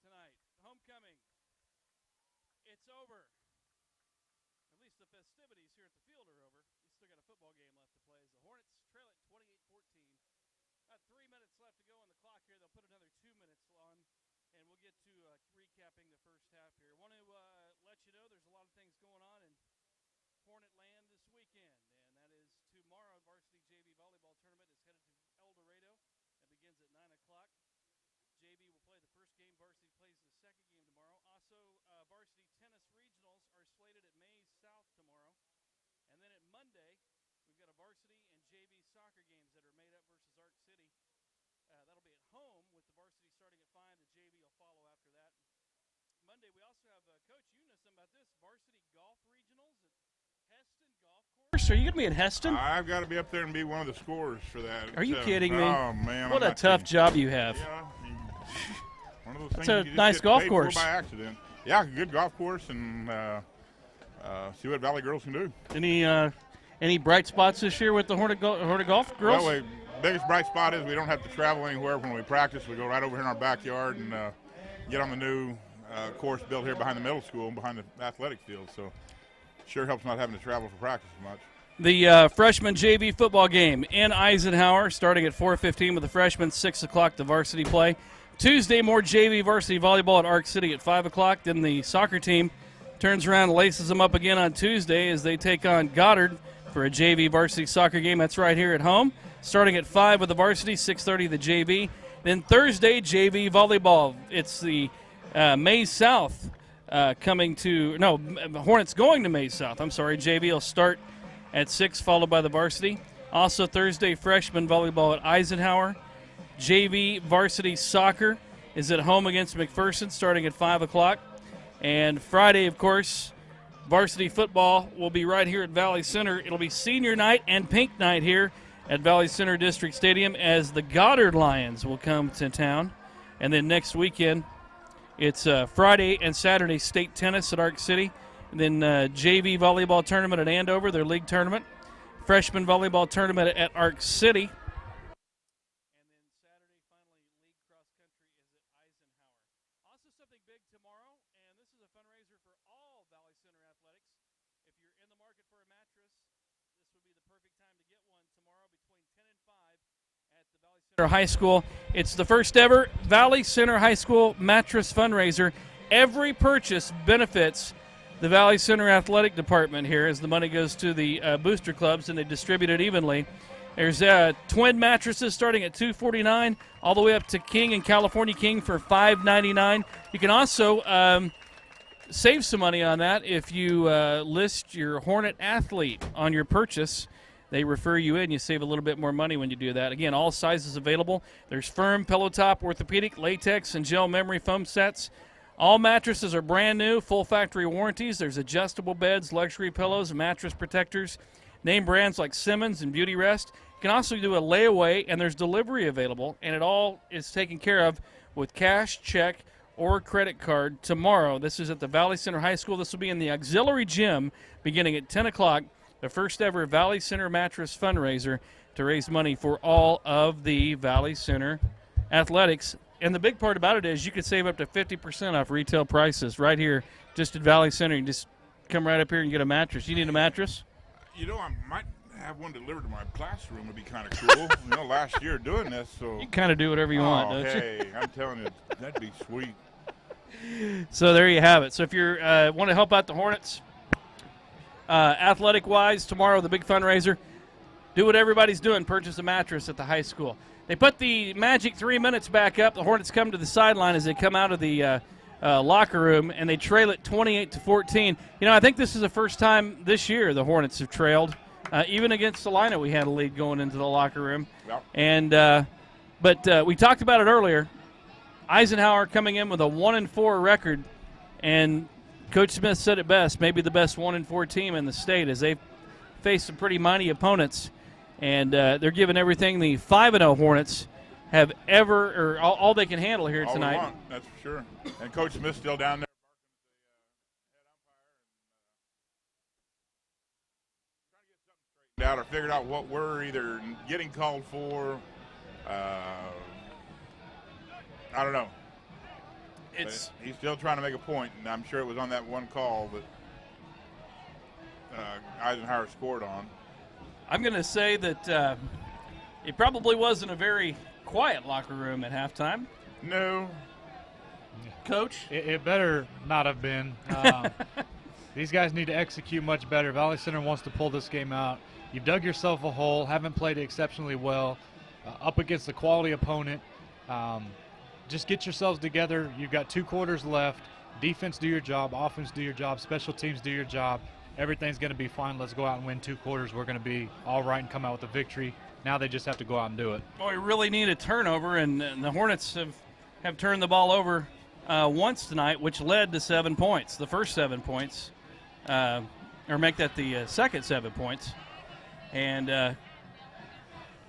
tonight. Homecoming. It's over. At least the festivities here at the field are over. You still got a football game left to play as the Hornets trail it 28-14. About 3 minutes left to go on the clock here. They'll put another 2 minutes on, and we'll get to recapping the first half here. I want to let you know there's a lot of things going on in Hornet Land this weekend, and that is tomorrow. Varsity JV volleyball tournament is headed to El Dorado. That begins at 9 o'clock. JV will play the first game. Varsity plays the second game tomorrow. Also, varsity tennis regionals are slated at Mays South tomorrow. And then at Monday, we've got a varsity and JV soccer games that are made up versus Arc City. That'll be at home with the varsity starting at 5. The JV will follow after that. Monday, we also have, Coach, you know something about this, varsity golf regionals at Heston Golf Course. Are you going to be at Heston? I've got to be up there and be one of the scorers for that. Are you kidding me? Oh, man. What a tough job you have. Yeah. One of those things It's a you just nice get golf paid course. for by accident. Yeah, good golf course, and see what Valley girls can do. Any bright spots this year with the Hornet Golf girls? Well, the biggest bright spot is we don't have to travel anywhere when we practice. We go right over here in our backyard and get on the new course built here behind the middle school and behind the athletic field. So sure helps not having to travel for practice as much. The freshman JV football game in Eisenhower starting at 4:15 with the freshmen, 6 o'clock the varsity play. Tuesday, more JV varsity volleyball at Arc City at 5 o'clock. Then the soccer team turns around and laces them up again on Tuesday as they take on Goddard for a JV varsity soccer game. That's right here at home. Starting at 5 with the varsity, 6:30 the JV. Then Thursday, JV volleyball. It's the Mays South Hornets going to Mays South. I'm sorry, JV will start at 6, followed by the varsity. Also Thursday, freshman volleyball at Eisenhower. JV varsity soccer is at home against McPherson starting at 5 o'clock. And Friday, of course, varsity football will be right here at Valley Center. It'll be senior night and pink night here at Valley Center District Stadium as the Goddard Lions will come to town. And then next weekend, it's Friday and Saturday state tennis at Arc City. And then JV volleyball tournament at Andover, their league tournament. Freshman volleyball tournament at Arc City. High School. It's the first ever Valley Center High School mattress fundraiser. Every purchase benefits the Valley Center Athletic Department here as the money goes to the booster clubs and they distribute it evenly. There's twin mattresses starting at $249 all the way up to King and California King for $599. You can also save some money on that if you list your Hornet athlete on your purchase. They refer you in. You save a little bit more money when you do that. Again, all sizes available. There's firm, pillow top, orthopedic, latex, and gel memory foam sets. All mattresses are brand new, full factory warranties. There's adjustable beds, luxury pillows, mattress protectors. Name brands like Simmons and Beauty Rest. You can also do a layaway, and there's delivery available. And it all is taken care of with cash, check, or credit card tomorrow. This is at the Valley Center High School. This will be in the auxiliary gym beginning at 10 o'clock. The first ever Valley Center mattress fundraiser to raise money for all of the Valley Center athletics. And the big part about it is you could save up to 50% off retail prices right here just at Valley Center. You just come right up here and get a mattress. You need a mattress? You know, I might have one delivered to my classroom. Would be kind of cool. Last year doing this. So You kind of do whatever you want, don't hey, you? I'm telling you, that'd be sweet. So there you have it. So if you want to help out the Hornets, athletic-wise, tomorrow, the big fundraiser, do what everybody's doing, purchase a mattress at the high school. They put the magic 3 minutes back up. The Hornets come to the sideline as they come out of the locker room, and they trail it 28-14. I think this is the first time this year the Hornets have trailed. Even against Salina, we had a lead going into the locker room. Yep. And but we talked about it earlier. Eisenhower coming in with a 1-4 record, and Coach Smith said it best, maybe the best 1-4 team in the state as they face some pretty mighty opponents. And they're giving everything the 5-0 Hornets have ever, or all they can handle here tonight. All we want, that's for sure. And Coach Smith's still down there. Trying to get something straightened out or figured out what we're either getting called for. I don't know. It's But he's still trying to make a point, and I'm sure it was on that one call that Eisenhower scored on. I'm going to say that it probably wasn't a very quiet locker room at halftime. No. Coach? It better not have been. These guys need to execute much better. Valley Center wants to pull this game out. You've dug yourself a hole, haven't played it exceptionally well, up against a quality opponent. Just get yourselves together. You've got 2 quarters left. Defense, do your job. Offense, do your job. Special teams, do your job. Everything's going to be fine. Let's go out and win 2 quarters. We're going to be all right and come out with a victory. Now they just have to go out and do it. Well, we really need a turnover, and the Hornets have turned the ball over once tonight, which led to 7 points. The first 7 points, or make that the second 7 points. And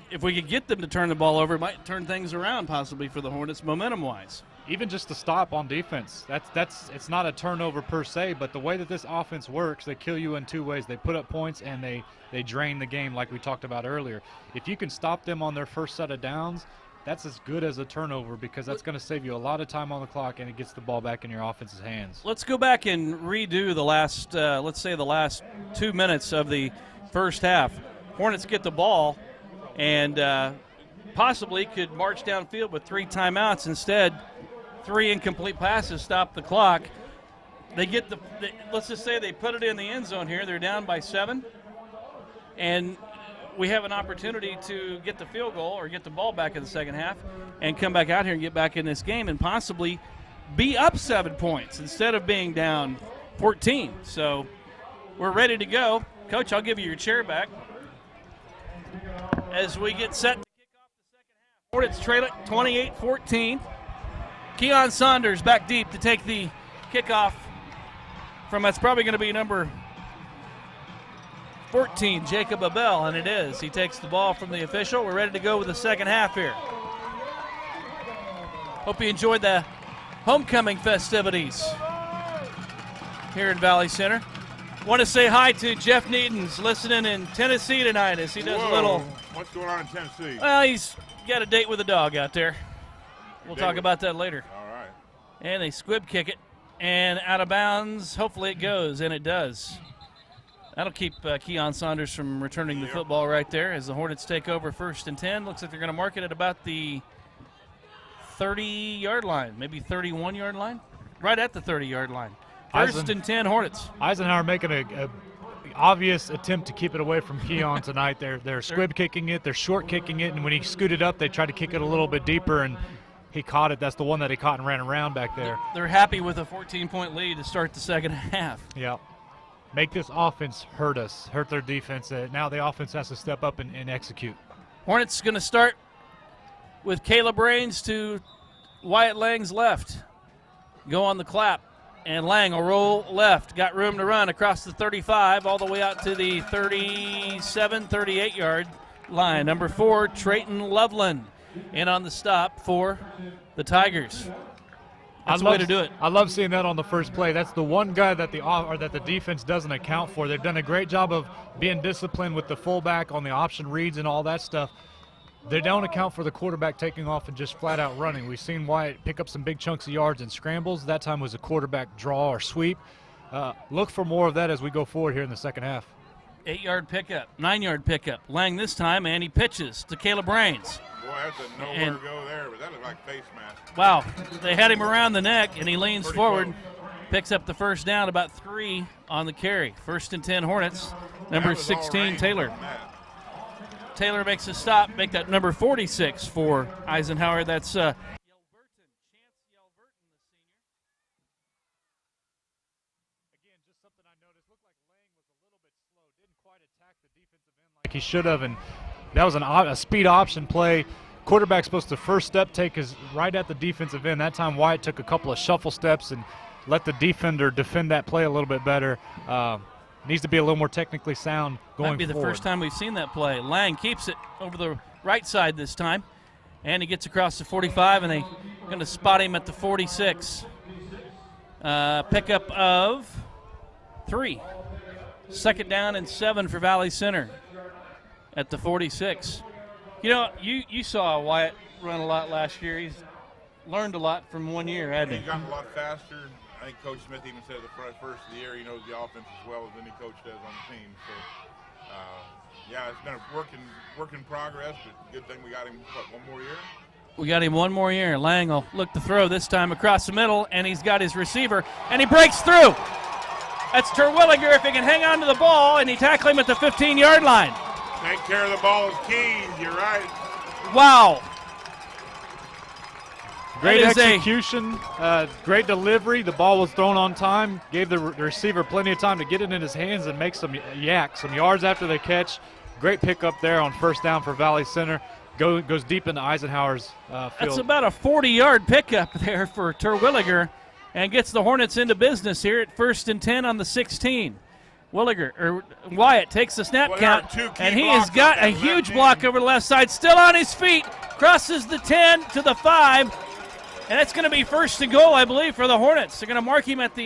if we could get them to turn the ball over, it might turn things around possibly for the Hornets momentum-wise. Even just to stop on defense, it's not a turnover per se, but the way that this offense works, they kill you in 2 ways. They put up points and they drain the game like we talked about earlier. If you can stop them on their first set of downs, that's as good as a turnover because that's going to save you a lot of time on the clock and it gets the ball back in your offense's hands. Let's go back and redo the last, let's say the last 2 minutes of the first half. Hornets get the ball and possibly could march downfield with 3 timeouts. Instead, 3 incomplete passes stop the clock. They get let's just say they put it in the end zone here. They're down by 7. And we have an opportunity to get the field goal or get the ball back in the second half and come back out here and get back in this game and possibly be up 7 points instead of being down 14. So we're ready to go. Coach, I'll give you your chair back as we get set to kick off the second half. Hornets trail it 28-14. Keon Saunders back deep to take the kickoff from, that's probably going to be number 14, Jacob Abel, and it is. He takes the ball from the official. We're ready to go with the second half here. Hope you enjoyed the homecoming festivities here in Valley Center. Want to say hi to Jeff Needens, listening in Tennessee tonight as he does a little. What's going on in Tennessee? Well, he's got a date with a dog out there. We'll talk about that later. All right. And they squib kick it, and out of bounds. Hopefully it goes, and it does. That'll keep Keon Saunders from returning the football right there as the Hornets take over 1st and 10. Looks like they're going to mark it at about the 30-yard line, maybe 31-yard line. Right at the 30-yard line. 1st and 10 Hornets. Eisenhower making a obvious attempt to keep it away from Keon tonight. They're squib kicking it, they're short kicking it, and when he scooted up, they tried to kick it a little bit deeper, and he caught it. That's the one that he caught and ran around back there. They're happy with a 14-point lead to start the second half. Yeah. Make this offense hurt us, hurt their defense. Now the offense has to step up and execute. Hornets going to start with Caleb Raines to Wyatt Lang's left. Go on the clap. And Lang will roll left. Got room to run across the 35 all the way out to the 37, 38-yard line. Number 4, Trayton Loveland in on the stop for the Tigers. That's the way to do it. I love seeing that on the first play. That's the one guy that the defense doesn't account for. They've done a great job of being disciplined with the fullback on the option reads and all that stuff. They don't account for the quarterback taking off and just flat out running. We've seen Wyatt pick up some big chunks of yards in scrambles. That time was a quarterback draw or sweep. Look for more of that as we go forward here in the second half. 8-yard pickup, 9-yard pickup. Lang this time, and he pitches to Caleb Raines. Boy, that's a nowhere to go there, but that looked like face mask. Wow, they had him around the neck, and he leans forward, picks up the first down, about 3 on the carry. 1st and 10 Hornets, number 16, Taylor. Taylor makes a stop, make that number 46 for Eisenhower. That's Chance Yelverton, the senior. Again, just something I noticed. Looked like Lang was a little bit slow. Didn't quite attack the defensive end like he should have, and that was a speed option play. Quarterback's supposed to first step take is right at the defensive end. That time Wyatt took a couple of shuffle steps and let the defender defend that play a little bit better. Needs to be a little more technically sound going forward. Might be the first time we've seen that play. Lang keeps it over the right side this time, and he gets across the 45, and they're going to spot him at the 46. Pickup of 3. 2nd down and 7 for Valley Center at the 46. You know, you saw Wyatt run a lot last year. He's learned a lot from 1 year, hadn't He's he? gotten a lot faster. I think Coach Smith even said the first of the year he knows the offense as well as any coach does on the team. So, yeah, it's been a work in progress, but good thing we got him, one more year? We got him 1 more year. Lang will look to throw this time across the middle, and he's got his receiver, and he breaks through. That's Terwilliger if he can hang on to the ball, and he tackle him at the 15-yard line. Take care of the ball is key. You're right. Wow. Great execution, great delivery. The ball was thrown on time, gave the receiver plenty of time to get it in his hands and make some yards after the catch. Great pickup there on first down for Valley Center. Goes deep into Eisenhower's field. That's about a 40-yard pickup there for Terwilliger and gets the Hornets into business here at 1st and 10 on the 16. Wyatt takes the snap count, and he has got a huge block over the left side, still on his feet, crosses the 10 to the 5, and it's going to be 1st and goal, I believe, for the Hornets. They're going to mark him at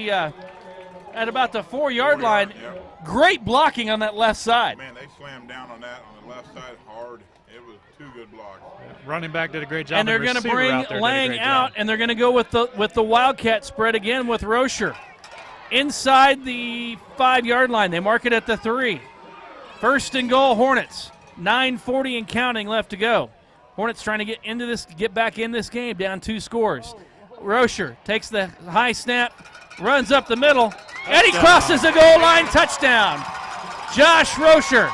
about the 4-yard line. Yep. Great blocking on that left side. Man, they slammed down on that on the left side hard. It was 2 good blocks. Running back did a great job. And they're going to bring Lang out, and they're going to go with the Wildcat spread again with Rocher. Inside the 5-yard line, they mark it at the 3. 1st and goal, Hornets. 9:40 and counting left to go. Hornets trying to get back in this game, down 2 scores. Rocher takes the high snap, runs up the middle, and he crosses the goal line. Touchdown. Josh Rocher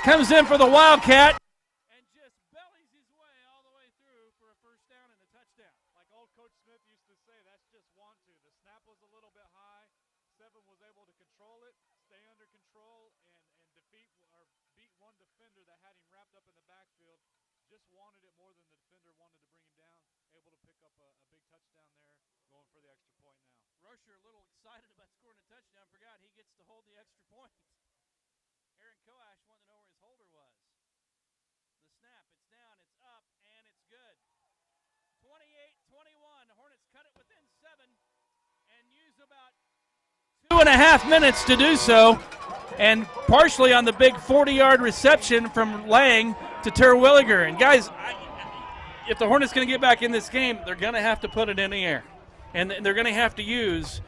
comes in for the Wildcat. And just bellies his way all the way through for a first down and a touchdown. Like old Coach Smith used to say, that's just want to. The snap was a little bit high. Seven was able to control it, stay under control, and beat one defender that had him wrapped up in the backfield. Just wanted it more than the defender wanted to bring him down. Able to pick up a big touchdown there, going for the extra point now. Rocher a little excited about scoring a touchdown. Forgot he gets to hold the extra point. Aaron Koash wanted to know where his holder was. The snap, it's down, it's up, and it's good. 28-21. The Hornets cut it within 7 and use about 2.5 minutes to do so. And partially on the big 40-yard reception from Lang to Terwilliger. And guys, if the Hornets going to get back in this game, they're going to have to put it in the air. And they're going to have to use.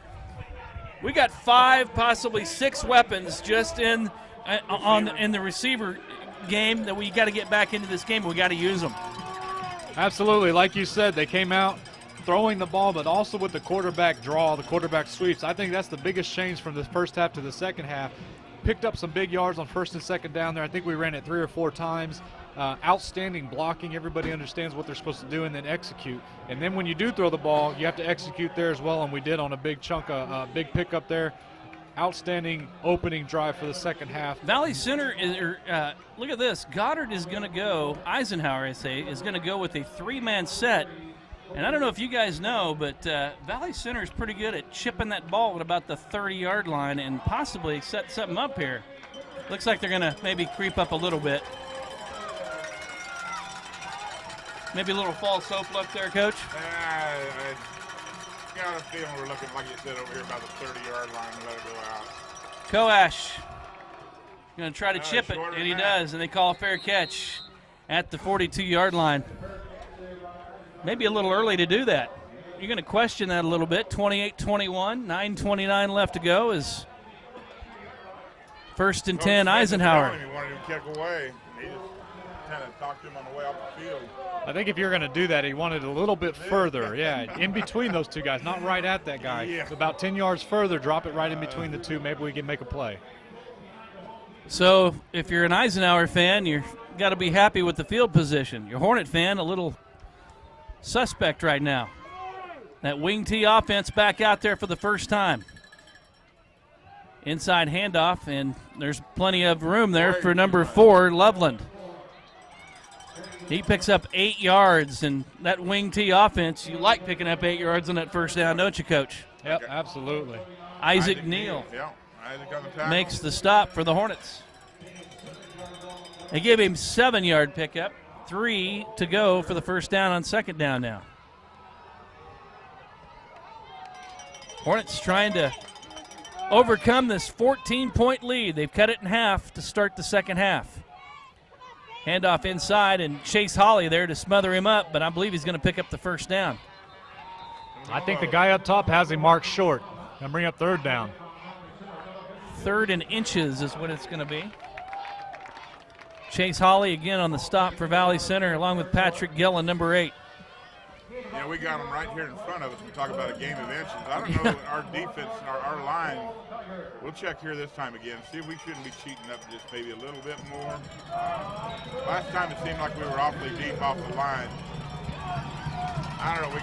We got 5, possibly 6 weapons just in the receiver game that we got to get back into this game. We got to use them. Absolutely, like you said, they came out throwing the ball, but also with the quarterback draw, the quarterback sweeps. I think that's the biggest change from the first half to the second half. Picked up some big yards on 1st and 2nd down there. I think we ran it 3 or 4 times. Outstanding blocking. Everybody understands what they're supposed to do and then execute. And then when you do throw the ball, you have to execute there as well, and we did on a big chunk, big pickup there. Outstanding opening drive for the second half. Valley Center, look at this. Goddard is going to go, Eisenhower, I say, is going to go with a 3-man set. And I don't know if you guys know, but Valley Center is pretty good at chipping that ball at about the 30-yard line and possibly set something up here. Looks like they're going to maybe creep up a little bit. Maybe a little false hope left there, Coach? I got a feeling we're looking, like you said, over here about the 30-yard line and let it go out. Koash going to try to chip it, and he does, and they call a fair catch at the 42-yard line. Maybe a little early to do that. You're going to question that a little bit. 28-21, 9:29 left to go is 1st and 10, Eisenhower. He wanted him to kick away. He just kind of knocked him on the way off the field. I think if you're going to do that, he wanted a little bit further. Yeah, in between those 2 guys, not right at that guy. Yeah. About 10 yards further, drop it right in between the 2. Maybe we can make a play. So if you're an Eisenhower fan, you've got to be happy with the field position. Your Hornet fan, a little suspect right now. That wing T offense back out there for the first time. Inside handoff, and there's plenty of room there for number 4, Loveland. He picks up 8 yards, and that wing T offense, you like picking up 8 yards on that first down, don't you, Coach? Yep, absolutely. Isaac Neal makes the stop for the Hornets. They give him 7-yard pickup, 3 to go for the first down on 2nd down now. Hornets trying to overcome this 14-point lead. They've cut it in half to start the second half. Handoff inside, and Chase Hawley there to smother him up, but I believe he's going to pick up the first down. I think the guy up top has him marked short. Gonna bring up third down. 3rd and inches is what it's going to be. Chase Hawley again on the stop for Valley Center, along with Patrick Gillen, number 8. Yeah, we got them right here in front of us. We talk about a game of inches. I don't know our defense, our line. We'll check here this time again. See if we shouldn't be cheating up just maybe a little bit more. Last time it seemed like we were awfully deep off the line. I don't know.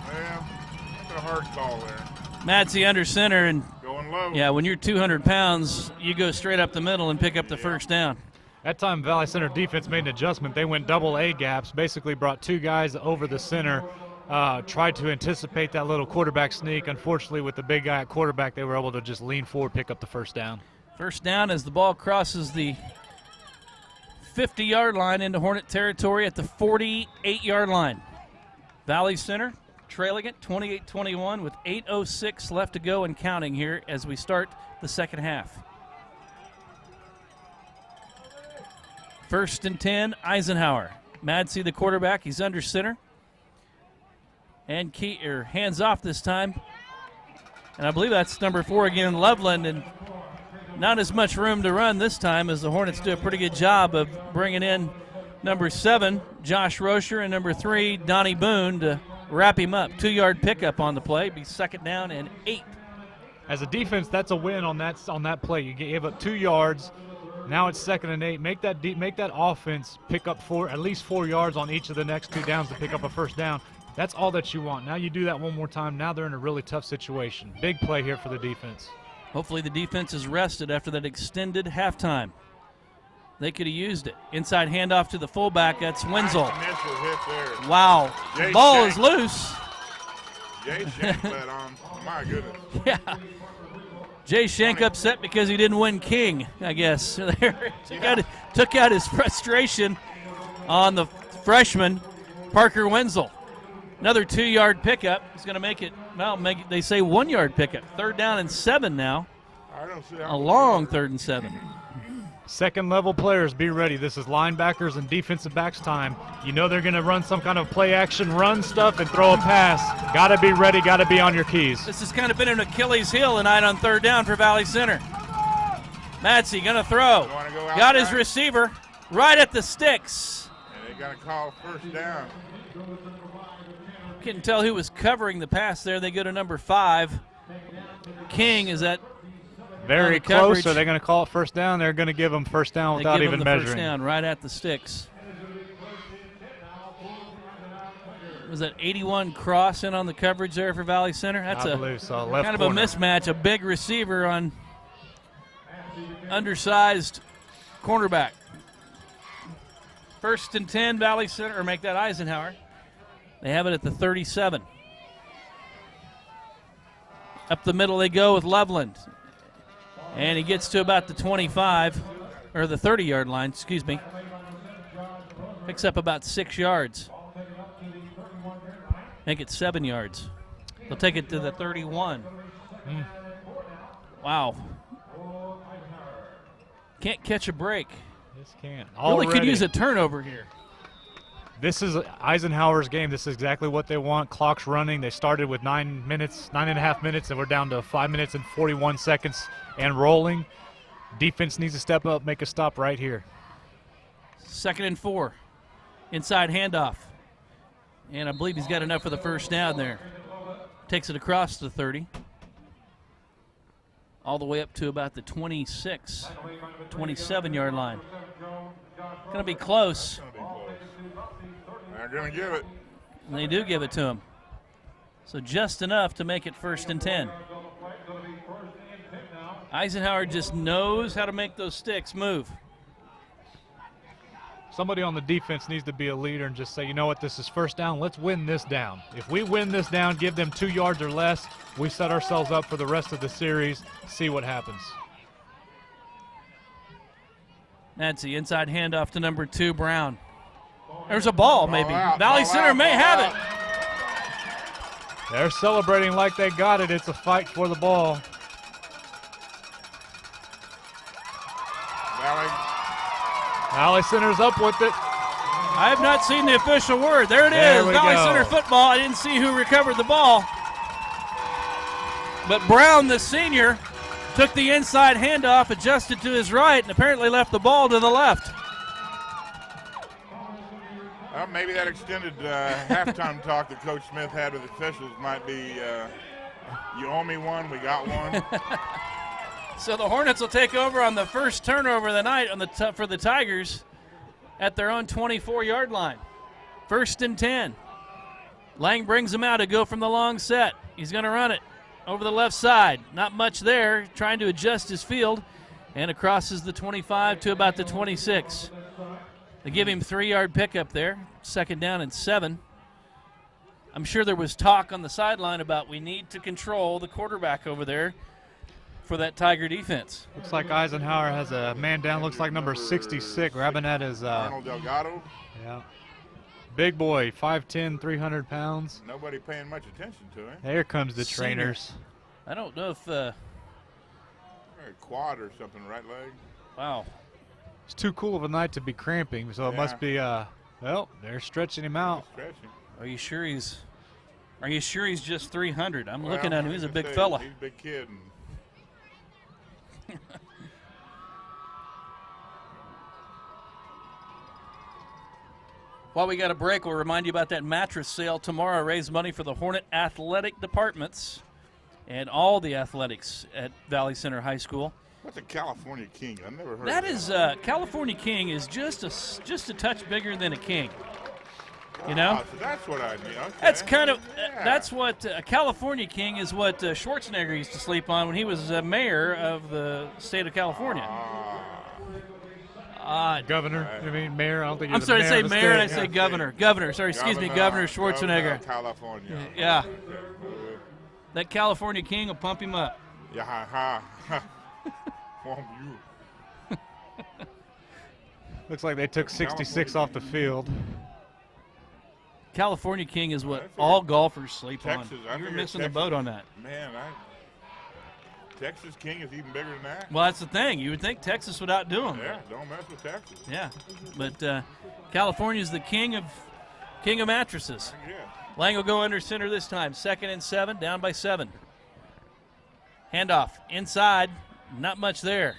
Well, that's a hard call there. Madsey under center, and going low. Yeah, when you're 200 pounds, you go straight up the middle and pick up the first down. That time, Valley Center defense made an adjustment. They went double A gaps, basically brought 2 guys over the center, tried to anticipate that little quarterback sneak. Unfortunately, with the big guy at quarterback, they were able to just lean forward, pick up the first down. First down as the ball crosses the 50-yard line into Hornet territory at the 48-yard line. Valley Center trailing it 28-21 with 8:06 left to go and counting here as we start the second half. 1st and 10, Eisenhower. Madsey, the quarterback, he's under center. And hands off this time. And I believe that's number 4 again, Loveland. And not as much room to run this time as the Hornets do a pretty good job of bringing in number 7, Josh Rocher, and number 3, Donnie Boone, to wrap him up. 2-yard pickup on the play. Be 2nd down and 8. As a defense, that's a win on that play. You gave up 2 yards. Now it's 2nd and 8. Make that offense pick up at least 4 yards on each of the next 2 downs to pick up a first down. That's all that you want. Now you do that one more time. Now they're in a really tough situation. Big play here for the defense. Hopefully the defense is rested after that extended halftime. They could have used it. Inside handoff to the fullback. That's Wenzel. Wow. The ball is loose. Jay Shank led on. My goodness. Yeah. Jay Shank upset because he didn't win King, I guess. Took out his frustration on the freshman, Parker Wenzel. Another 2-yard pickup. He's going to make it, they say 1-yard pickup. 3rd down and 7 now. I don't see a long 3rd and 7. Second-level players, be ready. This is linebackers and defensive backs time. You know they're going to run some kind of play-action run stuff and throw a pass. Got to be ready, got to be on your keys. This has kind of been an Achilles heel tonight on 3rd down for Valley Center. Madsey going to throw. Got his receiver right at the sticks. And they got to call first down. Couldn't tell who was covering the pass there. They go to number 5. King is at very close. Are they going to call it first down? They're going to give them first down without even measuring. First down right at the sticks. Was that 81 cross in on the coverage there for Valley Center? That's I believe so. Left kind corner. Of a mismatch. A big receiver on undersized cornerback. 1st and 10, Valley Center, or make that Eisenhower. They have it at the 37. Up the middle they go with Loveland. And he gets to about the 25, or the 30-yard line, excuse me. Picks up about 6 yards. Make it 7 yards. They'll take it to the 31. Wow. Can't catch a break. This can't. Really could use a turnover here. This is Eisenhower's game. This is exactly what they want. Clock's running. They started with 9.5 minutes, and we're down to 5 minutes and 41 seconds and rolling. Defense needs to step up, make a stop right here. 2nd and 4. Inside handoff. And I believe he's got enough for the first down there. Takes it across the 30. All the way up to about the 26, 27-yard line. Going to be close. They're going to give it. And they do give it to him. So just enough to make it 1st and 10. Eisenhower just knows how to make those sticks move. Somebody on the defense needs to be a leader and just say, you know what, this is first down. Let's win this down. If we win this down, give them 2 yards or less, we set ourselves up for the rest of the series, see what happens. That's the inside handoff to number 2, Brown. There's a ball, maybe. Valley Center may have it. They're celebrating like they got it. It's a fight for the ball. Valley Center's up with it. I have not seen the official word. There it is. Valley Center football. I didn't see who recovered the ball. But Brown, the senior, took the inside handoff, adjusted to his right, and apparently left the ball to the left. Well, maybe that extended halftime talk that Coach Smith had with officials might be, you owe me one, we got one. So the Hornets will take over on the first turnover of the night on for the Tigers at their own 24-yard line. 1st and 10. Lang brings him out to go from the long set. He's going to run it over the left side. Not much there, trying to adjust his field, and it crosses the 25 to about the 26. They give him 3-yard pickup there, 2nd down and 7. I'm sure there was talk on the sideline about we need to control the quarterback over there for that Tiger defense. Looks like Eisenhower has a man down. Looks like number 66, grabbing at his. Arnold Delgado. Yeah. Big boy, 5'10", 300 pounds. Nobody paying much attention to him. Here comes the trainers. I don't know if. Quad or something, right leg. Wow. It's too cool of a night to be cramping, so it must be. Well, they're stretching him out. Are you sure he's just 300? I'm looking at him. He's a big fella. He's a big kid. While we got a break, we'll remind you about that mattress sale tomorrow. Raise money for the Hornet athletic departments and all the athletics at Valley Center High School. What's a California King? I've never heard that. That is California King is just a touch bigger than a king. You know? So that's what I mean. Okay. That's kind of that's what a California King is. What Schwarzenegger used to sleep on when he was mayor of the state of California. Governor, I mean mayor. I don't think. I'm sorry to say mayor, and I say governor. Governor, sorry, excuse me, Governor Schwarzenegger. California. Yeah. Okay. That California King will pump him up. Yeah, ha. You. Looks like they took 66 off the field. California King is what all golfers sleep Texas, on. You were missing the boat on that. Man, Texas King is even bigger than that. Well, that's the thing. You would think Texas would outdo him. Yeah, don't mess with Texas. Yeah, but California's the king of mattresses. Yeah. Lang will go under center this time. 2nd and 7, down by 7. Handoff inside, not much there.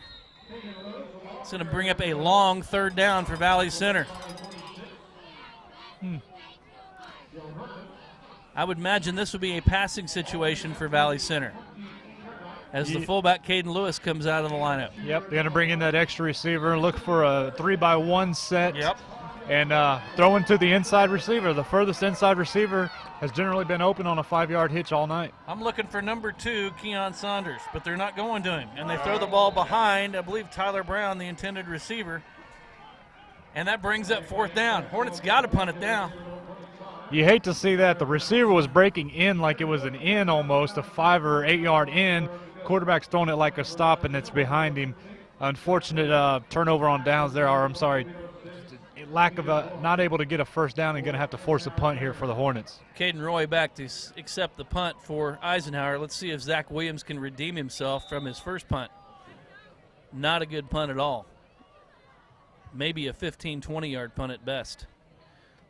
It's going to bring up a long 3rd down for Valley Center. I would imagine this would be a passing situation for Valley Center as the fullback Caden Lewis comes out of the lineup. Yep, they're going to bring in that extra receiver, look for a 3-by-1 set. Yep. And throwing to the inside receiver. The furthest inside receiver has generally been open on a 5-yard hitch all night. I'm looking for number 2, Keon Saunders, but they're not going to him. And they throw the ball behind, I believe, Tyler Brown, the intended receiver. And that brings up 4th down. Hornets got to punt it down. You hate to see that. The receiver was breaking in like it was an in almost, a 5 or 8 yard in. Quarterback's throwing it like a stop, and it's behind him. Unfortunate turnover on downs there, or I'm sorry, lack of not able to get a 1st down and going to have to force a punt here for the Hornets. Caden Roy back to accept the punt for Eisenhower. Let's see if Zach Williams can redeem himself from his first punt. Not a good punt at all. Maybe a 15, 20-yard punt at best.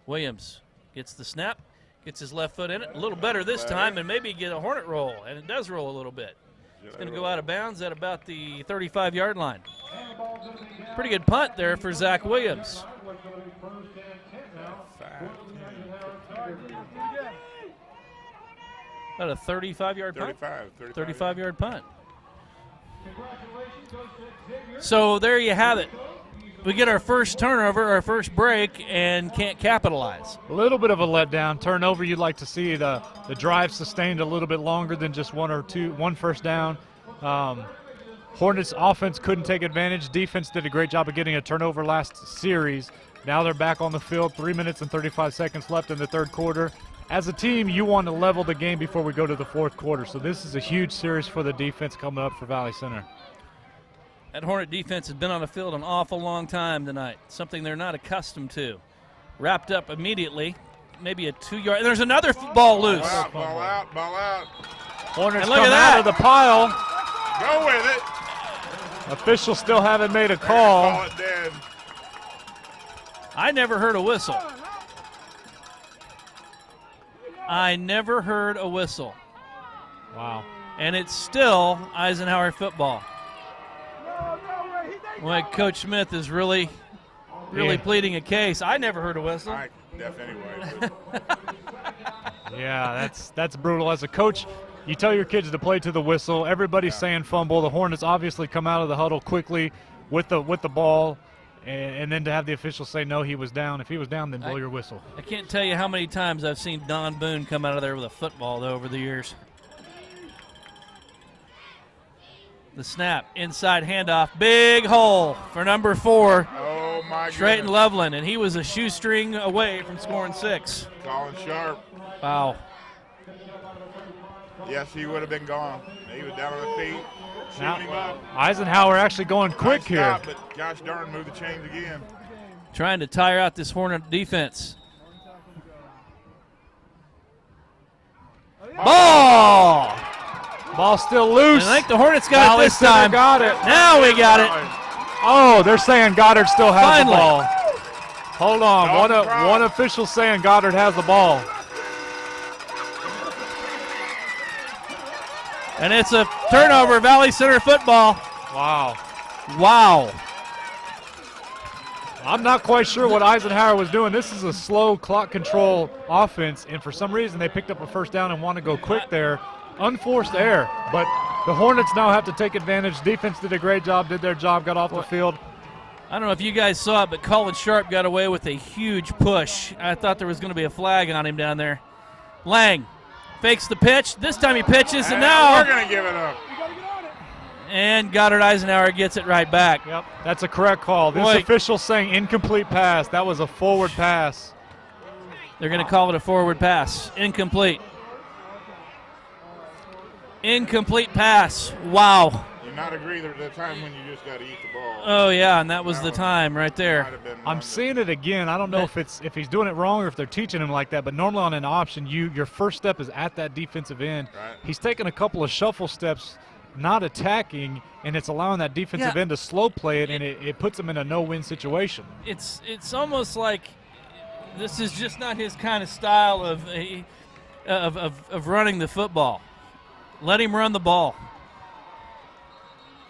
Williams gets the snap, gets his left foot in it. A little better this time, and maybe get a Hornet roll, and it does roll a little bit. It's going to go out of bounds at about the 35-yard line. Pretty good punt there for Zach Williams. About a 35-yard punt? 35-yard punt. So there you have it. We get our first turnover, our first break, and can't capitalize. A little bit of a letdown. Turnover, you'd like to see the drive sustained a little bit longer than just one 1st down. Hornets offense couldn't take advantage. Defense did a great job of getting a turnover last series. Now they're back on the field, 3 minutes and 35 seconds left in the 3rd quarter. As a team, you want to level the game before we go to the 4th quarter. So this is a huge series for the defense coming up for Valley Center. That Hornet defense has been on the field an awful long time tonight, something they're not accustomed to. Wrapped up immediately, maybe a 2-yard. There's another ball loose. Ball out. Hornets look come at that. out of the pile. Go with it. Officials still haven't made a call. Call it dead. I never heard a whistle. I never heard a whistle. Wow. And it's still Eisenhower football. Well, Coach Smith is really pleading a case. I never heard a whistle. I deaf anyway. Yeah, that's brutal. As a coach, you tell your kids to play to the whistle. Everybody's saying fumble. The Hornets obviously come out of the huddle quickly with the ball, and then to have the officials say no, he was down. If he was down, then blow your whistle. I can't tell you how many times I've seen Don Boone come out of there with a football, though, over the years. The snap, inside handoff, big hole for number 4. Oh, my Trayton goodness. Loveland, and he was a shoestring away from scoring 6. Colin Sharp. Wow. Yes, he would have been gone. He was down on the feet, shooting him up. Eisenhower actually going quick Nice here. stop, but gosh darn, move the chains again. Trying to tire out this Hornet defense. Ball! Ball still loose. I think the Hornets got it this Center time. got it. Now we got it. Oh, they're saying Goddard still has Finally. the ball. Hold on. Dog crowd. One official saying Goddard has the ball. And it's a turnover, Valley Center football. Wow. Wow. I'm not quite sure what Eisenhower was doing. This is a slow clock control offense, and for some reason they picked up a first down and want to go quick there. Unforced error, but the Hornets now have to take advantage. Defense did a great job, did their job, got off the field. I don't know if you guys saw it, but Colin Sharp got away with a huge push. I thought there was going to be a flag on him down there. Lang fakes the pitch. This time he pitches, and now we're going to give it up. and Goddard Eisenhower gets it right back. Yep, that's a correct call. This Boy. official saying incomplete pass. That was a forward pass. They're going to call it a forward pass. Incomplete. Incomplete pass. Wow. You not agree there's a time when you just got to eat the ball. Oh, yeah, and that was the time right there. Might have been I'm one. seeing it again. I don't know if he's doing it wrong or if they're teaching him like that, but normally on an option, your first step is at that defensive end. Right. He's taking a couple of shuffle steps, not attacking, and it's allowing that defensive end to slow play it, and it puts him in a no-win situation. It's almost like this is just not his kind of style of running the football. Let him run the ball.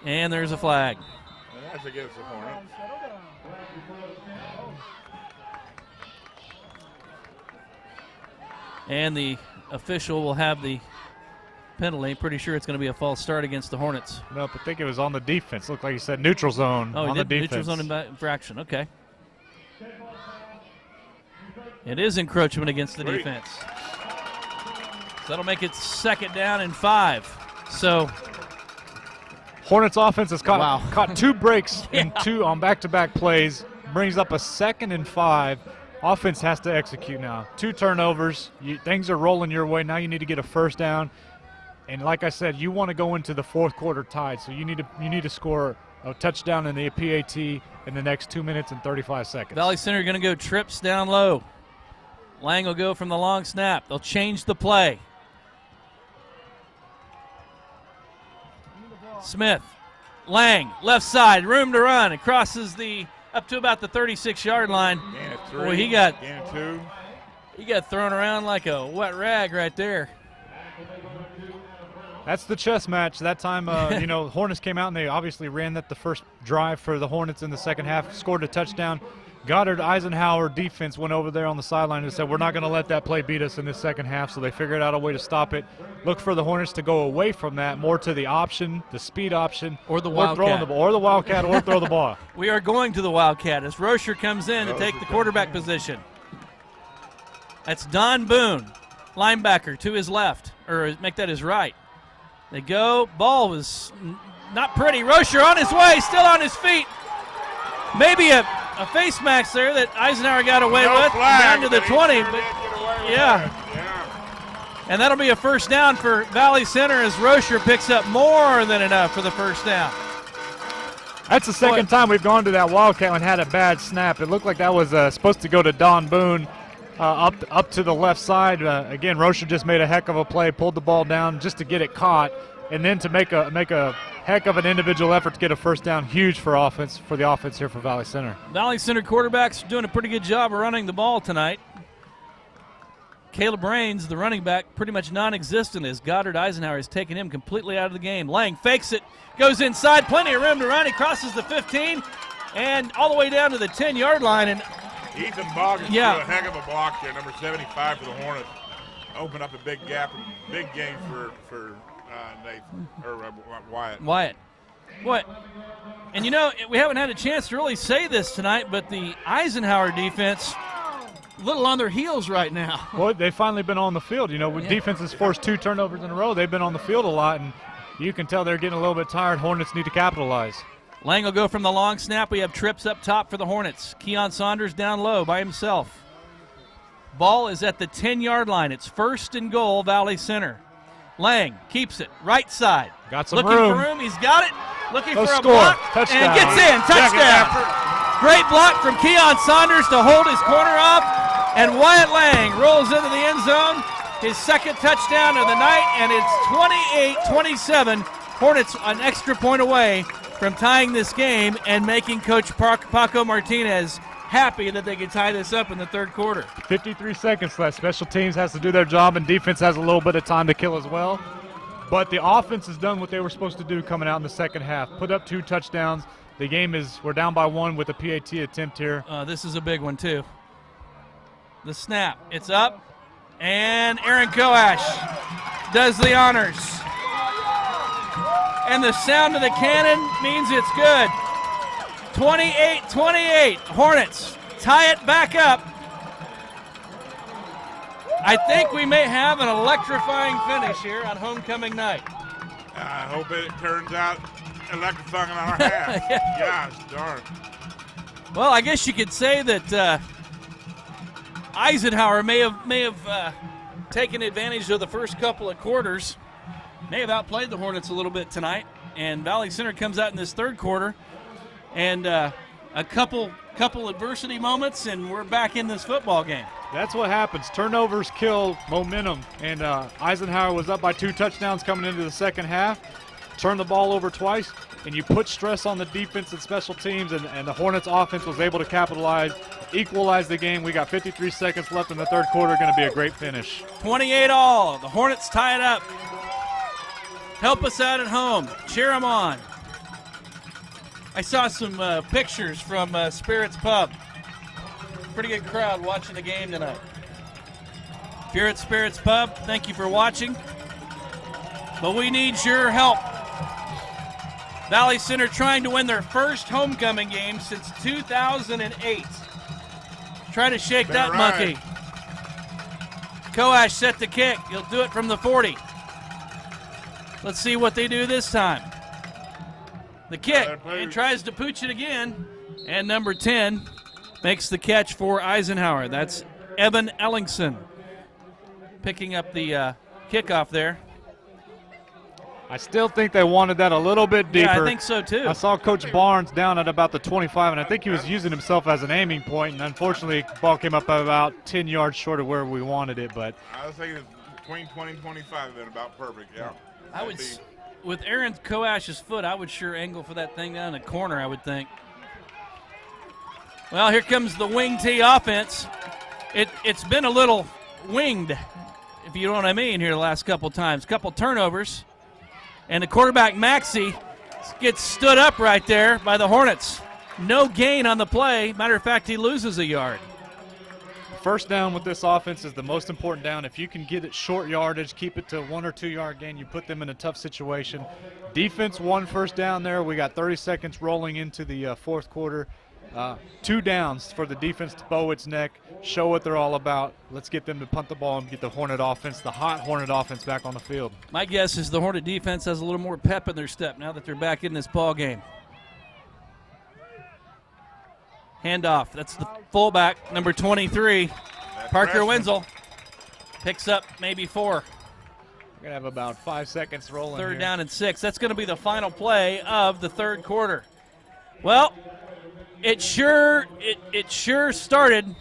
And there's a flag. And that's against the Hornets. And the official will have the penalty. Pretty sure it's going to be a false start against the Hornets. Nope, I think it was on the defense. Looked like he said neutral zone Oh, on he the did defense. neutral zone infraction. Okay. It is encroachment against the Great. defense. So that'll make it second down and 5. So Hornets offense has caught 2 breaks Yeah. in 2 on back-to-back plays, brings up a 2nd and 5. Offense has to execute now. 2 turnovers. Things are rolling your way. Now you need to get a first down. And like I said, you want to go into the fourth quarter tied, so you need to score a touchdown in the PAT in the next 2 minutes and 35 seconds. Valley Center going to go trips down low. Lang will go from the long snap. They'll change the play. Smith, Lang, left side, room to run. It crosses up to about the 36-yard line. Gain of 3. Boy, he got- Gain of 2. He got thrown around like a wet rag right there. That's the chess match. That time, Hornets came out and they obviously ran the first drive for the Hornets in the second half, scored a touchdown. Goddard Eisenhower defense went over there on the sideline and said, we're not going to let that play beat us in this second half, so they figured out a way to stop it. Look for the Hornets to go away from that, more to the option, the speed option. Or the throwing Wildcat. the ball, or the Wildcat, or throw the ball. We are going to the Wildcat as Rocher comes in to take the quarterback position. That's Don Boone, linebacker, to his left, or make that his right. They go. Ball was not pretty. Rocher on his way, still on his feet. Maybe a face mask there that Eisenhower got away No with, flag, down to the but he 20. sure But did get away with yeah. that. Yeah. and that'll be a first down for Valley Center as Rocher picks up more than enough for the first down. That's the second time we've gone to that Wildcat and had a bad snap. It looked like that was supposed to go to Don Boone up to the left side. Again, Rocher just made a heck of a play, pulled the ball down just to get it caught. and then to make a heck of an individual effort to get a first down, huge for the offense here for Valley Center. Valley Center quarterbacks doing a pretty good job of running the ball tonight. Caleb Raines, the running back, pretty much non-existent as Goddard Eisenhower has taken him completely out of the game. Lang fakes it, goes inside, plenty of room to run. He crosses the 15 and all the way down to the 10-yard line. And Ethan Boggins threw Yeah. a heck of a block there, number 75 for the Hornets. Opened up a big gap, big game for Nathan, or Wyatt. What? And we haven't had a chance to really say this tonight, but the Eisenhower defense, a little on their heels right now. Well, they've finally been on the field. When defense has forced 2 turnovers in a row, they've been on the field a lot, and you can tell they're getting a little bit tired. Hornets need to capitalize. Lang will go from the long snap. We have trips up top for the Hornets. Keon Saunders down low by himself. Ball is at the 10-yard line. It's 1st and goal, Valley Center. Lang keeps it right side. Got some Looking room. for room. He's got it. Looking Go for a score. block. Touchdown. And gets in. Touchdown. Great block from Keon Saunders to hold his corner off. And Wyatt Lang rolls into the end zone. His second touchdown of the night. And it's 28-27. Hornets an extra point away from tying this game and making Coach Paco Martinez happy that they could tie this up in the third quarter. 53 seconds left. Special teams has to do their job, and defense has a little bit of time to kill as well. But the offense has done what they were supposed to do coming out in the second half. Put up 2 touchdowns. The game we're down by 1 with a PAT attempt here. This is a big one, too. The snap. It's up. And Aaron Koash does the honors. And the sound of the cannon means it's good. 28-28. Hornets tie it back up. I think we may have an electrifying finish here on homecoming night. I hope it turns out electrifying on our half. Gosh darn. Well, I guess you could say that Eisenhower may have taken advantage of the first couple of quarters, may have outplayed the Hornets a little bit tonight, and Valley Center comes out in this third quarter, and a couple adversity moments, and we're back in this football game. That's what happens. Turnovers kill momentum, and Eisenhower was up by 2 touchdowns coming into the second half. Turned the ball over twice, and you put stress on the defense and special teams, and the Hornets offense was able to capitalize, equalize the game. We got 53 seconds left in the third quarter. Going to be a great finish. 28-all. The Hornets tie it up. Help us out at home. Cheer them on. I saw some pictures from Spirits Pub. Pretty good crowd watching the game tonight. If you're at Spirits Pub, thank you for watching. But we need your help. Valley Center trying to win their first homecoming game since 2008. Try to shake that monkey. Koash set the kick. He'll do it from the 40. Let's see what they do this time. The kick, and tries to pooch it again. And number 10 makes the catch for Eisenhower. That's Evan Ellingson picking up the kickoff there. I still think they wanted that a little bit deeper. Yeah, I think so too. I saw Coach Barnes down at about the 25, and I think he was using himself as an aiming point, and unfortunately the ball came up about 10 yards short of where we wanted it. But I was thinking between 20 and 25 then about perfect, yeah. I would, with Aaron Koash's foot, I would sure angle for that thing down in the corner, I would think. Well, here comes the wing T offense. It's been a little winged, if you know what I mean, here the last couple times. Couple turnovers. And the quarterback, Maxey, gets stood up right there by the Hornets. No gain on the play. Matter of fact, he loses a yard. First down with this offense is the most important down. If you can get it short yardage, keep it to 1 or 2 yard gain, you put them in a tough situation. Defense won first down there. We got 30 seconds rolling into the fourth quarter. 2 downs for the defense to bow its neck, show what they're all about. Let's get them to punt the ball and get the Hornet offense, the hot Hornet offense, back on the field. My guess is the Hornet defense has a little more pep in their step now that they're back in this ball game. Handoff. That's the fullback, number 23, Parker Wenzel. Picks up maybe 4. We're going to have about 5 seconds rolling. Third here. down and 6. That's going to be the final play of the third quarter. Well, it sure started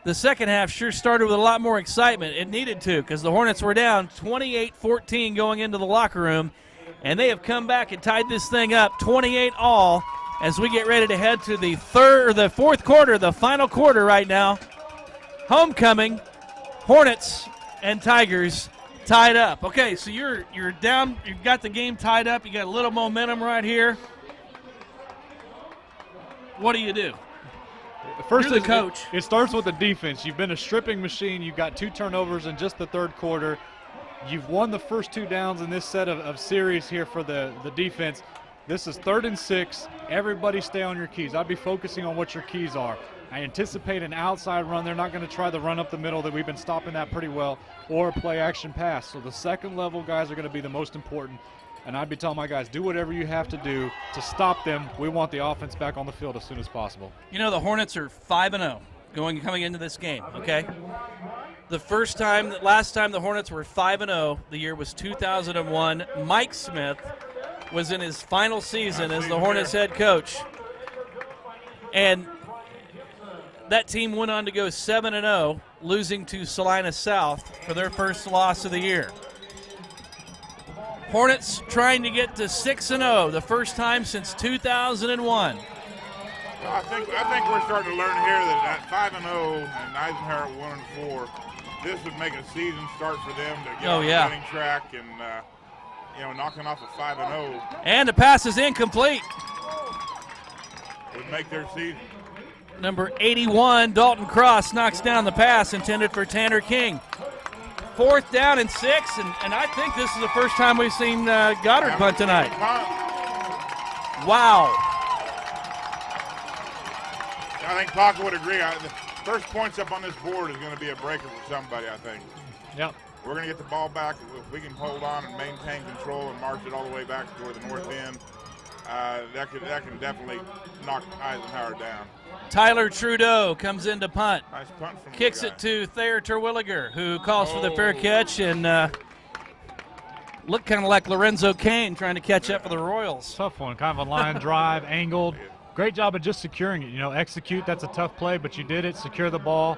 the second half sure started with a lot more excitement. It needed to, because the Hornets were down 28-14 going into the locker room, and they have come back and tied this thing up 28-all as we get ready to head to the fourth quarter, the final quarter right now. Homecoming, Hornets and Tigers tied up. Okay, so you're down. You've got the game tied up. You got a little momentum right here. What do you do? First, You're the coach. It starts with the defense. You've been a stripping machine. You've got 2 turnovers in just the third quarter. You've won the first 2 downs in this set of series here for the defense. This is 3rd and 6. Everybody stay on your keys. I'd be focusing on what your keys are. I anticipate an outside run. They're not going to try the run up the middle that we've been stopping that pretty well, or a play action pass. So the second level guys are going to be the most important. And I'd be telling my guys, do whatever you have to do to stop them. We want the offense back on the field as soon as possible. You know, the Hornets are 5-0 coming into this game, okay? Last time the Hornets were 5-0, the year was 2001. Mike Smith was in his final season as the Hornets head coach. And that team went on to go 7-0, losing to Salina South for their first loss of the year. Hornets trying to get to 6-0, the first time since 2001. Well, I think we're starting to learn here that at 5-0 and Eisenhower at 1-4, this would make a season start for them to get on the winning track and knocking off a 5-0. And the pass is incomplete. Would make their season. Number 81, Dalton Cross, knocks down the pass intended for Tanner King. 4th down and 6, and I think this is the first time we've seen Goddard punt tonight. Wow. I think Paco would agree. The first points up on this board is going to be a breaker for somebody, I think. Yep. We're going to get the ball back. If we can hold on and maintain control and march it all the way back toward the north end, that can definitely knock Eisenhower down. Tyler Trudeau comes in to punt. Nice punt from Kicks it to Thayer Terwilliger, who calls for the fair catch and looked kind of like Lorenzo Kane trying to catch up for the Royals. Tough one, kind of a line drive, angled. Great job of just securing it. Execute, that's a tough play, but you did it, secure the ball,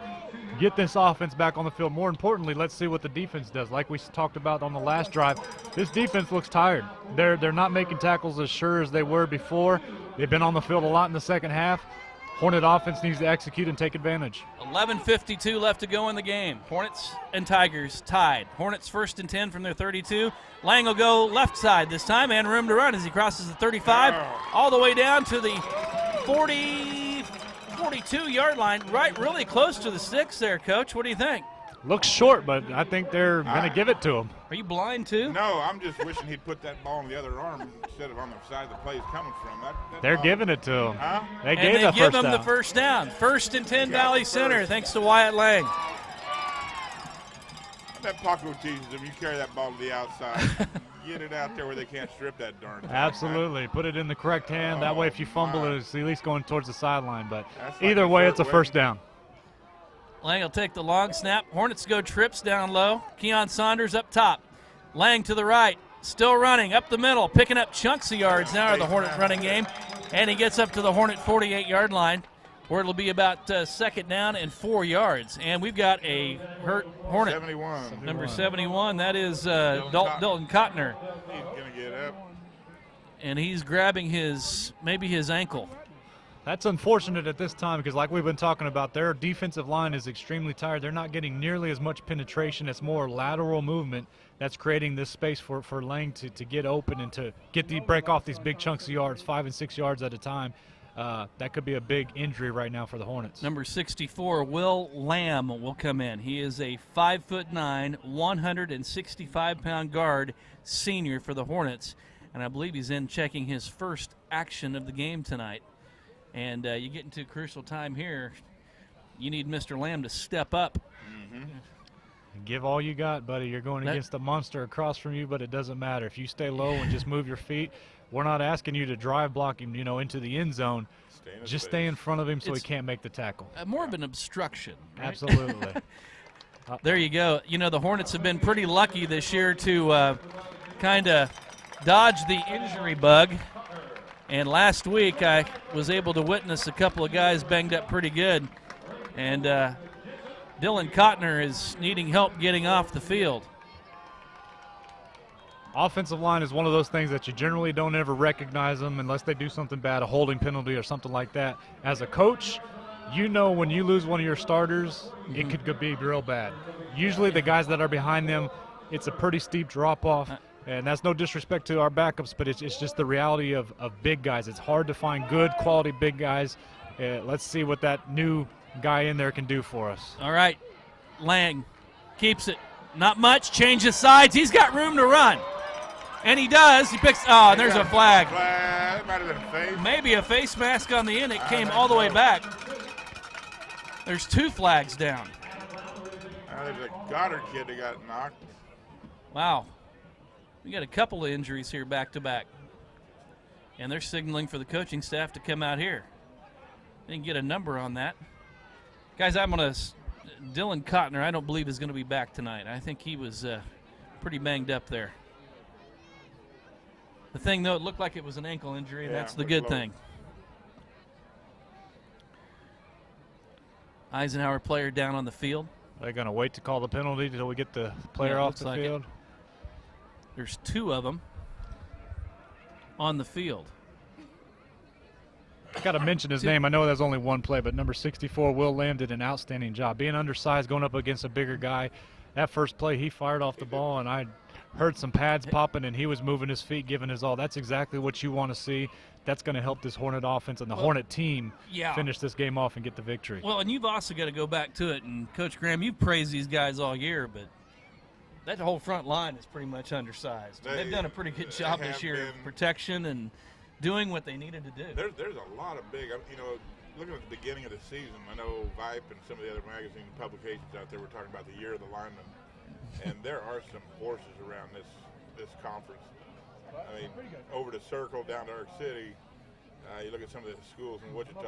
get this offense back on the field. More importantly, let's see what the defense does. Like we talked about on the last drive, this defense looks tired. They're not making tackles as sure as they were before. They've been on the field a lot in the second half. Hornet offense needs to execute and take advantage. 11:52 left to go in the game. Hornets and Tigers tied. Hornets 1st and 10 from their 32. Lang will go left side this time, and room to run as he crosses the 35, all the way down to the 42-yard line, right really close to the 6 there, Coach. What do you think? Looks short, but I think they're going to give it to him. Are you blind too? No, I'm just wishing he'd put that ball on the other arm instead of on the side the play is coming from. They're giving it to him. Huh? They give first him down. the first down. 1st and 10 Valley Center, thanks to Wyatt Lang. That Paco teases them. You carry that ball to the outside. Get it out there where they can't strip that darn thing. Absolutely. Put it in the correct hand. That way if you fumble it, it's at least going towards the sideline. But Like either way, it's a first down. Lang will take the long snap. Hornets go trips down low. Keon Saunders up top. Lang to the right. Still running up the middle. Picking up chunks of yards now of the Hornets running game. And he gets up to the Hornet 48-yard line, where it'll be about 2nd down and 4 yards. And we've got a hurt Hornet. 71. Number 71. That is Dalton Cotner. He's going to get up. And he's grabbing maybe his ankle. That's unfortunate at this time because like we've been talking about, their defensive line is extremely tired. They're not getting nearly as much penetration. It's more lateral movement that's creating this space for Lang to get open and to break off these big chunks of yards, 5 and 6 yards at a time. That could be a big injury right now for the Hornets. Number 64, Will Lamb will come in. He is a 5'9", 165-pound guard senior for the Hornets, and I believe he's in checking his first action of the game tonight. And you get into a crucial time here. You need Mr. Lamb to step up. Mm-hmm. Give all you got, buddy. You're going against a monster across from you, but it doesn't matter. If you stay low and just move your feet, we're not asking you to drive block him, into the end zone. Just stay in front of him so he can't make the tackle. More of an obstruction. Right? Absolutely. There you go. The Hornets have been pretty lucky this year to kind of dodge the injury bug. And last week I was able to witness a couple of guys banged up pretty good. And Dylan Cotner is needing help getting off the field. Offensive line is one of those things that you generally don't ever recognize them unless they do something bad, a holding penalty or something like that. As a coach, you know when you lose one of your starters, it could be real bad. Usually the guys that are behind them, it's a pretty steep drop-off, and that's no disrespect to our backups, but it's just the reality of big guys. It's hard to find good quality big guys. Let's see what that new guy in there can do for us. All right, Lang keeps it. Not much, changes sides. He's got room to run. And he does. He picks. Oh, and there's a flag. Flag. Might have been a face. Maybe a face mask on the end. It came all the way back. There's 2 flags down. There's a Goddard kid that got knocked. Wow. We got a couple of injuries here back to back. And they're signaling for the coaching staff to come out here. Didn't get a number on that. Guys, Dylan Cotner, I don't believe is going to be back tonight. I think he was pretty banged up there. The thing, though, it looked like it was an ankle injury, and that's the good thing. Eisenhower player down on the field. They're going to wait to call the penalty until we get the player off the field. There's 2 of them on the field. Got to mention his name. I know there's only one play, but number 64, Will Lamb, did an outstanding job. Being undersized, going up against a bigger guy, that first play, he fired off the ball, and I heard some pads popping, and he was moving his feet, giving his all. That's exactly what you want to see. That's going to help this Hornet offense and the Hornet team finish this game off and get the victory. Well, and you've also got to go back to it, and Coach Graham, you've praised these guys all year, but that whole front line is pretty much undersized. They've done a pretty good job this year of protection and doing what they needed to do. There's a lot of big, looking at the beginning of the season, I know Vipe and some of the other magazine publications out there were talking about the year of the lineman, and there are some horses around this conference. I mean, over to Circle, down to Arc City, you look at some of the schools in Wichita,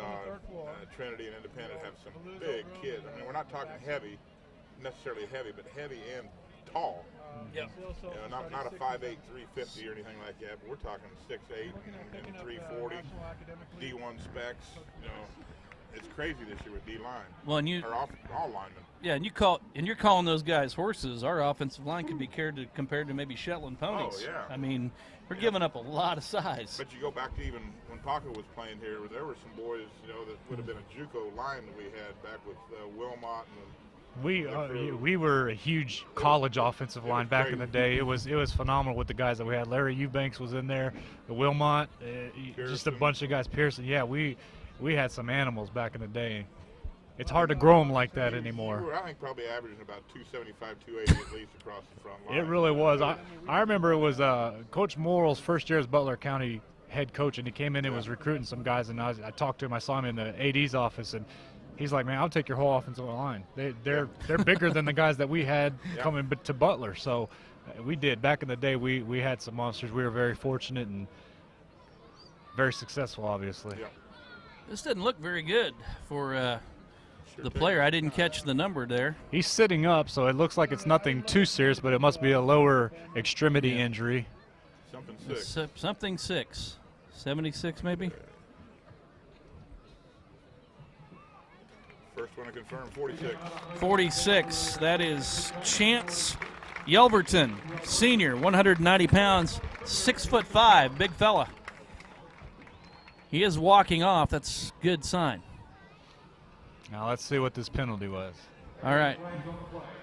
Trinity and Independent have some big kids. I mean, we're not talking necessarily heavy, but heavy and tall. Yep. Not a 5'8", 350 or anything like that, but we're talking 6'8", and 340, D1 specs. It's crazy this year with D-line. Well, and all linemen. Yeah, and you're calling those guys horses. Our offensive line could be compared to maybe Shetland ponies. Oh, yeah. I mean, we're giving up a lot of size. But you go back to even when Paco was playing here, there were some boys, that would have been a JUCO line that we had back with Wilmot and We were a huge college offensive line back in the day. It was phenomenal with the guys that we had. Larry Eubanks was in there, the Wilmot, just a bunch of guys. Pearson, yeah, we had some animals back in the day. It's hard to grow them like that anymore. You were, I think, probably averaging about 275, 280 at least across the front line. It really was. I remember it was Coach Morrell's first year as Butler County head coach, and he came in and was recruiting some guys, and I talked to him. I saw him in the AD's office, and he's like, man, I'll take your whole offensive line. They're bigger than the guys that we had coming to Butler. So we did. Back in the day, we had some monsters. We were very fortunate and very successful, obviously. Yeah. This doesn't look very good for the player. I didn't catch the number there. He's sitting up, so it looks like it's nothing too serious, but it must be a lower extremity injury. Something 6. 76 maybe? First one to confirm, 46. 46. That is Chance Yelverton, senior, 190 pounds, 6'5", big fella. He is walking off. That's a good sign. Now let's see what this penalty was. All right.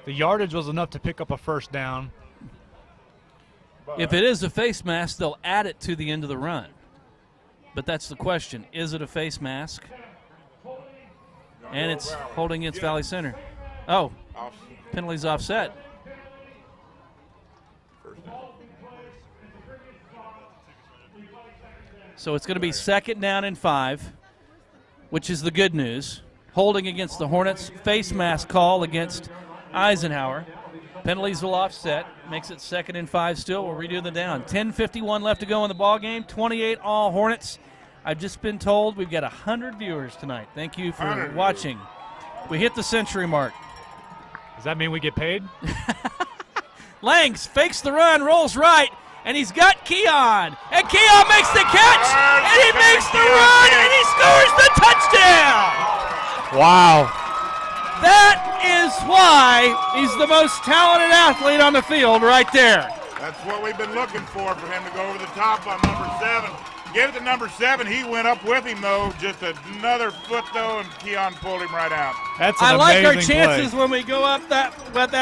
The yardage was enough to pick up a first down. If it is a face mask, they'll add it to the end of the run. But that's the question. Is it a face mask? And it's holding against Valley Center. Oh, penalty's offset. So it's going to be 2nd down and 5, which is the good news. Holding against the Hornets. Face mask call against Eisenhower. Penalties will offset. Makes it 2nd and 5 still. We'll redo the down. 10:51 left to go in the ball game. 28 all Hornets. I've just been told we've got 100 viewers tonight. Thank you for watching. We hit the century mark. Does that mean we get paid? Langs fakes the run, rolls right, and he's got Keon. And Keon makes the catch, and he makes the run, and he scores the touchdown. Wow. That is why he's the most talented athlete on the field right there. That's what we've been looking for him to go over the top on number 7. Give it to number 7. He went up with him, though. Just another foot, though, and Keon pulled him right out. That's an I like our amazing chances play. when we go up that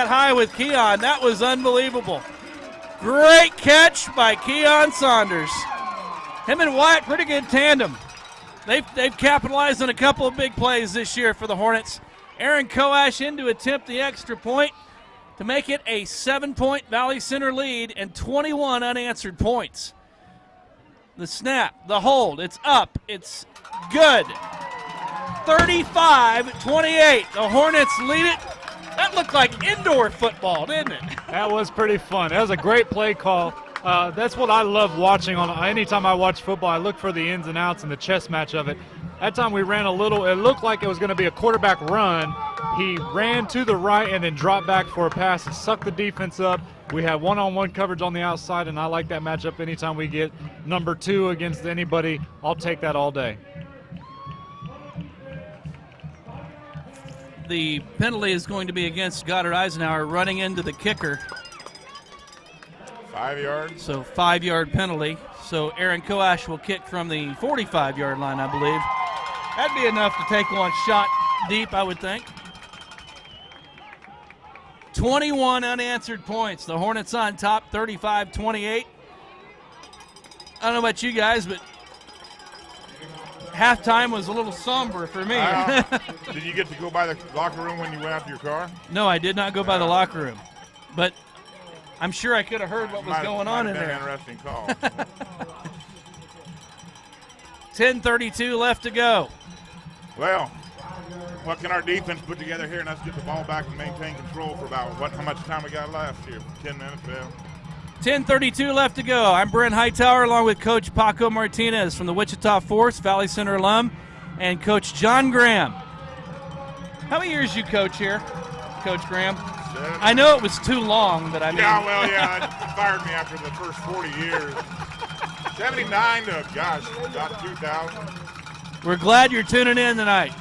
high with Keon. That was unbelievable. Great catch by Keon Saunders. Him and Wyatt, pretty good tandem. They've capitalized on a couple of big plays this year for the Hornets. Aaron Koash in to attempt the extra point to make it a 7-point Valley Center lead and 21 unanswered points. The snap, the hold, it's up, it's good. 35-28, the Hornets lead it. That looked like indoor football, didn't it? That was pretty fun. That was a great play call. That's what I love watching. Anytime I watch football, I look for the ins and outs and the chess match of it. That time we ran a little, it looked like it was going to be a quarterback run. He ran to the right and then dropped back for a pass and sucked the defense up. We had one-on-one coverage on the outside, and I like that matchup anytime we get number 2 against anybody. I'll take that all day. The penalty is going to be against Goddard Eisenhower running into the kicker. 5 yards. So 5-yard penalty. So Aaron Koash will kick from the 45-yard line, I believe. That'd be enough to take one shot deep, I would think. 21 unanswered points. The Hornets on top, 35-28. I don't know about you guys, but halftime was a little somber for me. Did you get to go by the locker room when you went out to your car? No, I did not go by the locker room. But I'm sure I could have heard what was going on in there. Interesting call. 10:32 left to go. Well, what can our defense put together here? And let's get the ball back and maintain control for about how much time we got left here? 10 minutes, Bill. 10:32 left to go. I'm Brent Hightower along with Coach Paco Martinez from the Wichita Force, Valley Center alum, and Coach John Graham. How many years you coach here, Coach Graham? 7. I know it was too long, but I mean. Yeah, well, yeah, it fired me after the first 40 years. 79 to, gosh, about 2000. We're glad you're tuning in tonight.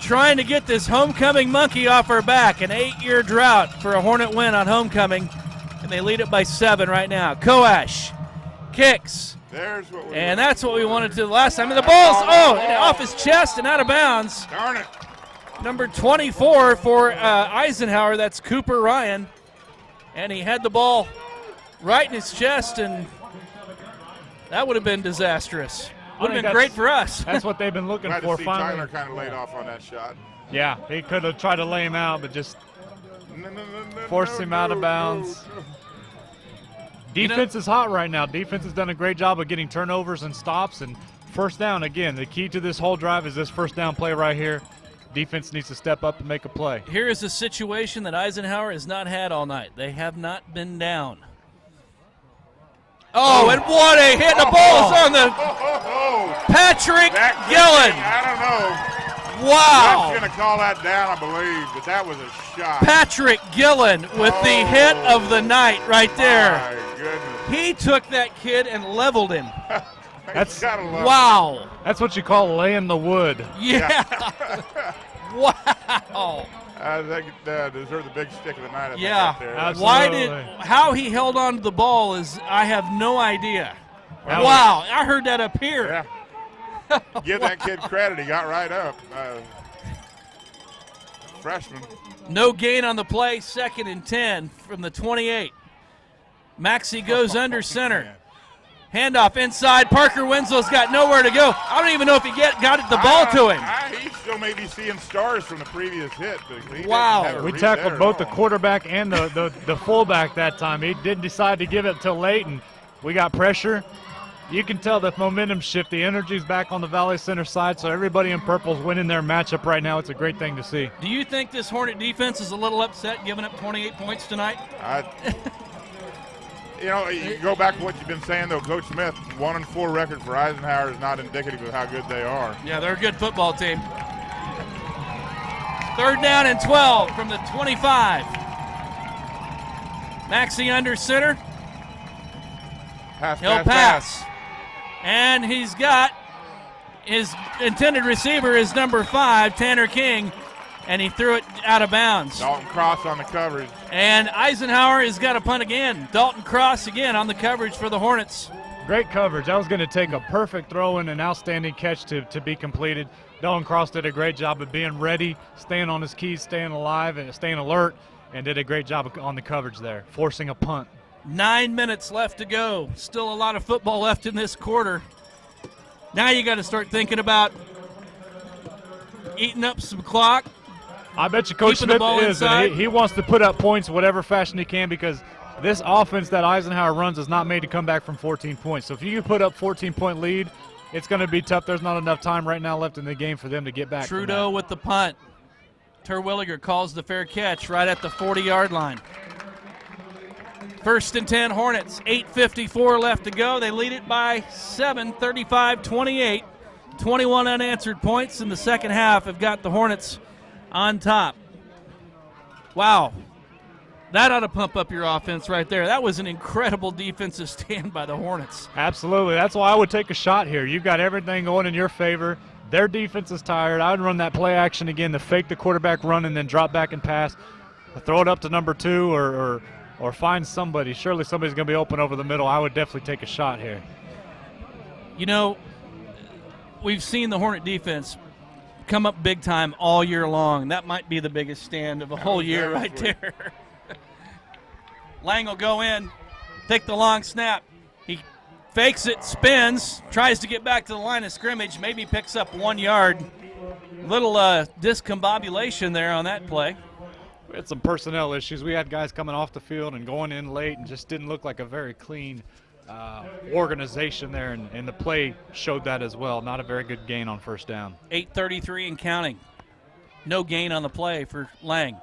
Trying to get this homecoming monkey off our back. An 8-year drought for a Hornet win on homecoming, and they lead it by 7 right now. Koash kicks. There's what we And that's what we wanted to do last time. And the ball's, off his chest and out of bounds. Darn it. Number 24 for Eisenhower, that's Cooper Ryan. And he had the ball right in his chest, and that would have been disastrous. Would have been great for us. That's what they've been looking Glad for to see finally. Tyler kind of laid off on that shot. Yeah, he could have tried to lay him out, but just forced him out of bounds. Defense is hot right now. Defense has done a great job of getting turnovers and stops and first down. Again, the key to this whole drive is this first down play right here. Defense needs to step up and make a play. Here is a situation that Eisenhower has not had all night. They have not been down. Oh, and what a hit. The ball's on the Patrick Gillen. I don't know. Wow. I'm going to call that down, I believe, but that was a shot. Patrick Gillen with the hit of the night right there. My goodness. He took that kid and leveled him. That's Gotta love Wow. That's what you call laying the wood. Yeah. Wow. I think deserve the big stick of the night. I think, Yeah. right there. Absolutely. How he held on to the ball is, I have no idea. That Wow. I heard that up here. Yeah. Give that kid credit. He got right up. Freshman. No gain on the play, 2nd and 10 from the 28. Maxey goes under center. Man. Handoff inside. Parker Winslow's got nowhere to go. I don't even know if he got the ball to him. He still may be seeing stars from the previous hit. But he Wow. didn't have a We read tackled there both at the all. quarterback and the fullback that time. He didn't decide to give it till late, and we got pressure. You can tell the momentum shift. The energy's back on the Valley Center side, so everybody in purple's winning their matchup right now. It's a great thing to see. Do you think this Hornet defense is a little upset giving up 28 points tonight? You go back to what you've been saying, though. Coach Smith, 1-4 record for Eisenhower is not indicative of how good they are. Yeah, they're a good football team. 3rd down and 12 from the 25. Maxey under center. Pass, He'll pass. And he's got his intended receiver is number 5, Tanner King, and he threw it out of bounds. Dalton Cross on the coverage. And Eisenhower has got a punt again. Dalton Cross again on the coverage for the Hornets. Great coverage. That was going to take a perfect throw and an outstanding catch to be completed. Dalton Cross did a great job of being ready, staying on his keys, staying alive, and staying alert, and did a great job on the coverage there, forcing a punt. 9 minutes left to go. Still a lot of football left in this quarter. Now you got to start thinking about eating up some clock. I bet you Coach Smith is, and he wants to put up points whatever fashion he can, because this offense that Eisenhower runs is not made to come back from 14 points. So if you can put up 14-point lead, it's going to be tough. There's not enough time right now left in the game for them to get back. Trudeau with the punt. Terwilliger calls the fair catch right at the 40-yard line. 1st and 10 Hornets, 8:54 left to go. They lead it by 7, 35-28. 21 unanswered points in the second half have got the Hornets on top. Wow. That ought to pump up your offense right there. That was an incredible defensive stand by the Hornets. Absolutely. That's why I would take a shot here. You've got everything going in your favor. Their defense is tired. I would run that play action again to fake the quarterback run and then drop back and pass. Throw it up to number 2 or find somebody. Surely somebody's going to be open over the middle. I would definitely take a shot here. You know, we've seen the Hornet defense come up big time all year long. That might be the biggest stand of the whole year right there. Lang will go in, take the long snap. He fakes it, spins, tries to get back to the line of scrimmage, maybe picks up 1 yard. Little discombobulation there on that play. We had some personnel issues. We had guys coming off the field and going in late and just didn't look like a very clean organization there, and the play showed that as well. Not a very good gain on first down. 8:33 and counting. No gain on the play for Lang.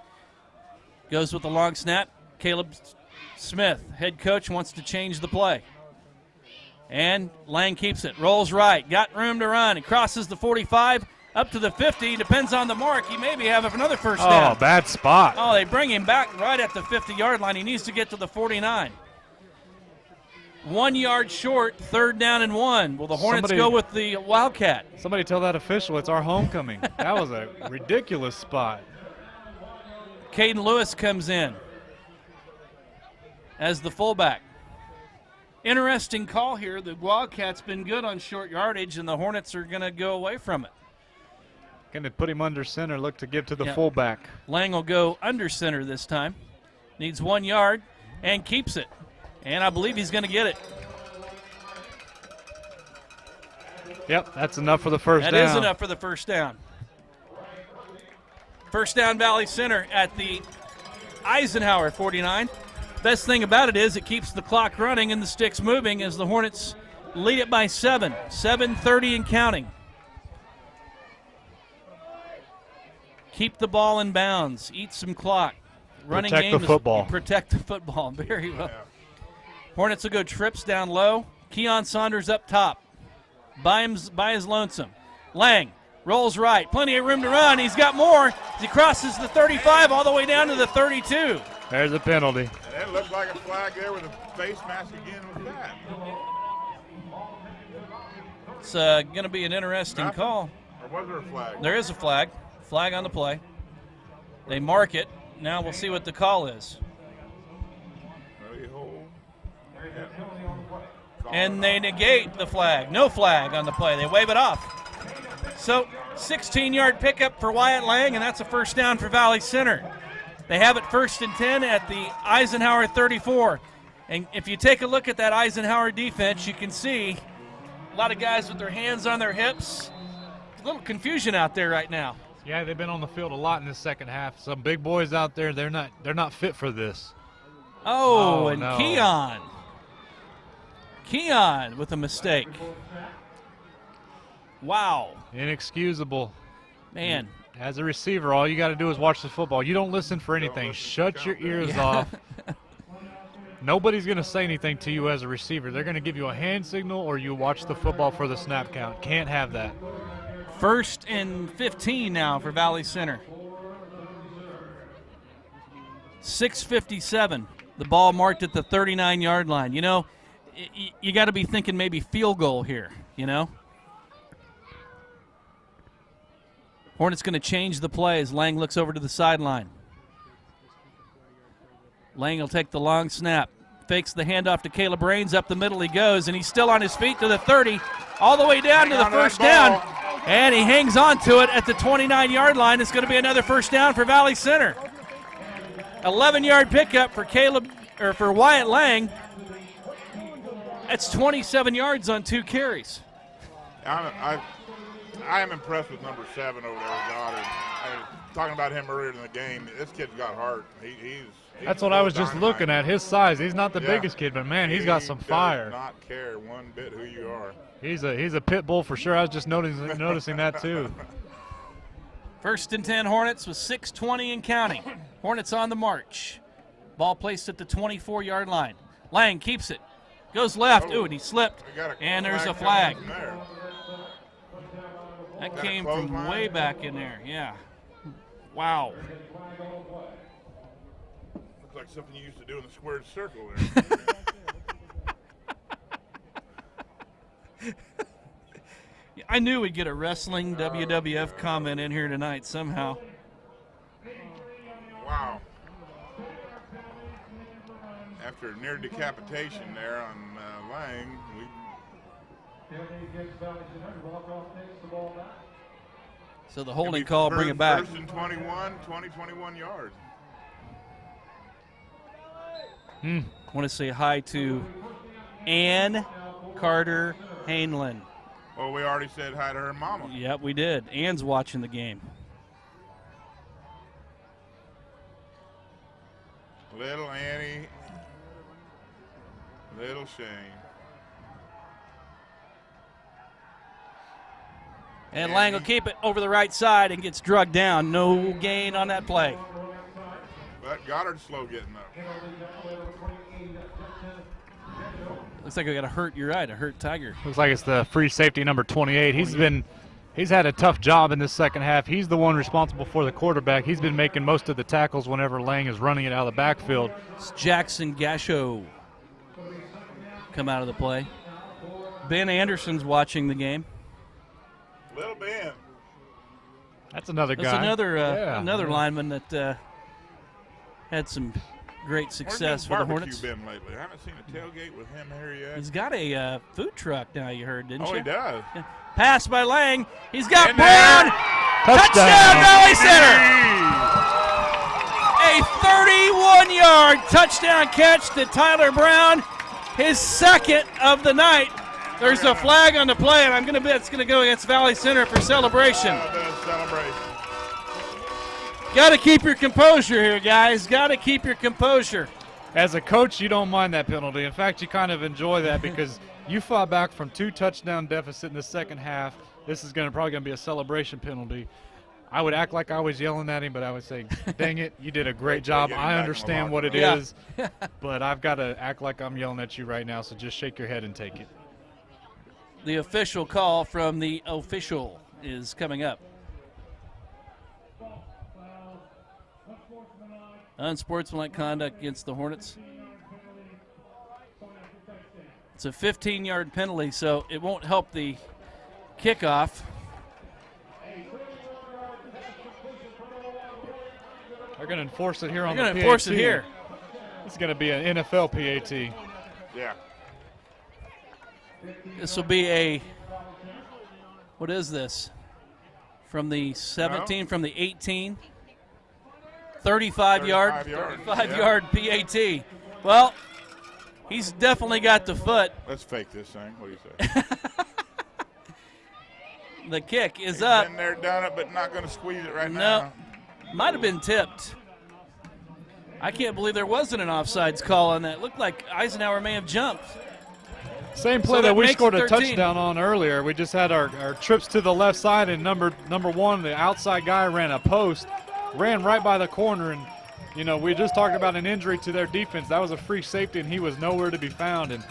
Goes with the long snap. Caleb Smith, head coach, wants to change the play. And Lang keeps it. Rolls right. Got room to run. He crosses the 45 up to the 50. Depends on the mark. He maybe have another first down. Oh, bad spot. Oh, they bring him back right at the 50-yard line. He needs to get to the 49. 1 yard short, 3rd down and 1. Will the Hornets go with the Wildcat? Somebody tell that official it's our homecoming. That was a ridiculous spot. Caden Lewis comes in as the fullback. Interesting call here. The Wildcat's been good on short yardage, and the Hornets are going to go away from it. Going to put him under center, look to give to the fullback. Lang will go under center this time. Needs 1 yard and keeps it. And I believe he's going to get it. Yep, that's enough for the first down. That is enough for the first down. First down, Valley Center at the Eisenhower 49. Best thing about it is it keeps the clock running and the sticks moving as the Hornets lead it by 7. 7:30 and counting. Keep the ball in bounds. Eat some clock. Running Protect game the football. Protect the football. Very well. Yeah. Hornets will go trips down low. Keon Saunders up top. By his lonesome. Lang rolls right. Plenty of room to run. He's got more. He crosses the 35 all the way down to the 32. There's a penalty. And it looked like a flag there with a face mask again with that. It's going to be an interesting call. Or was there a flag? There is a flag. Flag on the play. They mark it. Now we'll see what the call is. And they negate the flag. No flag on the play. They wave it off. So 16-yard pickup for Wyatt Lang, and that's a first down for Valley Center. They have it 1st and 10 at the Eisenhower 34. And if you take a look at that Eisenhower defense, you can see a lot of guys with their hands on their hips. A little confusion out there right now. Yeah, they've been on the field a lot in this second half. Some big boys out there, they're not fit for this. Oh, and no. Keon with a mistake. Wow. Inexcusable. Man. As a receiver, all you got to do is watch the football. You don't listen for anything. Shut your ears off. Nobody's going to say anything to you as a receiver. They're going to give you a hand signal or you watch the football for the snap count. Can't have that. 1st and 15 now for Valley Center. 6:57. The ball marked at the 39-yard line. You know, you got to be thinking maybe field goal here, you know. Hornets going to change the play as Lang looks over to the sideline. Lang will take the long snap. Fakes the handoff to Caleb Raines. Up the middle he goes, and he's still on his feet to the 30, all the way down to the first down. And he hangs on to it at the 29-yard line. It's going to be another first down for Valley Center. 11-yard pickup for Wyatt Lang. That's 27 yards on 2 carries. I am impressed with number 7 over there, Goddard. Talking about him earlier in the game, this kid's got heart. That's what I was just looking at. His size. He's not the biggest kid, but man, he's got some fire. He does not care one bit who you are. He's a pit bull for sure. I was just noticing that too. 1st and 10 Hornets with 6:20 and counting. Hornets on the march. Ball placed at the 24-yard line. Lang keeps it. Goes left. Ooh, and he slipped. And there's a flag. That came from way back in there. Yeah. Wow. Looks like something you used to do in the squared circle there. I knew we'd get a wrestling WWF comment in here tonight somehow. Wow. After near decapitation there on Lang, So the holding call, bring it back. 1st and 21 yards. I want to say hi to Ann Carter Hainlin. Well, we already said hi to her mama. Yep, we did. Ann's watching the game. Little Annie, little Shane. And Lang will keep it over the right side and gets drugged down. No gain on that play. But Goddard's slow getting up. Looks like I got a hurt Tiger. Looks like it's the free safety number 28. He's had a tough job in this second half. He's the one responsible for the quarterback. He's been making most of the tackles whenever Lang is running it out of the backfield. It's Jackson Gasho come out of the play. Ben Anderson's watching the game. Little Ben. That's another guy. That's another lineman that had some great success for the Hornets. Where's been lately? I haven't seen a tailgate with him here yet. He's got a food truck now, you heard, didn't you? Oh, he does. Yeah. Pass by Lang. He's got Brown. Touchdown, Valley Center. A 31-yard touchdown catch to Tyler Brown, his second of the night. There's a flag on the play, and I'm going to bet it's going to go against Valley Center for celebration. Got to keep your composure here, guys. Got to keep your composure. As a coach, you don't mind that penalty. In fact, you kind of enjoy that because you fought back from 2 touchdown deficit in the second half. This is probably going to be a celebration penalty. I would act like I was yelling at him, but I would say, dang it, you did a great job. I understand what it is, but I've got to act like I'm yelling at you right now, so just shake your head and take it. The official call from the official is coming up. Unsportsmanlike conduct against the Hornets. It's a 15-yard penalty, so it won't help the kickoff. They're going to enforce it here on the PAT. They're going to enforce it here. It's going to be an NFL PAT. Yeah. This will be what is this? From the 17, from the 18. 35-yard PAT. Well, he's definitely got the foot. Let's fake this thing. What do you say? The kick is up. Been there, done it, but not going to squeeze it now. No, might have been tipped. I can't believe there wasn't an offsides call on that. Looked like Eisenhower may have jumped. Same play that we scored a touchdown on earlier. We just had our trips to the left side, and number 1, the outside guy, ran a post. Ran right by the corner, and, we just talked about an injury to their defense. That was a free safety, and he was nowhere to be found. And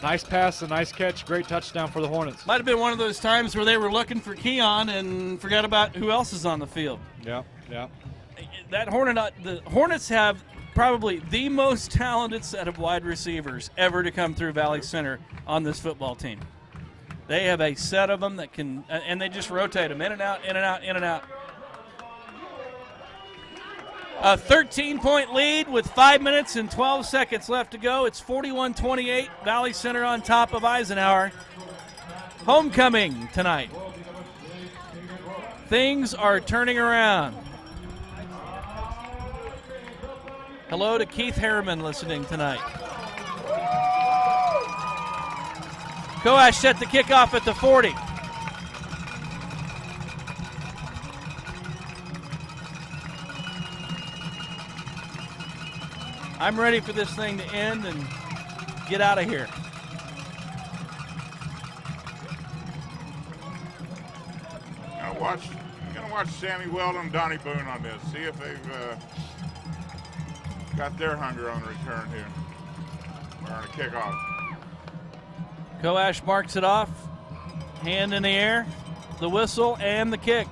nice pass, a nice catch, great touchdown for the Hornets. Might have been one of those times where they were looking for Keon and forgot about who else is on the field. Yeah. The Hornets have probably the most talented set of wide receivers ever to come through Valley Center on this football team. They have a set of them that can, and they just rotate them in and out, in and out, in and out. A 13-point lead with 5 minutes and 12 seconds left to go. It's 41-28. Valley Center on top of Eisenhower. Homecoming tonight. Things are turning around. Hello to Keith Harriman listening tonight. Coash set the kickoff at the 40. I'm ready for this thing to end and get out of here. I'm gonna watch Sammy Weldon and Donnie Boone on this. See if they've got their hunger on the return here. Or on a kickoff. Coash marks it off. Hand in the air. The whistle and the kick.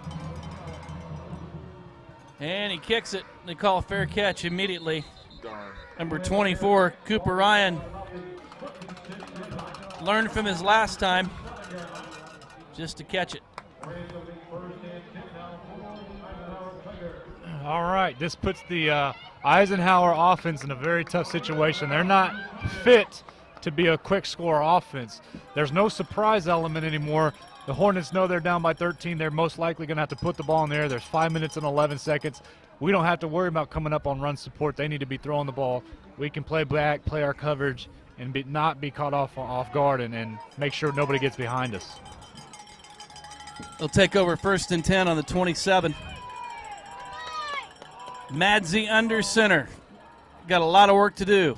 And he kicks it. They call a fair catch immediately. Darn. Number 24, Cooper Ryan, learned from his last time just to catch it. All right, this puts the Eisenhower offense in a very tough situation. They're not fit to be a quick score offense. There's no surprise element anymore. The Hornets know they're down by 13. They're most likely going to have to put the ball in there. There's 5 minutes and 11 seconds. We don't have to worry about coming up on run support. They need to be throwing the ball. We can play back, play our coverage, and not be caught off guard and make sure nobody gets behind us. They'll take over 1st and 10 on the 27. Madsey under center. Got a lot of work to do.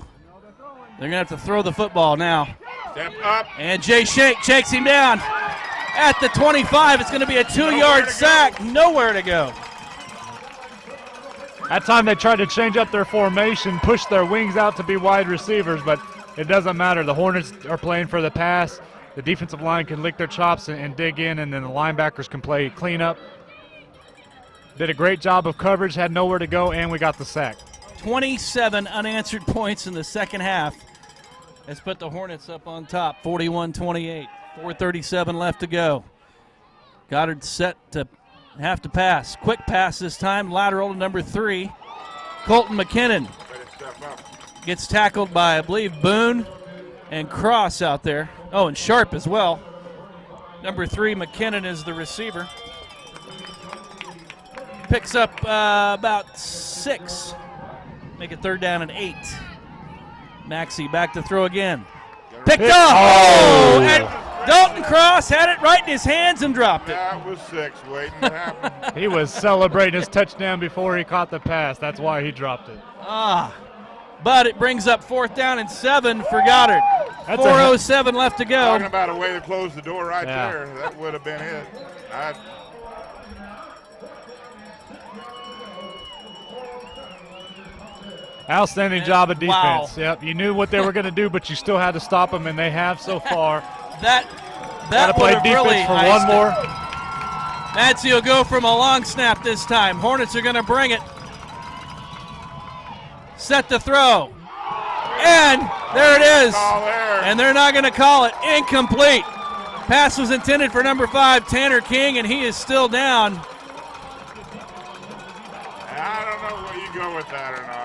They're going to have to throw the football now. Step up. And Jay Shake shakes him down. At the 25, it's going to be a 2-yard sack. Nowhere to go. That time they tried to change up their formation, push their wings out to be wide receivers, but it doesn't matter. The Hornets are playing for the pass. The defensive line can lick their chops and dig in, and then the linebackers can play cleanup. Did a great job of coverage, had nowhere to go, and we got the sack. 27 unanswered points in the second half. Has put the Hornets up on top, 41-28. 4:37 left to go. Goddard set to have to pass. Quick pass this time, lateral to number 3. Colton McKinnon gets tackled by, I believe, Boone and Cross out there. Oh, and Sharp as well. Number 3, McKinnon is the receiver. Picks up about 6. Make it 3rd down and 8. Maxey back to throw again. Picked up! Oh! And Dalton Cross had it right in his hands and dropped it. That was 6 waiting to happen. He was celebrating his touchdown before he caught the pass. That's why he dropped it. But it brings up 4th down and 7 for Goddard. 4:07 left to go. Talking about a way to close the door right there. That would have been it. Outstanding job of defense. Wow. Yep, you knew what they were going to do, but you still had to stop them, and they have so far. That Gotta play would have defense really for one more. Madsey will go from a long snap this time. Hornets are going to bring it. Set the throw. And there it is. And they're not going to call it. Incomplete. Pass was intended for number 5, Tanner King, and he is still down. I don't know where you go with that or not.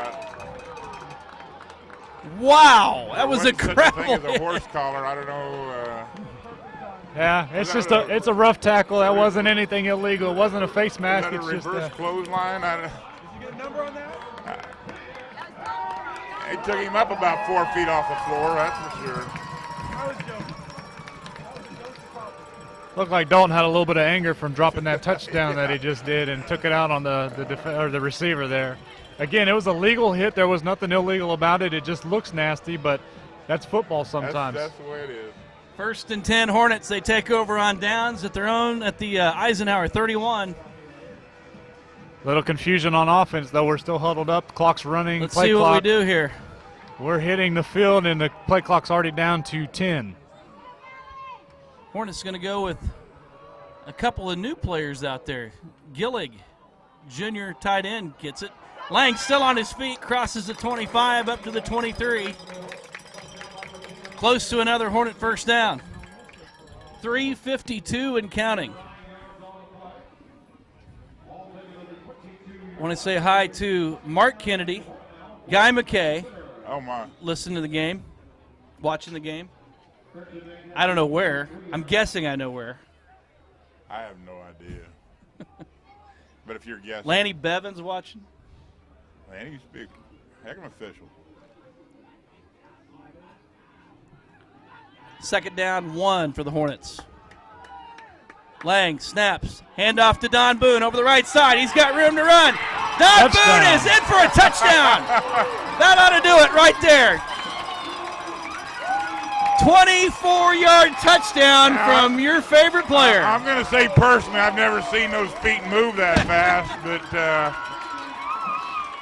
Wow, that was incredible. Such a thing as a horse collar. I don't know. Yeah, it's a rough tackle. That wasn't anything illegal. It wasn't a face mask. Is that a reverse clothesline? Did you get a number on that? It took him up about 4 feet off the floor, that's for sure. Looked like Dalton had a little bit of anger from dropping that touchdown that he just did and took it out on the receiver there. Again, it was a legal hit. There was nothing illegal about it. It just looks nasty, but that's football sometimes. That's the way it is. 1st and 10 Hornets. They take over on downs at their own at the Eisenhower 31. Little confusion on offense, though. We're still huddled up. Clock's running. Let's see what we do here. We're hitting the field, and the play clock's already down to 10. Hornets going to go with a couple of new players out there. Gillig, junior tight end, gets it. Lang still on his feet, crosses the 25 up to the 23. Close to another Hornet first down. 3:52 and counting. want to say hi to Mark Kennedy, Guy McKay, Oh, my. listening to the game, watching the game. I don't know where. I'm guessing I know where. I have no idea. But if you're guessing. Lanny Bevan's watching. Lanny used to be a heck of an official. Second down, 1 for the Hornets. Lang snaps. Handoff to Don Boone over the right side. He's got room to run. Don Boone is in for a touchdown. That ought to do it right there. 24-yard touchdown from your favorite player. I'm going to say personally, I've never seen those feet move that fast, but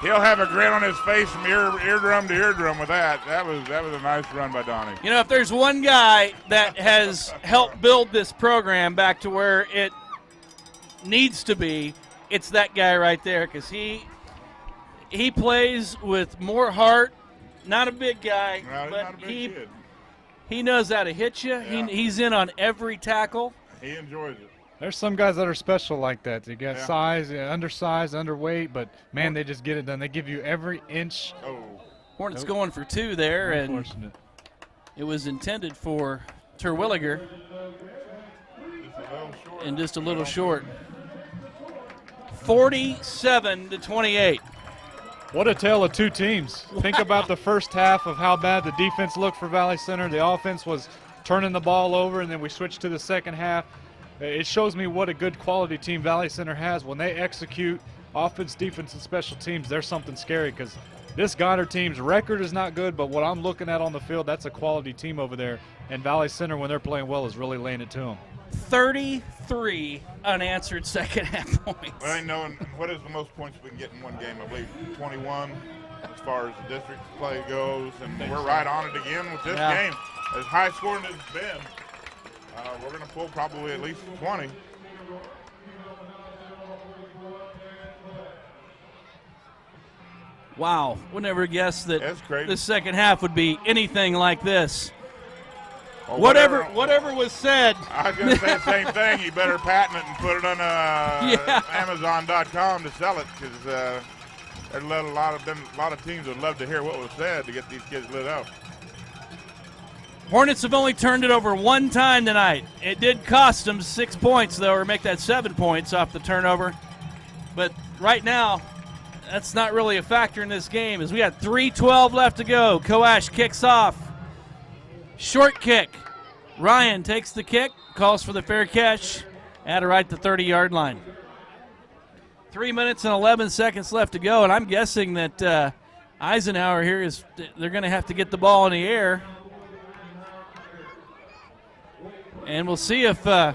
he'll have a grin on his face from eardrum to eardrum with that. That was a nice run by Donnie. You know, if there's one guy that has helped build this program back to where it needs to be, it's that guy right there, because he plays with more heart. Not a big guy, No, he's but not a big kid. he knows how to hit you. Yeah. He's in on every tackle. He enjoys it. There's some guys that are special like that. They got Yeah. size, undersized, underweight, but, man, they just get it done. They give you every inch. Oh, Hornets going for 2 there, and Unfortunate. it was intended for Terwilliger, just a little short. and just a little short. 47-28. What a tale of two teams. Think about the first half of how bad the defense looked for Valley Center. The offense was turning the ball over, and then we switched to the second half. It shows me what a good quality team Valley Center has. When they execute offense, defense, and special teams, there's something scary, because this Goddard team's record is not good, but what I'm looking at on the field, that's a quality team over there. And Valley Center, when they're playing well, is really laying it to them. 33 unanswered second half points. Well, I know what is the most points we can get in one game? I believe 21 as far as the district play goes, and we're right on it again with this game. As high scoring as it's been, we're going to pull probably at least 20. Wow, would never guess that That's crazy. the second half would be anything like this. Or Whatever was said. I was going to say the same thing. You better patent it and put it on Amazon.com to sell it, because there's a lot of teams would love to hear what was said to get these kids lit up. Hornets have only turned it over one time tonight. It did cost them 6 points, though, or make that 7 points off the turnover. But right now, that's not really a factor in this game, as we got 3:12 left to go. Coash kicks off. Short kick. Ryan takes the kick, calls for the fair catch at right the 30-yard line. 3 minutes and 11 seconds left to go, and I'm guessing that Eisenhower here they're going to have to get the ball in the air. And we'll see if the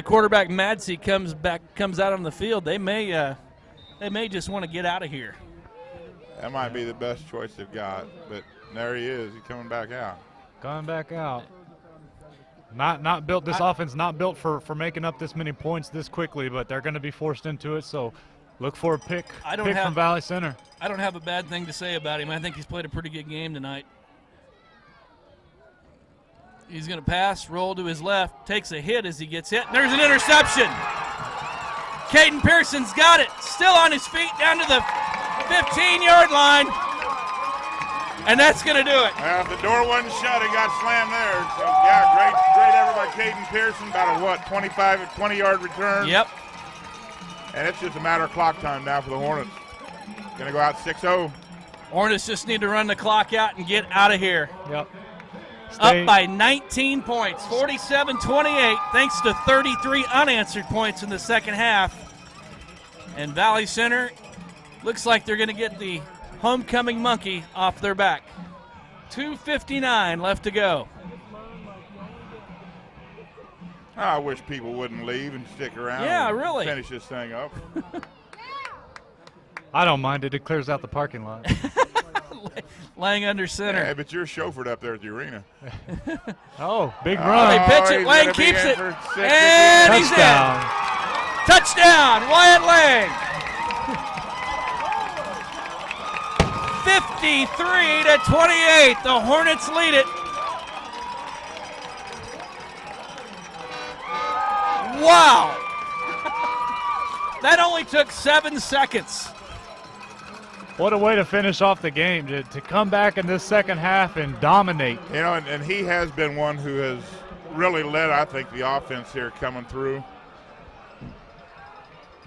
quarterback Madsey comes out on the field. They may just want to get out of here. That might be the best choice they've got, but there he is. He's coming back out. Going back out. Not built. This offense not built for making up this many points this quickly, but they're going to be forced into it. So look for a pick from Valley Center. I don't have a bad thing to say about him. I think he's played a pretty good game tonight. He's going to pass, roll to his left, takes a hit as he gets hit. And there's an interception. Caden Pearson's got it. Still on his feet down to the 15-yard line. And that's going to do it. Well, if the door wasn't shut, it got slammed there. So, yeah, great effort by Caden Pearson. About a, 20-yard return. Yep. And it's just a matter of clock time now for the Hornets. Going to go out 6-0. Hornets just need to run the clock out and get out of here. Yep. Up by 19 points, 47-28, thanks to 33 unanswered points in the second half. And Valley Center looks like they're going to get the homecoming monkey off their back. 2:59 left to go. I wish people wouldn't leave and stick around. Yeah, and really. Finish this thing up. I don't mind it. It clears out the parking lot. Lang under center. Yeah, but you're chauffeured up there at the arena. Oh, big run. They pitch it. he's Lang gonna be keeps in it. for six. And he's Touchdown. in. Touchdown, Wyatt Lang. 53-28. The Hornets lead it. Wow. That only took 7 seconds. What a way to finish off the game, to come back in this second half and dominate. You know, and he has been one who has really led, I think, the offense here coming through.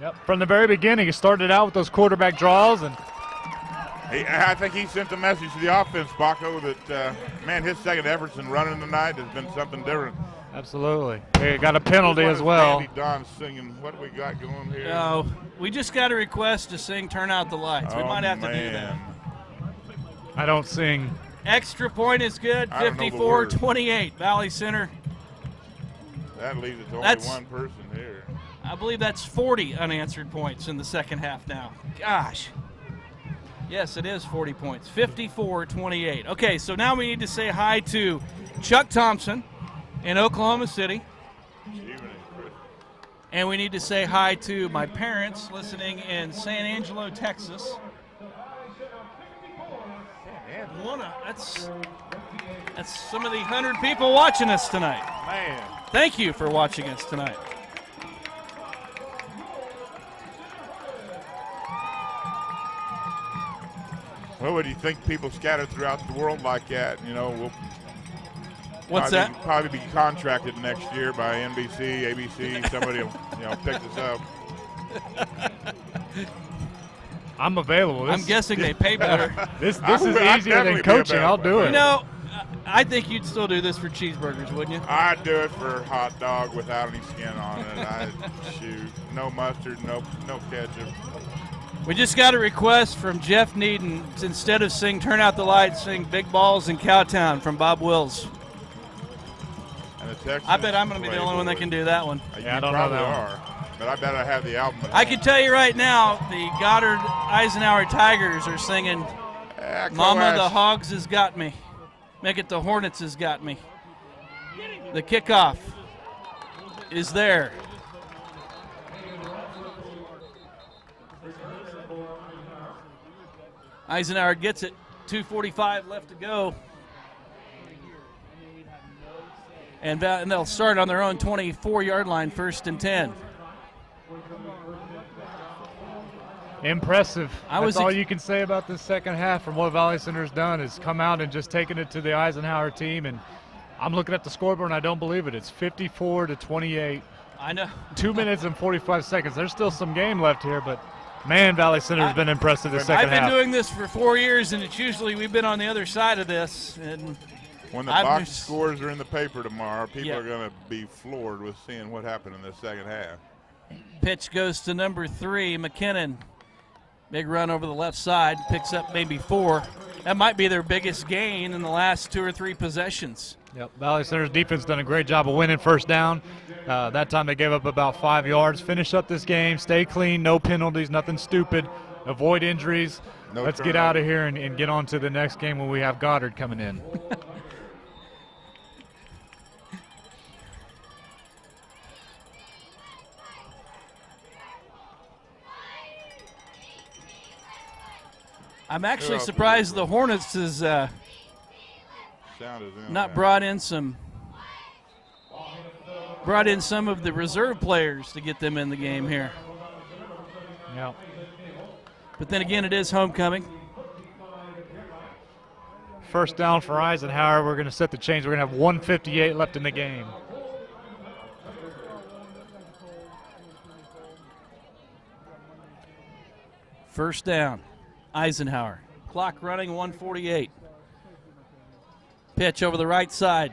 Yep. From the very beginning, he started out with those quarterback draws, and I think he sent the message to the offense, Baco, that, man, his second efforts in running tonight has been something different. absolutely. He got a penalty as well. Danny Don singing. What do we got going here? No, we just got a request to sing "Turn Out the Lights." We might have to do that. I don't sing. Extra point is good. I don't know the words. 54-28, Valley Center. That leaves it to only That's- one person here. I believe that's 40 unanswered points in the second half now. Gosh. Yes, it is 40 points. 54-28. Okay, so now we need to say hi to Chuck Thompson in Oklahoma City. And we need to say hi to my parents listening in San Angelo, Texas. That's some of the 100 people watching us tonight. Man. Thank you for watching us tonight. Well, would you think people scattered throughout the world like that? You know, we'll What's probably, that? Probably be contracted next year by NBC, ABC. Somebody will, pick this up. I'm available. I'm guessing they pay better. This I'd is easier definitely than be coaching. available. I'll do it. You know, I think you'd still do this for cheeseburgers, wouldn't you? I'd do it for hot dog without any skin on it. I'd shoot. No mustard, no ketchup. We just got a request from Jeff Needon to, instead of sing "Turn Out the Lights," sing "Big Balls in Cowtown" from Bob Wills. And the Texans I bet I'm going to be the only one that can do that one. You Yeah, I don't know probably that one. are. But I bet I have the album. I can tell you right now, the Goddard Eisenhower Tigers are singing "Mama, the Hogs has got me." Make it the Hornets has got me. The kickoff is there. Eisenhower gets it. 2:45 left to go. And they'll start on their own 24-yard line, 1st and 10. Impressive. was That's all ex- you can say about this second half from what Valley Center's done is come out and just taken it to the Eisenhower team. And I'm looking at the scoreboard and I don't believe it. It's 54-28. I know. 2 minutes and 45 seconds. There's still some game left here, but man, Valley Center's been impressive this second I've been half. doing this for 4 years, and it's usually we've been on the other side of this. And When the I've box just- scores are in the paper tomorrow, people Yeah. are going to be floored with seeing what happened in the second half. pitch goes to number 3, McKinnon. Big run over the left side, picks up maybe 4. That might be their biggest gain in the last 2 or 3 possessions. Yep, Valley Center's defense done a great job of winning first down. That time they gave up about 5 yards. Finish up this game, stay clean, no penalties, nothing stupid, avoid injuries. No Let's get turnover. out of here and get on to the next game when we have Goddard coming in. I'm actually else surprised the Hornets has Sound is in not there. brought in some of the reserve players to get them in the game here. Yep. But then again, it is homecoming. First down for Eisenhower. We're going to set the change. We're going to have 1:58 left in the game. First down, Eisenhower. Clock running, 1:48. Pitch over the right side.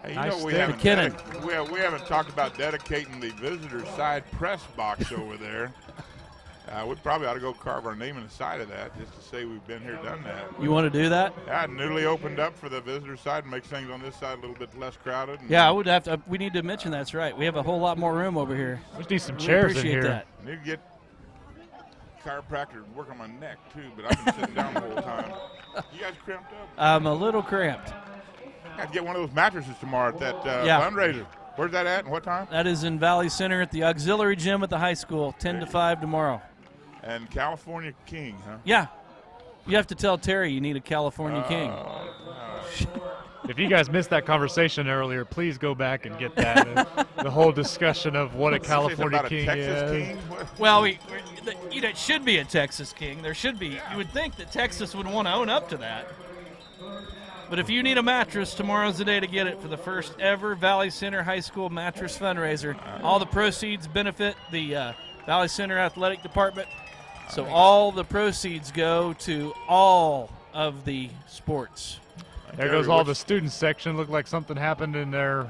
Hey, you Nice know, we stick. haven't, McKinnon. we haven't talked about dedicating the visitor side press box over there. We probably ought to go carve our name in the side of that just to say we've been here, done that. You want to do that? Yeah, newly opened up for the visitor side and makes things on this side a little bit less crowded. And Yeah, I would have to. We need to mention that's right. We have a whole lot more room over here. We just need some We chairs in appreciate here. that. I need to get chiropractor to work on my neck too, but I've been sitting down the whole time. You guys cramped up? I'm a little cramped. I gotta get one of those mattresses tomorrow at that Yeah. fundraiser. Where's that at and what time? That is in Valley Center at the auxiliary gym at the high school, 10 to 5 tomorrow. And California King, huh? Yeah. You have to tell Terry you need a California King. If you guys missed that conversation earlier, please go back and get that. The whole discussion of what a California King is. Well, it should be a Texas King. There should be. You would think that Texas would want to own up to that. But if you need a mattress, tomorrow's the day to get it for the first ever Valley Center High School mattress fundraiser. All the proceeds benefit the Valley Center Athletic Department. So all the proceeds go to all of the sports. There goes all the student section. Looked like something happened in there.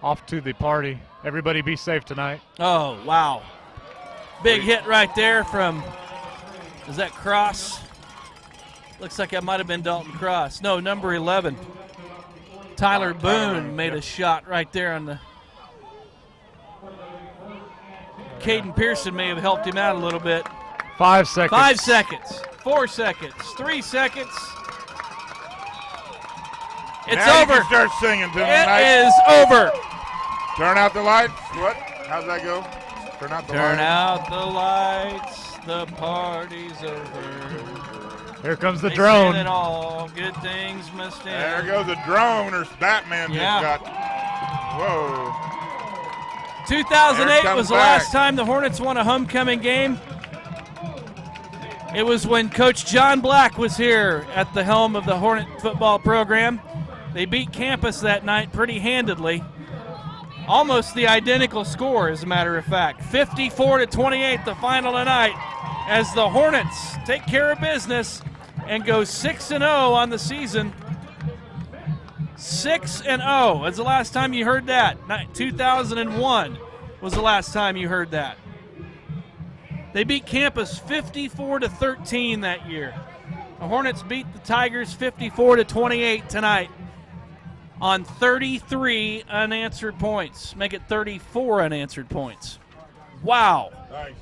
Off to the party. Everybody be safe tonight. Oh, wow. Big hit right there from, is that Cross? Looks like that might have been Dalton Cross. No, number 11. Tyler Boone made a shot right there on the. Caden Pearson may have helped him out a little bit. 5 seconds. 5 seconds. 4 seconds. 3 seconds. It's now over. You can start singing to It is over. Turn out the lights. What? How's that go? Turn out the lights. Turn out the lights. The party's over. Here comes the They drone. say that all good things must end. There goes a drone, or Batman Yeah. just got. Whoa. 2008 was the back. last time the Hornets won a homecoming game. It was when Coach John Black was here at the helm of the Hornet football program. They beat campus that night pretty handedly. Almost the identical score, as a matter of fact. 54-28, the final tonight, as the Hornets take care of business and go 6-0 on the season. 6-0. That's the last time you heard that. 2001 was the last time you heard that. They beat campus 54-13 that year. The Hornets beat the Tigers 54-28 tonight on 33 unanswered points. Make it 34 unanswered points. Wow. Nice.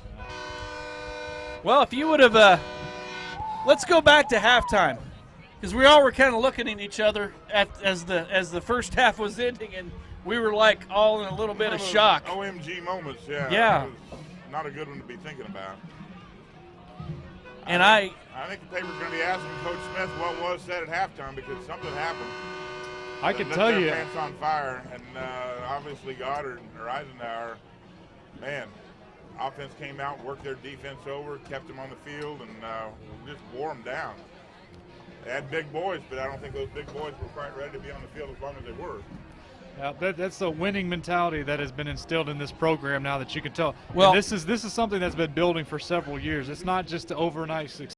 Well, if you would have, let's go back to halftime, because we all were kind of looking at each other as the first half was ending, and we were like all in a little bit of shock. OMG moments, yeah. Yeah. It was not a good one to be thinking about. And I think the paper's going to be asking Coach Smith what was said at halftime, because something happened. I can Lit tell their you. pants on fire, and obviously Goddard or Eisenhower, man, offense came out, worked their defense over, kept them on the field, and just wore them down. They had big boys, but I don't think those big boys were quite ready to be on the field as long as they were. Yeah, that's the winning mentality that has been instilled in this program now that you can tell. Well, and this is something that's been building for several years. It's not just an overnight success.